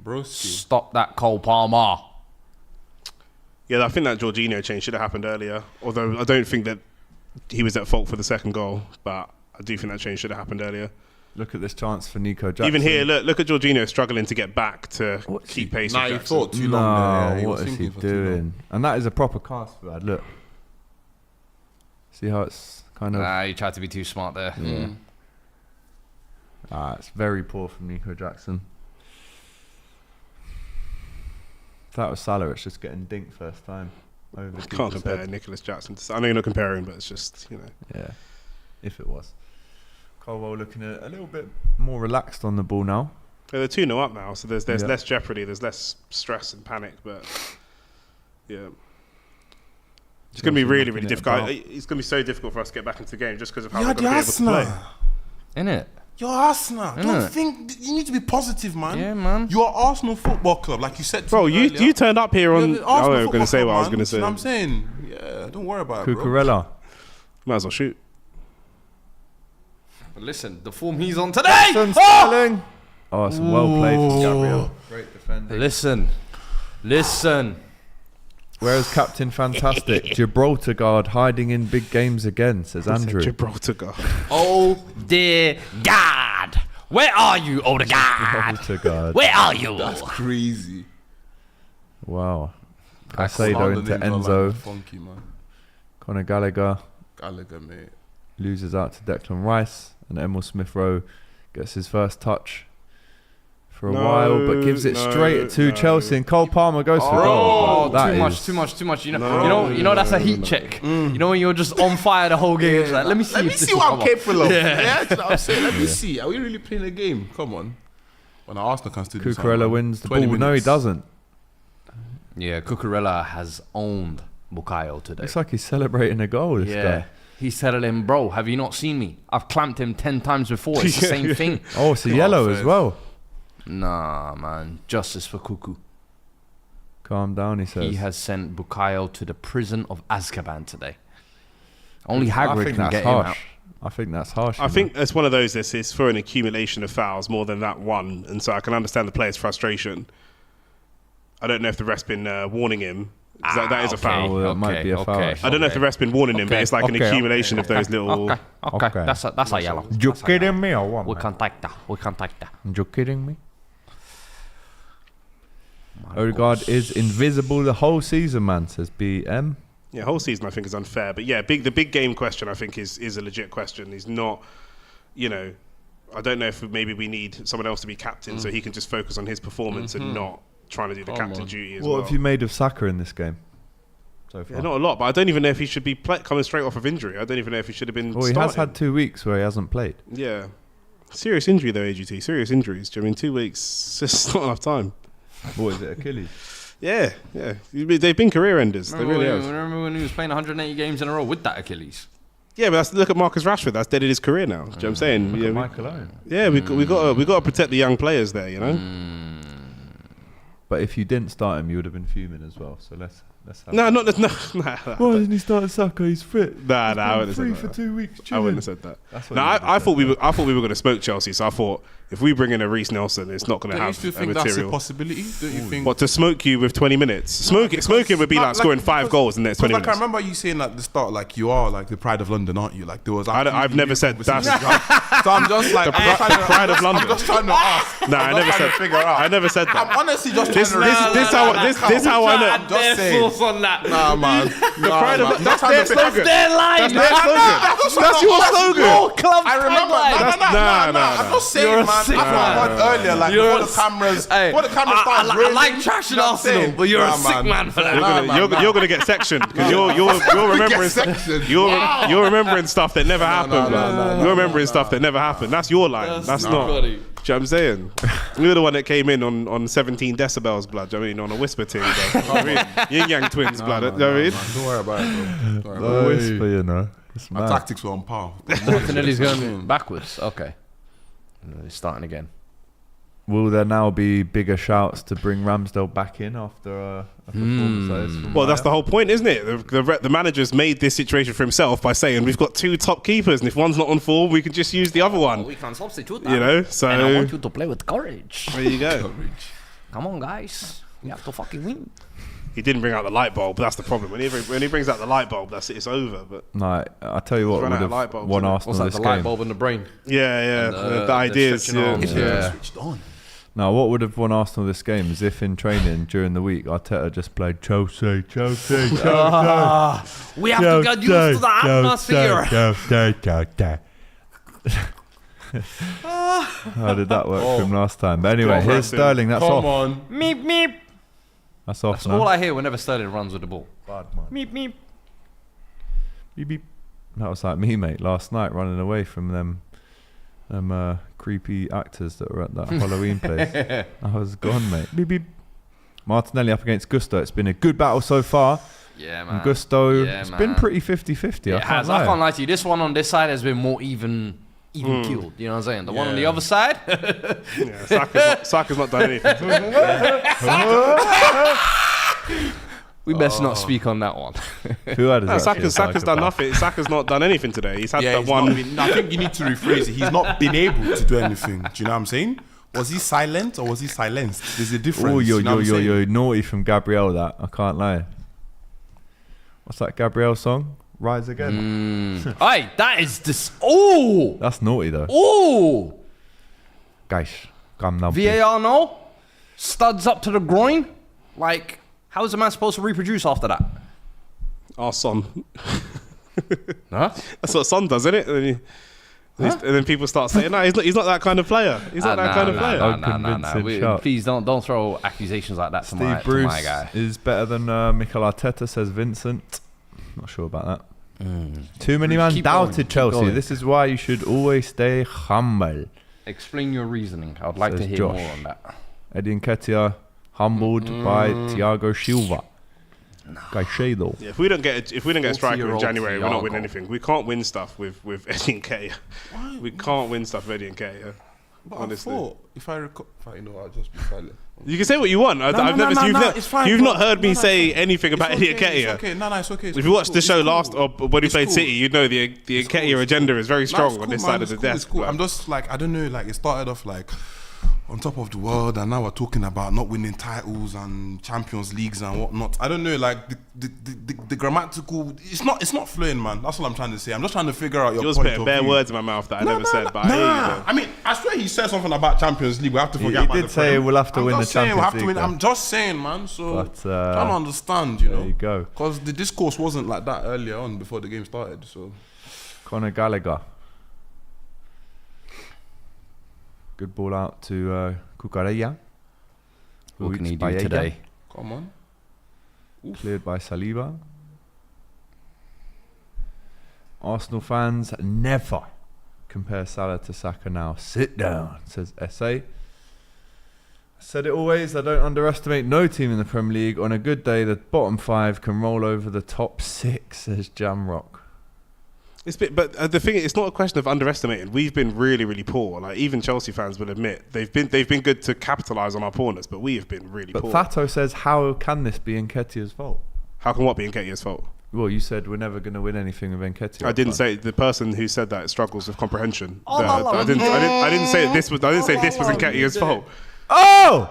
Broski. Stop that Cole Palmer. Yeah, I think that Jorginho change should have happened earlier. Although I don't think that he was at fault for the second goal. But I do think that change should have happened earlier. Look at this chance for Nico Jackson. Even here, look at Jorginho struggling to get back to keep pace Nah, with he Jackson. thought too long there. Yeah, what was is he thinking for too long. doing? And that is a proper cast, Fuad. Look. See how it's kind of... Nah, you tried to be too smart there. it's very poor from Nico Jackson. If that was Salah, it's just getting dinked first time. Over the Can't keeper's compare head. Nicholas Jackson. I know you're not comparing, but it's just, you know. Yeah, if it was. Colwell looking a little bit more relaxed on the ball now. They're 2-0 up now, so there's Yeah. less jeopardy, there's less stress and panic, but yeah. It's going to be really, really difficult. It's going to be so difficult for us to get back into the game just because of how we're going to be able to play. Innit? You're Arsenal. Innit? Don't think you need to be positive, man. Yeah, man. You're Arsenal Football Club, like you said. Bro, you turned up here on... You're the I Arsenal was going to say Football what I was Club, going to man. say. You know what I'm saying? Yeah, don't worry about it, bro. Cucurella. Might as well shoot. But listen, the form he's on today. Sterling. Oh, it's well played from Gabriel. Great defending. Listen. Where's Captain Fantastic? Gibraltar guard hiding in big games again, says Andrew. Gibraltar guard. Oh dear God, where are you, Odegaard? Gibraltar guard. Where are you? That's crazy. Wow. Caicedo into Enzo. Funky, man. Conor Gallagher Gallagher, mate. loses out to Declan Rice, and Emil Smith-Rowe gets his first touch for a while, but gives it straight to Chelsea, and Cole Palmer goes for goal. Too much. You know that's a heat check. You know when you're just on fire the whole game. It's like, let me see what I'm capable of. Yeah. You know what I'm saying? Let me see. Are we really playing a game? Come on. When Arsenal can still do something. Cucurella wins the ball. No, he doesn't. Yeah, Cucurella has owned Bukayo today. Looks like he's celebrating a goal, this guy. He's telling him, bro, have you not seen me? I've clamped him 10 times before. It's the same thing. Oh, it's a yellow as well. Nah, man. Justice for Cuckoo. Calm down, he says. He has sent Bukayo to the prison of Azkaban today. Only Hagrid can get him out. I think that's harsh. I think it's one of those. This is for an accumulation of fouls more than that one, and so I can understand the player's frustration. I don't know if the ref's been warning him. That is a foul. Well, that might be a foul. I don't know if the ref's been warning him, but it's like an accumulation of those little. Okay. That's a yellow. You kidding me or what? We can't take that. You kidding me? Odegaard is invisible the whole season, man, says BM. Yeah, whole season I think is unfair, but yeah, the big game question I think is a legit question. He's not, I don't know if maybe we need someone else to be captain so he can just focus on his performance and not trying to do the captain duty as well. What have you made of Saka in this game so far? Yeah, not a lot, but I don't even know if he should be coming straight off of injury. I don't even know if he should have been Well, he starting. has had 2 weeks where he hasn't played. Yeah. Serious injury though, AGT. Serious injuries. Do you mean 2 weeks? It's just not enough time. What is it, Achilles? Yeah. They've been career enders. They really have. Remember when he was playing 180 games in a row with that Achilles? Yeah, but look at Marcus Rashford. That's dead in his career now. Do you know what I'm saying? Look at Michael Owen. Yeah, we got to protect the young players there, you know? But if you didn't start him, you would have been fuming as well. So let's have No. Why isn't he starting Saka? He's fit. Nah, I wouldn't have free said for that. 2 weeks. I wouldn't have said that. No, I thought we were going to smoke Chelsea, so I thought if we bring in a Reece Nelson, it's not going to Don't you have still a think that's a material. possibility? Don't you think? What, to smoke you with 20 minutes? Smoking would be like scoring 5 goals in the next 20 minutes. I remember you saying at the start, like, you are like the pride of London, aren't you? Like, there was. I've never said that. So I'm just like the pride of London. I'm just trying to ask. Nah, I never said that. I'm honestly just This how I know. I'm just saying. Sauce on that. Nah, man. The pride of London. That's their slogan. Their line. That's their slogan. That's your slogan. Club I remember. I'm not saying, man. That's what I heard earlier. Like, before the cameras started I like trashing Arsenal, but you're a sick man for that. You're gonna get sectioned because you're remembering stuff that never happened. You're remembering stuff that never happened. That's your line. That's not. Do you know what I'm saying? You're the one that came in on 17 decibels, blood. Do you know what I mean? On a whisper team, Yin Yang twins, blood. Do you know what I mean? Don't worry about it, bro. Don't worry about it. Whisper, you know. My tactics were on par. Martinelli's going backwards. Okay. He's starting again. Will there now be bigger shouts to bring Ramsdale back in after a performance like this from Well, that's Raya? the whole point, isn't it? The manager's made this situation for himself by saying we've got 2 top keepers, and if one's not on form, we can just use the other one. We can substitute that. You know, so And I want you to play with courage. there you go. Come on, guys. We have to fucking win. He didn't bring out the light bulb, but that's the problem. When he brings out the light bulb, that's it. It's over. But No, I tell you what Run would out of light have bulbs, won innit? Arsenal What's that? this The light game. bulb in the brain. yeah, And, the ideas. stretching arms. Yeah. Switched on. Now, what would have won Arsenal this game is if in training during the week Arteta just played Chelsea. We have to get used to the atmosphere. How did that work for him last time? But anyway, Come on, here's Ramsey. Sterling. That's Come off. on. Meep, meep. That's off That's now. all I hear whenever Sterling runs with the ball. Meep, meep. Beep, beep. That was like me, mate, last night running away from them creepy actors that were at that Halloween place. I was gone, mate. Beep, beep. Martinelli up against Gusto. It's been a good battle so far. Yeah, And Gusto, Yeah, it's been man. pretty 50-50. I can't lie to you. This one on this side has been more even killed. You know what I'm saying? The one on the other side. Yeah, Saka's not done anything. We best not speak on that one. Fuad is No, actually a Saka's done psychopath. nothing. Saka's not done anything today. He's had Yeah, that he's one. not been- I think you need to rephrase it. He's not been able to do anything. Do you know what I'm saying? Was he silent or was he silenced? There's a difference. Oh, you know what I'm saying? yo, naughty from Gabrielle, that. I can't lie. What's that Gabrielle song? Rise Again. Aye, that is this. Oh! That's naughty, though. Oh! Guys, come now. VAR no? Studs up to the groin? Like, How is a man supposed to reproduce after that? Our son. Huh? That's what Son does, isn't it? And then people start saying, "No, he's not that kind of player. He's not that kind of player." Unconvincing shot. Please don't throw accusations like that to my Bruce guy. is better than Mikel Arteta, says Vincent. Not sure about that. Too many man Keep doubted going, keep Chelsea. going. This is why you should always stay humble. Explain your reasoning. I'd like to Says hear Josh. more on that. Eddie Nketiah humbled by Thiago Silva. Caicedo. Yeah, if we don't get a striker in 40-year-old January, we're not winning Thiago. anything. We can't win stuff with Eddie Nketiah. We can't win stuff with Eddie Nketiah. But honestly. I thought, if I recall, I'll just be silent. You can say what you want. You've not heard me say anything about Eddie Nketiah. It's okay. It's okay. If you watched the show last or when he played City, you know the Nketiah agenda is very strong on this side of the desk. It's cool. I'm just like, I don't know, like it started off like on top of the world, and now we're talking about not winning titles and Champions Leagues and whatnot. I don't know, like the grammatical. It's not flowing, man. That's what I'm trying to say. I'm just trying to figure out your You're point putting of bare view. words in my mouth that I never said, but I hear you. Though. I mean, I swear he said something about Champions League. We have to forget He about did the say Prem. we'll have to I'm win the just saying Champions we'll have to League, win. I'm just saying, man. So But, trying to understand, you know. There you go. Because the discourse wasn't like that earlier on before the game started. So Conor Gallagher. Good ball out to Cucurella. What can he do Paella. today? come on. Cleared by Saliba. Arsenal fans never compare Salah to Saka now. Sit down, says SA. Said it always, I don't underestimate no team in the Premier League. On a good day, the bottom 5 can roll over the top 6, says Jamrock. But the thing is, it's not a question of underestimating. We've been really, really poor. Like even Chelsea fans will admit they've been good to capitalise on our poorness, but we have been really But poor. Fato says, how can this be Nketiah's fault? How can what be Nketiah's fault? Well, you said we're never going to win anything with Nketiah. I didn't say the person who said that struggles with comprehension. Oh, la, la, I didn't say this was. I didn't say this was Nketiah's fault. Oh!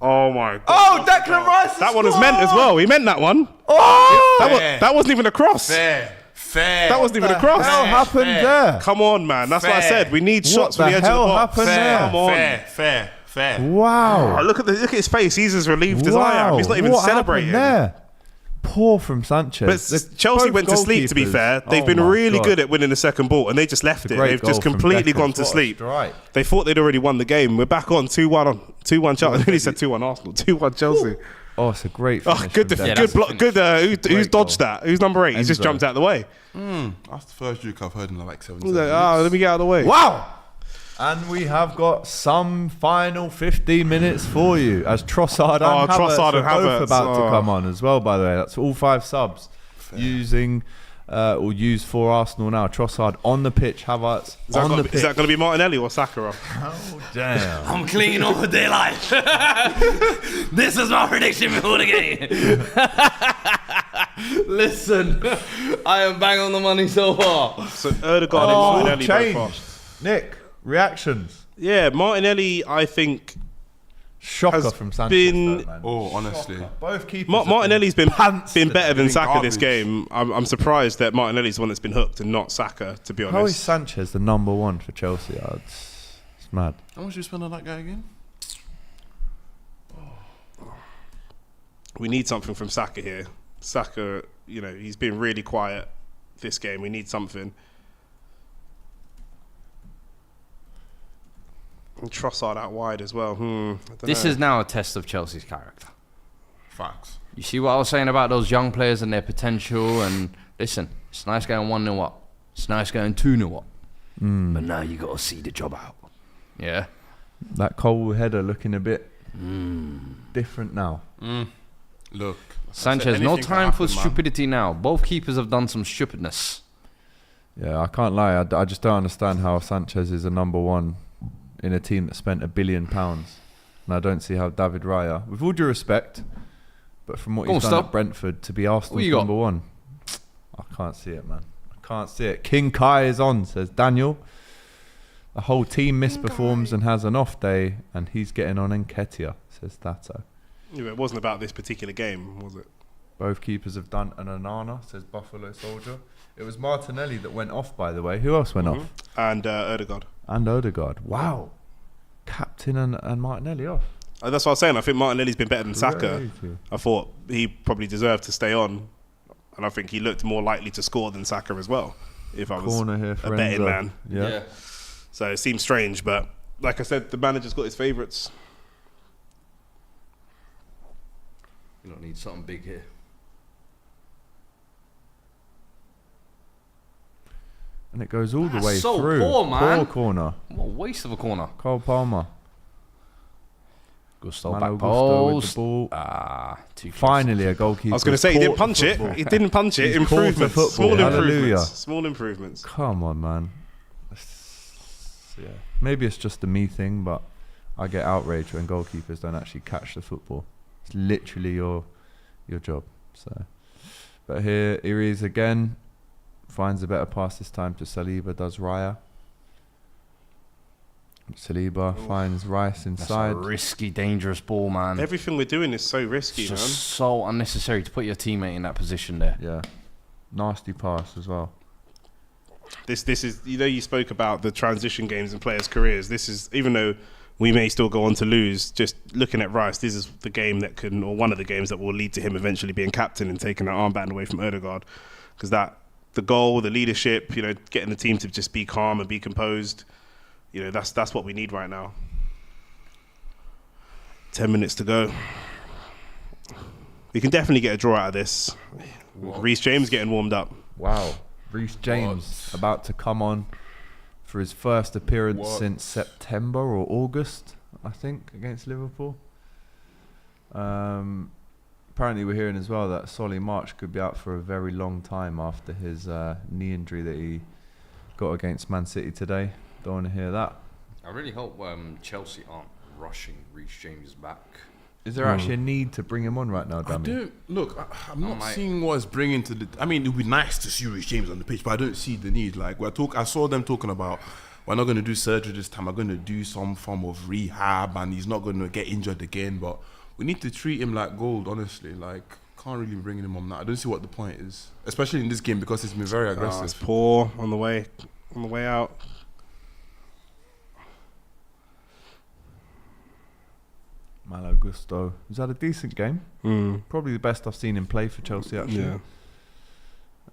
Oh my god! Oh, Declan Rice! That one was meant as well. He meant that one. Oh! That wasn't even a cross. Fair. That wasn't even a cross. What the hell happened there? Come on, man. That's what I said. We need shots from the edge of the hell box. happened there? Come on. Fair. Wow. Oh, look at his face. He's as relieved as I am. He's not even What celebrating. happened there? Poor from Sanchez. But Chelsea went to sleep, to be fair. They've been really good at winning the second ball, and they just left it. They've just completely gone to sleep. They thought they'd already won the game. We're back on 2-1 Chelsea. I nearly said 2-1 Arsenal. 2-1 Chelsea. Oh, it's a great Oh, finish. good, from Declan. good block. Good. Who's dodged goal. that? Who's number 8? He's just Enzo. jumped out of the way. That's the first juke I've heard in like 7 He's years. like, let me get out of the way. Wow! And we have got some final 15 minutes for you as Trossard and Havertz Trossard and are both Havertz. about to come on as well, by the way. That's all 5 subs using or used for Arsenal now. Trossard on the pitch, Havertz on the pitch. Is that going to be Martinelli or Saka? Oh, damn. I'm clean all day life. This is my prediction before the game. Listen, I am bang on the money so far. So Ødegaard and Martinelli both are. changed. Nick, reactions. Yeah, Martinelli, I think, Shocker has from Sanchez. been- though, man. Oh, honestly. Shocker. Both keepers. Martinelli's been better than Been Saka this garbage. game. I'm surprised that Martinelli's the one that's been hooked and not Saka, to be How is honest. Sanchez the number 1 for Chelsea? It's mad. How much you spend on that guy again? We need something from Saka here. Saka, he's been really quiet this game. We need something. And Trossard out wide as well. This is now a test of Chelsea's character. Facts. You see what I was saying about those young players and their potential? And listen, it's nice going 1-0 up. It's nice going 2-0 up. But now you got to see the job out. Yeah. That Cole header looking a bit different now. Look. Sanchez, no time for stupidity now. Both keepers have done some stupidness. Yeah, I can't lie. I just don't understand how Sanchez is a number 1 in a team that spent £1 billion. And I don't see how David Raya, with all due respect, but from what Go he's on, done stop. at Brentford to be Arsenal's you got? number 1, I can't see it, man. I can't see it. King Kai is on, says Daniel. The whole team misperforms and has an off day, and he's getting on Nketiah, says Thato. Yeah, it wasn't about this particular game, was it? Both keepers have done an Onana, says Buffalo Soldier. It was Martinelli that went off, by the way. Who else went off? And Ødegaard. And Odegaard. Wow. Captain and Martinelli off. That's what I was saying. I think Martinelli's been better than Saka. Crazy. I thought he probably deserved to stay on, and I think he looked more likely to score than Saka as well. If I was Corner here for a betting Enzo. man, Yeah. so it seems strange, but like I said, the manager's got his favourites. You don't need something big here. And it goes all the That's way so through. poor, man. Poor corner. What a waste of a corner. Cole Palmer. Gusto Malo back Gusto with the post. ball. Too close. Finally, a goalkeeper. I was going to say he didn't punch it. He didn't punch it. He's caught the Improvements. football. Small Hallelujah. improvements. Small improvements. Come on, man. Yeah. Maybe it's just a me thing, but I get outraged when goalkeepers don't actually catch the football. It's literally your job. So, but here he is again. Finds a better pass this time to Saliba. Does Raya. Saliba finds Rice inside. That's a risky, dangerous ball, man. Everything we're doing is so risky, It's man. just so unnecessary to put your teammate in that position there. Yeah. Nasty pass as well. This is, you know, you spoke about the transition games and players' careers. This is, even though we may still go on to lose, just looking at Rice, this is the game that can, or one of the games that will lead to him eventually being captain and taking that armband away from Odegaard. Because the goal, the leadership, you know, getting the team to just be calm and be composed, you know, that's what we need right now. 10 minutes to go. We can definitely get a draw out of this. Reece James getting warmed up. Wow. Reece James about to come on for his first appearance since September or August, I think, against Liverpool. Apparently we're hearing as well that Solly March could be out for a very long time after his knee injury that he got against Man City today. Don't want to hear that. I really hope Chelsea aren't rushing Reece James back. Is there actually a need to bring him on right now, I Dami? don't look. I'm not seeing what it's bringing to the. I mean, it would be nice to see Reece James on the pitch, but I don't see the need. Like I saw them talking about, we're not going to do surgery this time. We're going to do some form of rehab, and he's not going to get injured again. But we need to treat him like gold. Honestly, like can't really bring him on now. I don't see what the point is, especially in this game because it's been very aggressive. It's poor on the way out. Malo Gusto. He's had a decent game. Probably the best I've seen him play for Chelsea, actually.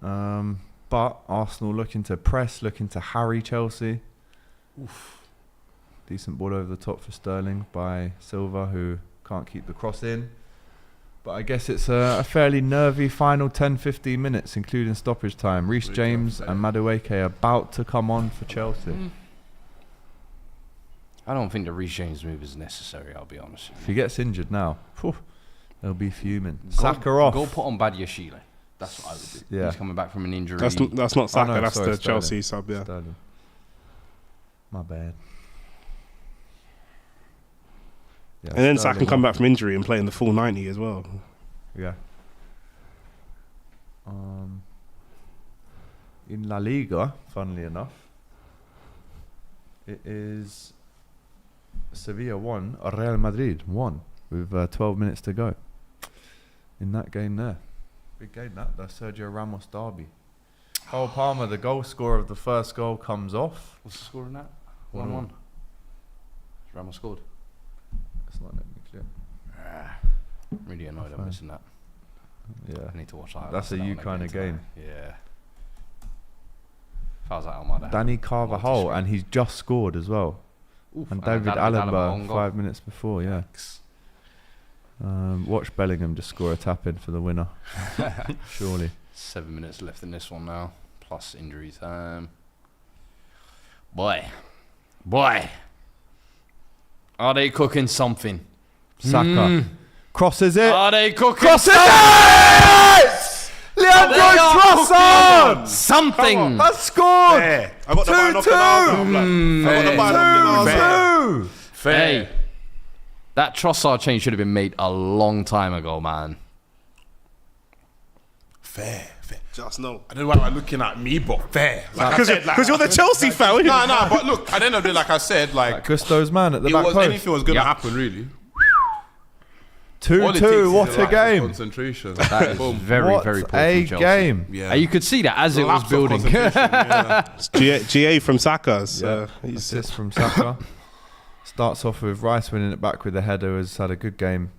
Yeah. But Arsenal looking to press, looking to harry Chelsea. Oof. Decent ball over the top for Sterling by Silva, who can't keep the cross in. But I guess it's a fairly nervy final 10-15 minutes, including stoppage time. Reece James and Madueke about to come on for Chelsea. I don't think the Reece James move is necessary, I'll be honest. If he gets injured now, they'll be fuming. Saka off. Go put on Badiashile. That's what I would do. Yeah. He's coming back from an injury. That's not Saka, no, that's sorry, the Sterling. Chelsea sub, yeah. Sterling. My bad. Yeah, And then Saka Sterling can come off. back from injury and play in the full 90 as well. Yeah. In La Liga, funnily enough, it is Sevilla 1, Real Madrid 1, with 12 minutes to go. In that game there. Big game that, the Sergio Ramos derby. Cole Palmer, the goal scorer of the first goal, comes off. What's the score in that? 1-1. Ramos scored. That's not letting me clear. Really annoyed I'm missing that. Yeah. I need to watch that. That's a you kind of game. Yeah. If I was at Almada. Danny Carvajal, and he's just scored as well. And David Alaba 5 minutes before, yeah. Watch Bellingham just score a tap in for the winner. Surely. 7 minutes left in this one now, plus injury time. Boy. Are they cooking something? Saka crosses it. Are they cooking Crosses it! Leandro Trossard! something? Has scored! I got the ball knocking 2-2. out, blood. I got the ball knocking out. 2-2. Hey, that Trossard change should have been made a long time ago, man. Fair. Just no. I don't know why you're looking at me, but fair. Because you're the Chelsea fan. No, but look, at the end of the day, like I said, like Gusto's man at the it back was post. anything was going to happen, really. 2-2, what a game. Concentration. That is Boom. very, What very poor a from Chelsea. game. Yeah. You could see that as it was Lapse of building. concentration, yeah. GA from Saka. So Assist from Saka. Starts off with Rice winning it back with the header. Has had a good game.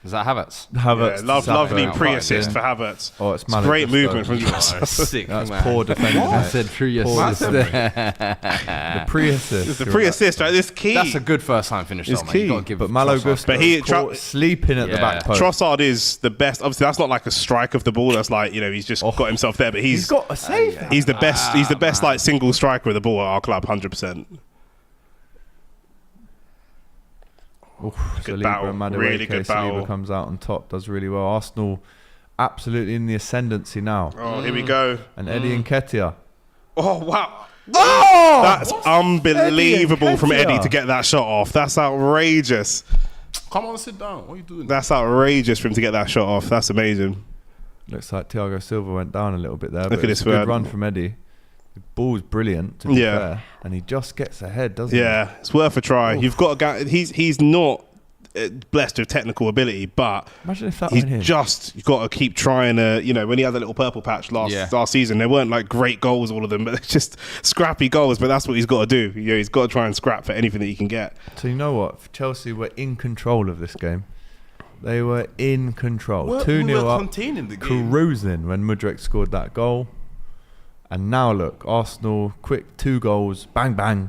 Is that Havertz? Havertz, lovely Saka. pre-assist for Havertz. Oh, it's Great Malo movement Gusto. from Trossard. Sick, That's man. poor defending. I mate. said pre Poor assist. The pre-assist. It's the pre-assist, right? This key. That's a good first time finish, It's though, man. key. You gotta give But Malo Trossard Gusto But he- caught sleeping at the back post. Trossard is the best. Obviously, that's not like a strike of the ball. That's like, you know, he's just got himself there. But He's got a save. he's the best. He's the best like single striker of the ball at our club, 100%. Saliba battle. and Madueke. Really good battle. Saliba comes out on top, does really well. Arsenal absolutely in the ascendancy now. Oh, here we go. And Eddie Nketiah. Oh wow. Oh! That's unbelievable from Eddie Eddie Nketiah. to get that shot off. That's outrageous. Come on, sit down. What are you doing? That's outrageous for him to get that shot off. That's amazing. Looks like Thiago Silva went down a little bit there. Look But at it's this a good Fuad. run from Eddie. The ball's brilliant, to be Yeah. fair. And he just gets ahead, doesn't he? Yeah, it's worth a try. You've got a guy. He's not blessed with technical ability, but Imagine if that he's went in. just got to keep trying to. You know, when he had a little purple patch last season, they weren't like great goals, all of them, but they're just scrappy goals. But that's what he's got to do. You know, he's got to try and scrap for anything that he can get. So you know what? Chelsea were in control of this game. They were in control. 2-0 up, containing the game. cruising when Mudryk scored that goal. And now look, Arsenal, quick 2 goals, bang, bang.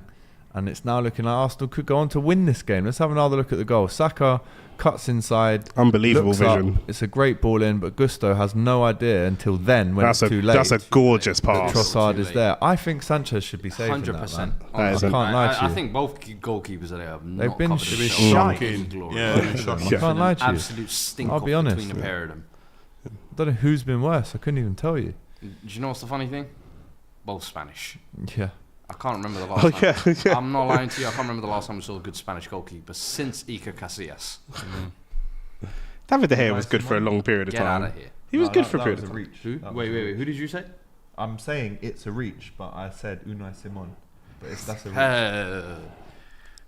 And it's now looking like Arsenal could go on to win this game. Let's have another look at the goal. Saka cuts inside. Unbelievable looks up. vision. It's a great ball in, but Gusto has no idea until then when That's it's too late. That's a gorgeous that pass. Trossard Too is late. there. I think Sanchez should be saving 100%. that, man. That is I a- can't lie to I you. think both goalkeepers are there. Have They've not been covered shocking. themselves in Shocking. glory. Yeah, shocking. I can't lie to you. Absolute stink I'll off be honest. between the pair of them. I don't know who's been worse. I couldn't even tell you. Do you know what's the funny thing? Both Spanish. Yeah. I can't remember the last time. Yeah. I'm not lying to you. I can't remember the last time we saw a good Spanish goalkeeper since Iker Casillas. David De Gea was good for a long period of Get out time. of here. He was good for a period of time. reach. Who? Wait. Who did you say? I'm saying it's a reach, but I said Unai Simon. But that's a reach.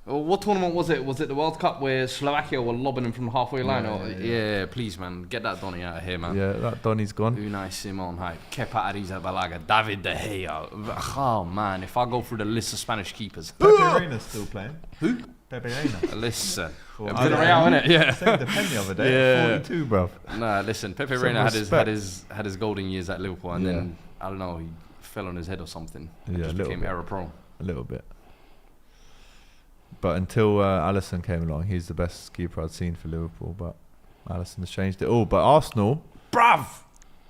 What tournament was it? Was it the World Cup where Slovakia were lobbing him from the halfway line? Yeah, Please, man, get that Donny out of here, man. Yeah, that Donny's gone. Unai Simon, hype. Kepa Arrizabalaga, David De Gea. Oh man, if I go through the list of Spanish keepers, Pepe Reina's still playing. Who? Pepe Reina. Listen, Well, Villarreal, innit? Yeah. Saved the pen the other day. Yeah. 42, bruv. Nah, listen, Pepe Some Reina respect. had his golden years at Liverpool, and Yeah. then I don't know, he fell on his head or something. And Yeah, a just little became bit. error prone. A little bit. But until Alisson came along, he's the best keeper I'd seen for Liverpool. But Alisson has changed it all. But Arsenal, Bruv,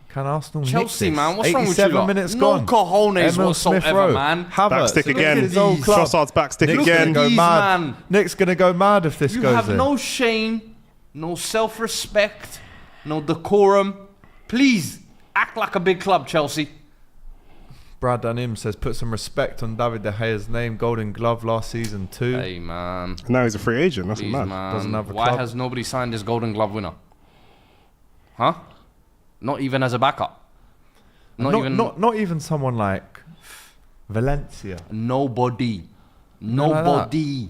can Arsenal Chelsea, nick this? man, what's wrong with you? 87 lot? minutes No gone. cojones Emil whatsoever, Smith-Rowe. man. Havertz, Backstick look at again. his old club. Trossard's backstick Nick's again. gonna go These, mad. man. Nick's gonna go mad if this You goes have in. no shame, no self-respect, no decorum. Please act like a big club, Chelsea. Brad Danim says, put some respect on David De Gea's name. Golden Glove last season too. Hey, man. Now he's a free agent. That's Please, mad. man. Doesn't have a Why club. has nobody signed this Golden Glove winner? Huh? Not even as a backup. Not even someone like Valencia. Nobody. like Nobody.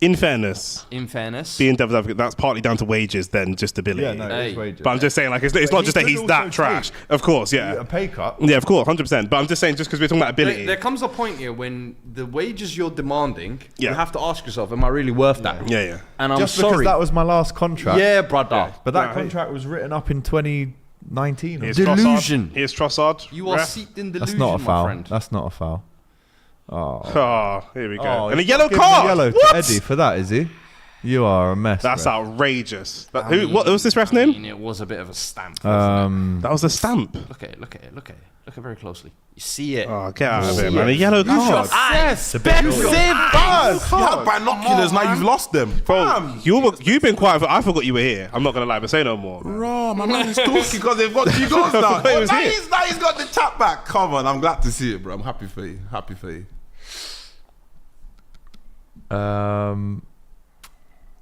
In fairness, In fairness. being devil's advocate, that's partly down to wages than just ability. Yeah, no, Hey. it's wages. But I'm just saying, like, it's not he just that could he's that also trash. take Of course, A yeah. pay cut. Yeah, of course, 100%. But I'm just saying, just because we're talking about ability. There comes a point here when the wages you're demanding, Yeah. you have to ask yourself, am I really worth that? yeah, yeah. And I'm Just sorry. because that was my last contract. Yeah, brother. But that No, contract was written up in 2019. Here's Delusion. Trossard. Here's Trossard. You are Ref. seeped in That's delusion, not a my foul. friend. That's not a foul. Oh, Oh, here we go. Oh, and a he's yellow not giving card. a yellow What? to Eddie for that, is he? You are a mess. That's ref. outrageous. But I who? mean- What was this ref's I name? mean, it was a bit of a stamp. wasn't That was a stamp. it? Look at it. Look at it. Look at it. Look at it very closely. You see it. Oh, get out of here, man. A yellow card. Expensive. You had binoculars, now you've lost them. Bro, you've been quiet. I forgot you were here. I'm not gonna lie, but say no more. Bro, my man is talking because they've got 2 goals now. He was now, here. he's got the tap back. Come on, I'm glad to see it, bro. I'm happy for you. Happy for you.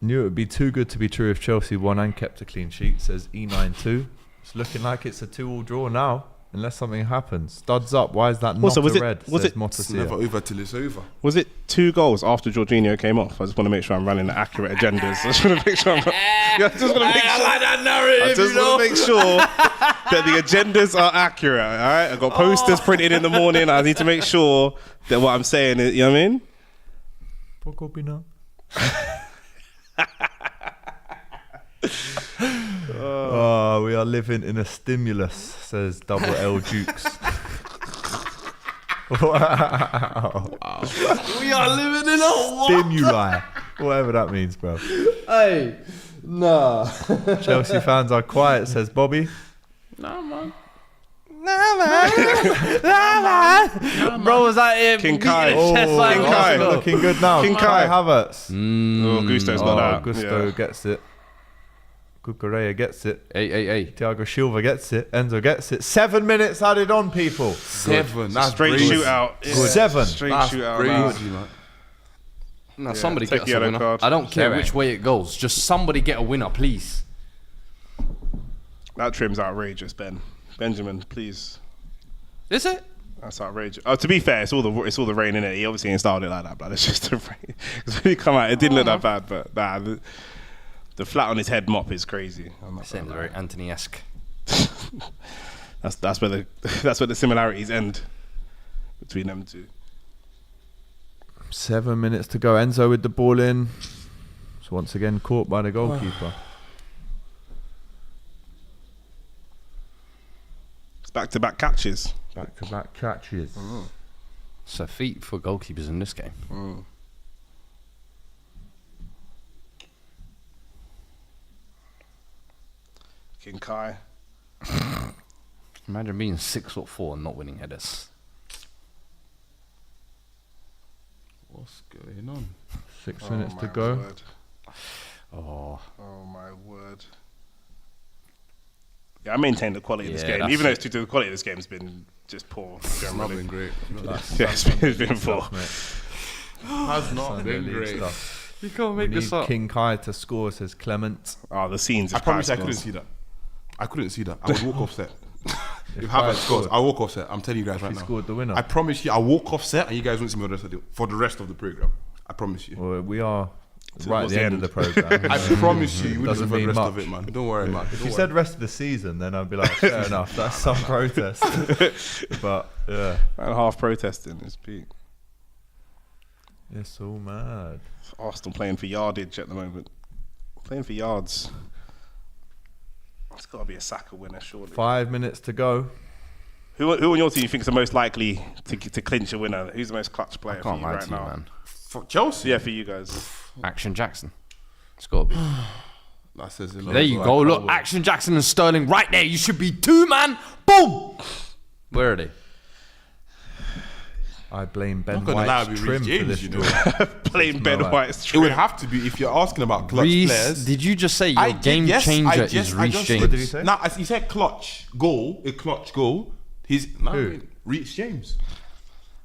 Knew it would be too good to be true if Chelsea won and kept a clean sheet, says E92. It's looking like it's a 2-2 draw now, unless something happens. Studs up. Why is that not Also, was a it- red? was says it- It's never Motasia. over till it's over. Was it 2 goals after Jorginho came off? I just want to make sure I'm running the accurate agendas. I just want to make sure I'm. Yeah, I just want to make sure. that narrative, I just want to make sure that the agendas are accurate. All right, I've got posters printed in the morning. I need to make sure that what I'm saying is, you know what I mean? Pokobina. Oh, we are living in a stimulus, says Double L Dukes. Wow. We are living in a what? Stimuli. Whatever that means, bro. Hey, nah. Chelsea fans are quiet, says Bobby. Nah, man. Bro was out here King beating Kai. his chest like King Kai. Arsenal. Looking good now. King Kai Kai. Havertz. Oh, Gusto's got that. Gusto Yeah. gets it. Cucurella gets it. Hey. Thiago Silva gets it. Enzo gets it. 7 minutes added on, people. 7. That's Straight crazy. shootout. Yeah. 7. Straight That's shootout. crazy, man. Now somebody take get us a yellow winner. card. I don't care Sorry. which way it goes. Just somebody get a winner, please. That trim's outrageous, Ben. Benjamin, please. Is it? That's outrageous. Oh, to be fair, it's all the rain in it. He obviously ain't styled it like that, but it's just the rain. Because when he come out, it didn't look that bad, but nah, the flat on his head mop is crazy. I'm not Seems gonna very lie. Anthony-esque. That's where the similarities end between them two. 7 minutes to go. Enzo with the ball in. So once again caught by the goalkeeper. It's back-to-back catches. Back-to-back catches. It's a feat for goalkeepers in this game. King Kai. Imagine being 6'4" and not winning headers. What's going on? 6 minutes to my go. word. Oh, Oh my word. Yeah, I maintain the quality of this Yeah, game. that's Even though it. the quality of this game has been just poor. It's not Generally. been great. Yeah, it's been poor. Has not Sunday been League great. stuff. you can't We make need this up. King Kai to score, says Clement. Oh, the scenes. I of promise Kai I couldn't scores. see that. I couldn't see that. I would walk off set. If Kai Havertz scores, scored. I walk off set. I'm telling you guys right He now. scored the winner. I promise you, I walk off set and you guys won't see me for the rest of the program. I promise you. Well, we are right at towards the the end of end. the program. I promise you, you wouldn't Doesn't see for the mean rest much. of it, man. Don't worry, man. If you said rest of the season, then I'd be like, fair enough. That's some protest. But yeah, And half protesting is peak. it's all mad. Arsenal playing for yardage at the moment. Playing for yards. It's got to be a Saka winner, surely. 5 minutes to go. Who on your team you think is the most likely to clinch a winner? Who's the most clutch player for Can't you lie right to you, now? man. For Chelsea, Yeah, for you guys. Action Jackson. It's got to be. that says a lot. There you Like, go. oh, Look, well. Action Jackson and Sterling right there. You should be 2, man. Boom. Where are they? I blame Ben Not gonna lie, White's it'd be trim Reece for James, this you know. draw. Playing Ben right. White's It would trim. have to be if you're asking about clutch Reece, players. did you just say your I did, game yes, changer I is just- I Reece just- James? What did he say? Nah, he said clutch goal, a clutch goal. He's Who? Reece James.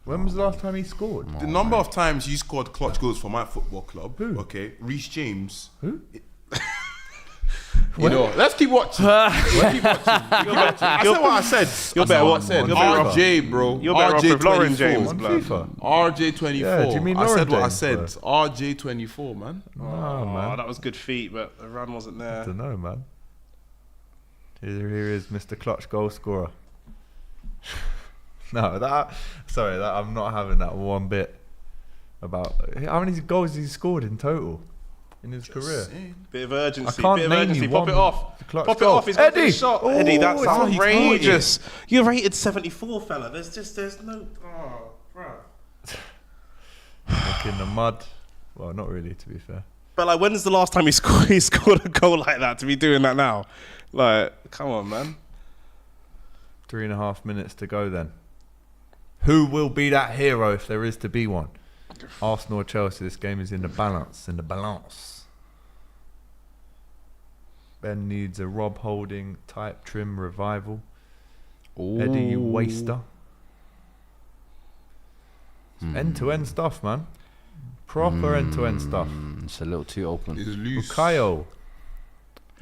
When was the last time he scored? The number of times he scored clutch goals for my football club. Who? Okay, Reece James. Who? You know, let's keep watching. Let's keep watching. I said what I said. You're better off. said. You're better off. RJ, bro. You're better off with Lauren RJ24. James, On blood. FIFA? RJ24. Yeah, do you mean I Lauren said what I James, said. bro? RJ24, man. Oh, Oh, man. that was good feet, but the run wasn't I there. don't know, man. Here is Mr. Clutch goal scorer. Sorry, I'm not having that one bit. About how many goals has he scored in total in his career? Bit of urgency. I can't Bit of name urgency. you Pop one it off. clutch Pop it goal. off. He's going for the Eddie! shot. Oh, Eddie, that's it's how he scored outrageous. You're rated 74, fella. There's no. Oh, bro. Look in the mud. Well, not really, to be fair. But like, when's the last time he scored a goal like that? To be doing that now, like, come on, man. 3.5 minutes to go then. Who will be that hero if there is to be one? Arsenal or Chelsea? This game is in the balance. Ben needs a Rob Holding type trim revival. Eddie, you waster. End-to-end stuff, man. Proper end-to-end stuff. It's a little too open. He's loose. Bukayo.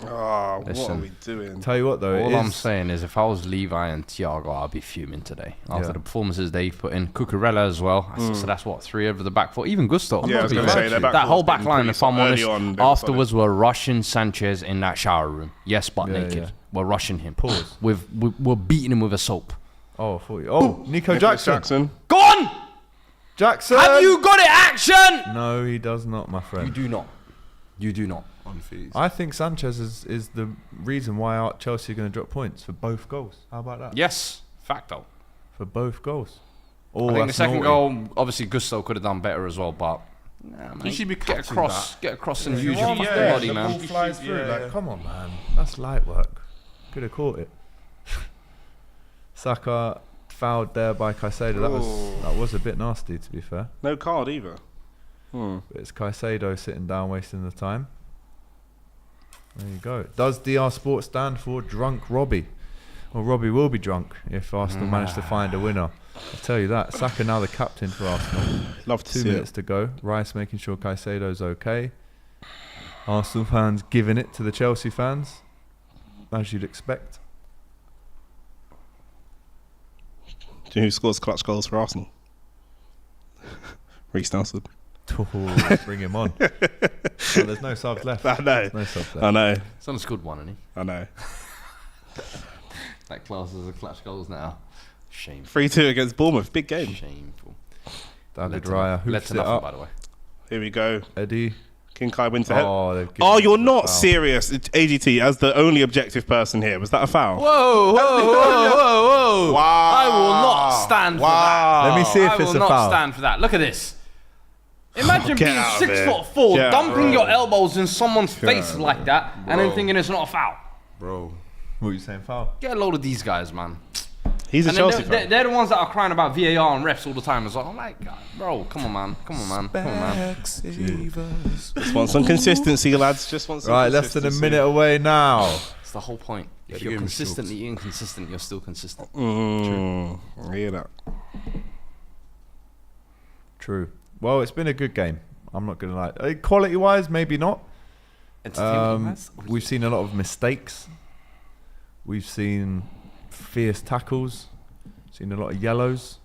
Oh, what are Listen. we doing? Tell you what though, All it I'm is, saying is if I was Levi and Thiago, I'd be fuming today. After Yeah. the performances they've put in. Cucurella as well. So that's what, 3 over the back 4. Even Gusto. Yeah, I was going gonna to say say, their that whole four's back been line, pretty if I'm solid. honest, Early on, they were afterwards we're rushing Sanchez in that shower room. Yes, but Yeah, naked. yeah. We're rushing him. Pause. We're beating him with a soap. oh, I thought you. Oh, Nico Jackson. Jackson. Go on! Jackson. Have you got it, Action! No, he does not, my You friend. do not. You do not. On fees. I think Sanchez is the reason why Chelsea are going to drop points for both goals. How about that? Yes, facto. For both goals. Oh, I think the that's second naughty. goal, obviously Gusto could have done better as well, but He should be get catching across, that. get across and use Yeah, your fucking yeah, body, the man. ball flies through. Yeah, Like, yeah. come on, man. That's light work. Could have caught it. Saka fouled there by Caicedo. That was a bit nasty, to be fair. No card either. But it's Caicedo sitting down, wasting the time. There you go. Does DR Sport stand for drunk Robbie? Well, Robbie will be drunk if Arsenal manage to find a winner. I'll tell you that. Saka now the captain for Arsenal. Love to 2 see minutes it. to go. Rice making sure Caicedo's okay. Arsenal fans giving it to the Chelsea fans, as you'd expect. Do you know who scores clutch goals for Arsenal? Reece Nelson. Oh, bring him on. Oh, there's no subs left. I know. There's no subs left. I know. Son's good one, isn't he? I know. That class is a clutch goals now. Shameful. 3-2 against Bournemouth. Big game. Shameful. David Led Raya to hoops it nothing, up. by the way. Here we go. Eddie. King Kai wins ahead. Oh, they've given Oh, it you're the not foul. serious. It's AGT, as the only objective person here. Was that a foul? Whoa, whoa, whoa, whoa, whoa. Wow. I will not stand for that. Let me see if I it's will a not foul. stand for that. Look at this. Imagine Get being out of here. 6'4", Get out, dumping bro. your elbows in someone's face out, like that, and then Bro. thinking it's not a foul. Bro. What are you saying, foul? Get a load of these guys, man. He's a And then Chelsea fan. they're the ones that are crying about VAR and refs all the time as well. I'm like, God, bro, come on, man. Come on, man. Come on, man. Just want some consistency, lads. Just want some Right, less than a consistency. minute away now. It's the whole point. If the you're game is consistently inconsistent, you're still consistent. I hear that. True. Well, it's been a good game. I'm not going to lie. Quality-wise, maybe not. Entertainment-wise, We've seen a lot of mistakes. We've seen fierce tackles. Seen a lot of yellows.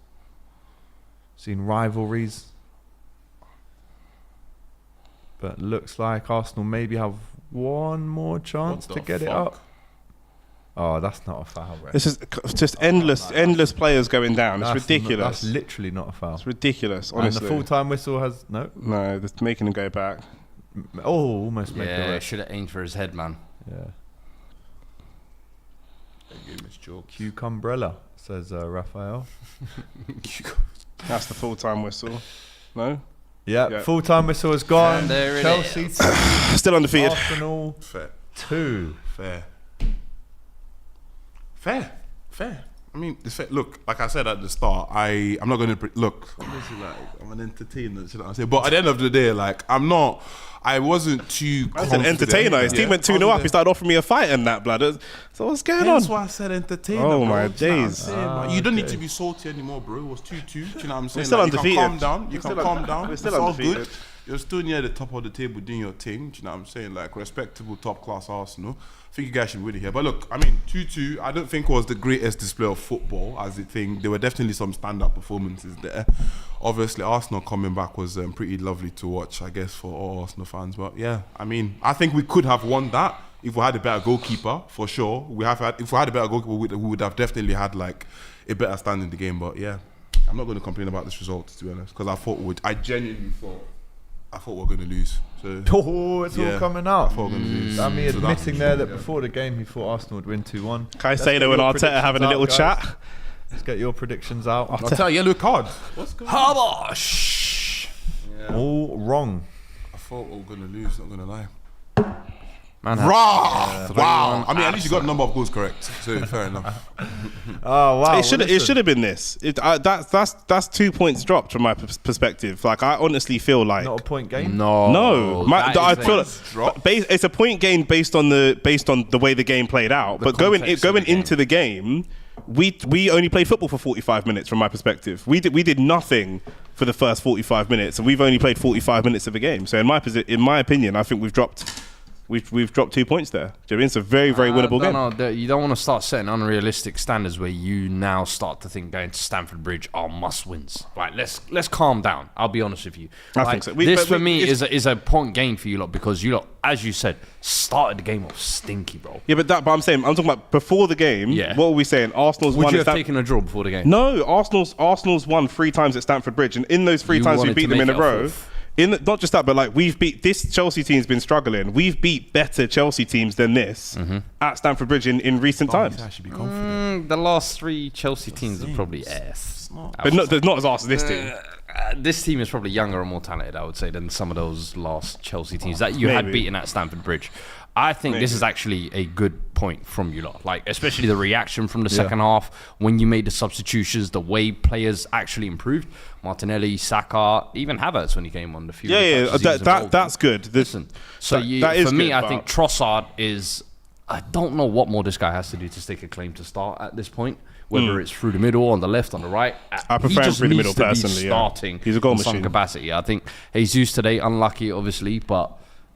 Seen rivalries. But looks like Arsenal maybe have one more chance What to the get it fuck? up. Oh, that's not a foul, bro. This is just endless players going down. It's ridiculous. That's literally not a foul. It's ridiculous, And honestly. the full-time whistle has... No. No, they're making him go back. Oh, almost made the yeah, red. should have aimed for his head, man. Yeah. Game is joke. Cucumbrella, says Raphael. That's the full-time whistle. No? Yeah, Yeah. full-time whistle is gone. And there it Chelsea is. Still undefeated. Arsenal Fair. 2. Fair. I mean, it's fair. Look, like I said at the start, I'm not going to look. Obviously, like I'm an entertainer, you know what I'm saying? But at the end of the day, like I wasn't too. I said entertainer. His team went 2-0 up. He started offering me a fight and that, blood. So what's going on? That's why I said entertainer. Oh, bro. my Do you know what I'm days. saying? Like, you don't need okay. to be salty anymore, bro. It was 2-2. Do you know what I'm saying? still Like, you undefeated. can calm down. You We're can still calm un- down. we're It's still all undefeated. good. You're still near the top of the table doing your thing. Do you know what I'm saying? Like respectable top class Arsenal. I think you guys should win it here. But look, I mean, 2-2, I don't think was the greatest display of football as the thing. There were definitely some stand-up performances there. Obviously, Arsenal coming back was pretty lovely to watch, I guess, for all Arsenal fans. But yeah, I mean, I think we could have won that if we had a better goalkeeper, for sure. If we had a better goalkeeper, we would have definitely had like a better stand in the game. But yeah, I'm not going to complain about this result, to be honest, because I genuinely thought we were going to lose. So Oh, it's all coming out. I thought we were going to lose. Dami So that's admitting for there sure, that yeah. before the game he thought Arsenal would win 2-1. Caicedo and Arteta having a little chat. Let's get your predictions out. I'll tell you, yellow card. What's going on? Habosh! All wrong. I thought we were going to lose, not going to lie. Man, Wow. I mean, at least you got the number of goals correct. So fair enough. Oh, wow. It should have been this. That's 2 points dropped from my perspective. Like I honestly feel like Not a point game. no. that I is feel a like it's a point gain based on the way the game played out. But going context of the game. into the game, we only played football for 45 minutes from my perspective. We did nothing for the first 45 minutes, and we've only played 45 minutes of a game. So in my opinion, I think we've dropped we've dropped 2 points there. Do you know what I mean? It's a very, very winnable game. No, you don't want to start setting unrealistic standards where you now start to think going to Stamford Bridge are must-wins. Like, let's calm down. I'll be honest with you. I think so. This for me is a point gain for you lot because you lot, as you said, started the game off stinky, bro. Yeah, but I'm talking about before the game. Yeah. What were we saying? Arsenal's Would won. you have taken a draw before the game? No, Arsenal's won 3 times at Stamford Bridge, and in those 3 times we wanted beat to them in a make it a row. fourth. Not just that, but like we've beat this Chelsea team's been struggling. We've beat better Chelsea teams than this at Stamford Bridge in recent times. I should be confident. The last 3 Chelsea teams are probably ass. But not as arse as this team. This team is probably younger and more talented, I would say, than some of those last Chelsea teams that you had Maybe. beaten at Stamford Bridge. I think this is actually a good point from you lot. Like, especially the reaction from the second half when you made the substitutions, the way players actually improved. Martinelli, Saka, even Havertz when he came on the field. That's good. Listen, so for me, I think Trossard is. I don't know what more this guy has to do to stake a claim to start at this point. Whether it's through the middle, on the left, on the right. I prefer him through the middle personally. Starting He's a goal in machine. some capacity. I think Jesus today, unlucky, obviously, but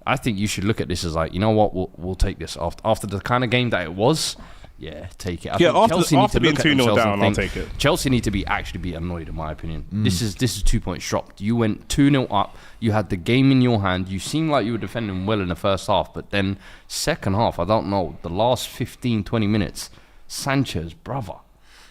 I think you should look at this as like, you know what, we'll take this after the kind of game that it was. Yeah, take it. I think Chelsea need to being look at 2-0 themselves down, and I'll think, take it. Chelsea need to actually be annoyed, in my opinion. This is 2 points dropped. You went 2-0 up. You had the game in your hand. You seemed like you were defending well in the first half, but then second half, I don't know, the last 15, 20 minutes, Sanchez, brother.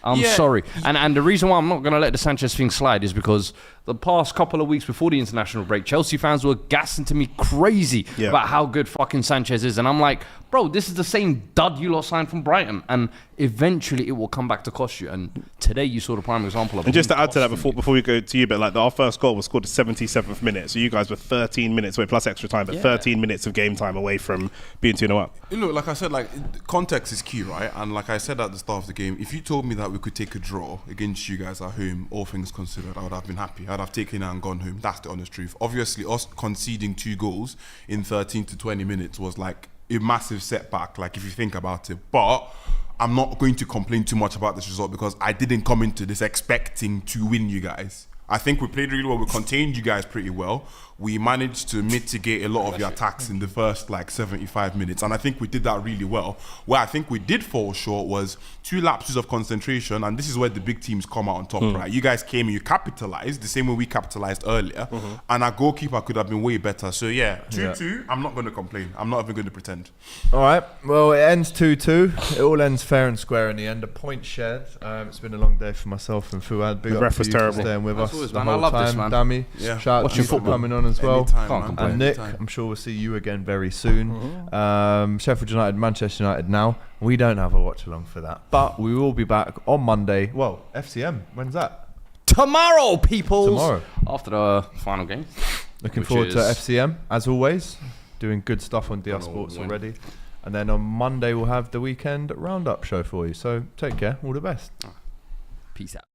I'm sorry. And the reason why I'm not going to let the Sanchez thing slide is because the past couple of weeks before the international break, Chelsea fans were gassing to me crazy about how good fucking Sanchez is. And I'm like, bro, this is the same dud you lot signed from Brighton. And eventually it will come back to cost you. And today you saw the prime example of it. And just to add to that, before we go to you, but like our first goal was scored at 77th minute. So you guys were 13 minutes away, plus extra time, but 13 minutes of game time away from being 2-0 up. Look, like I said, like context is key, right? And like I said at the start of the game, if you told me that we could take a draw against you guys at home, all things considered, I would have been happy. I'd have taken it and gone home. That's the honest truth. Obviously, us conceding 2 goals in 13 to 20 minutes was like a massive setback, like if you think about it. But I'm not going to complain too much about this result because I didn't come into this expecting to win you guys. I think we played really well. We contained you guys pretty well. We managed to mitigate a lot of your attacks in the first like 75 minutes. And I think we did that really well. Where I think we did fall short was 2 lapses of concentration. And this is where the big teams come out on top, right? You guys came and you capitalized the same way we capitalized earlier. And our goalkeeper could have been way better. So yeah, 2-2, I'm not going to complain. I'm not even going to pretend. All right. Well, it ends 2-2. It all ends fair and square in the end. A point shared. It's been a long day for myself and Fuad. Big The up ref to was you terrible. for staying with us always, the man. whole I love time. this, man. Dami, Yeah. shout out to you for football. coming on as well. Anytime, Can't man. complain. And Nick, Anytime. I'm sure we'll see you again very soon. Sheffield United, Manchester United now. We don't have a watch along for that. But we will be back on Monday. Well, FCM, when's that? Tomorrow, people. Tomorrow. After the final game. Looking Which forward to is- FCM, as always. Doing good stuff on DR Sports win. already. And then on Monday, we'll have the weekend roundup show for you. So take care. All the best. Peace out.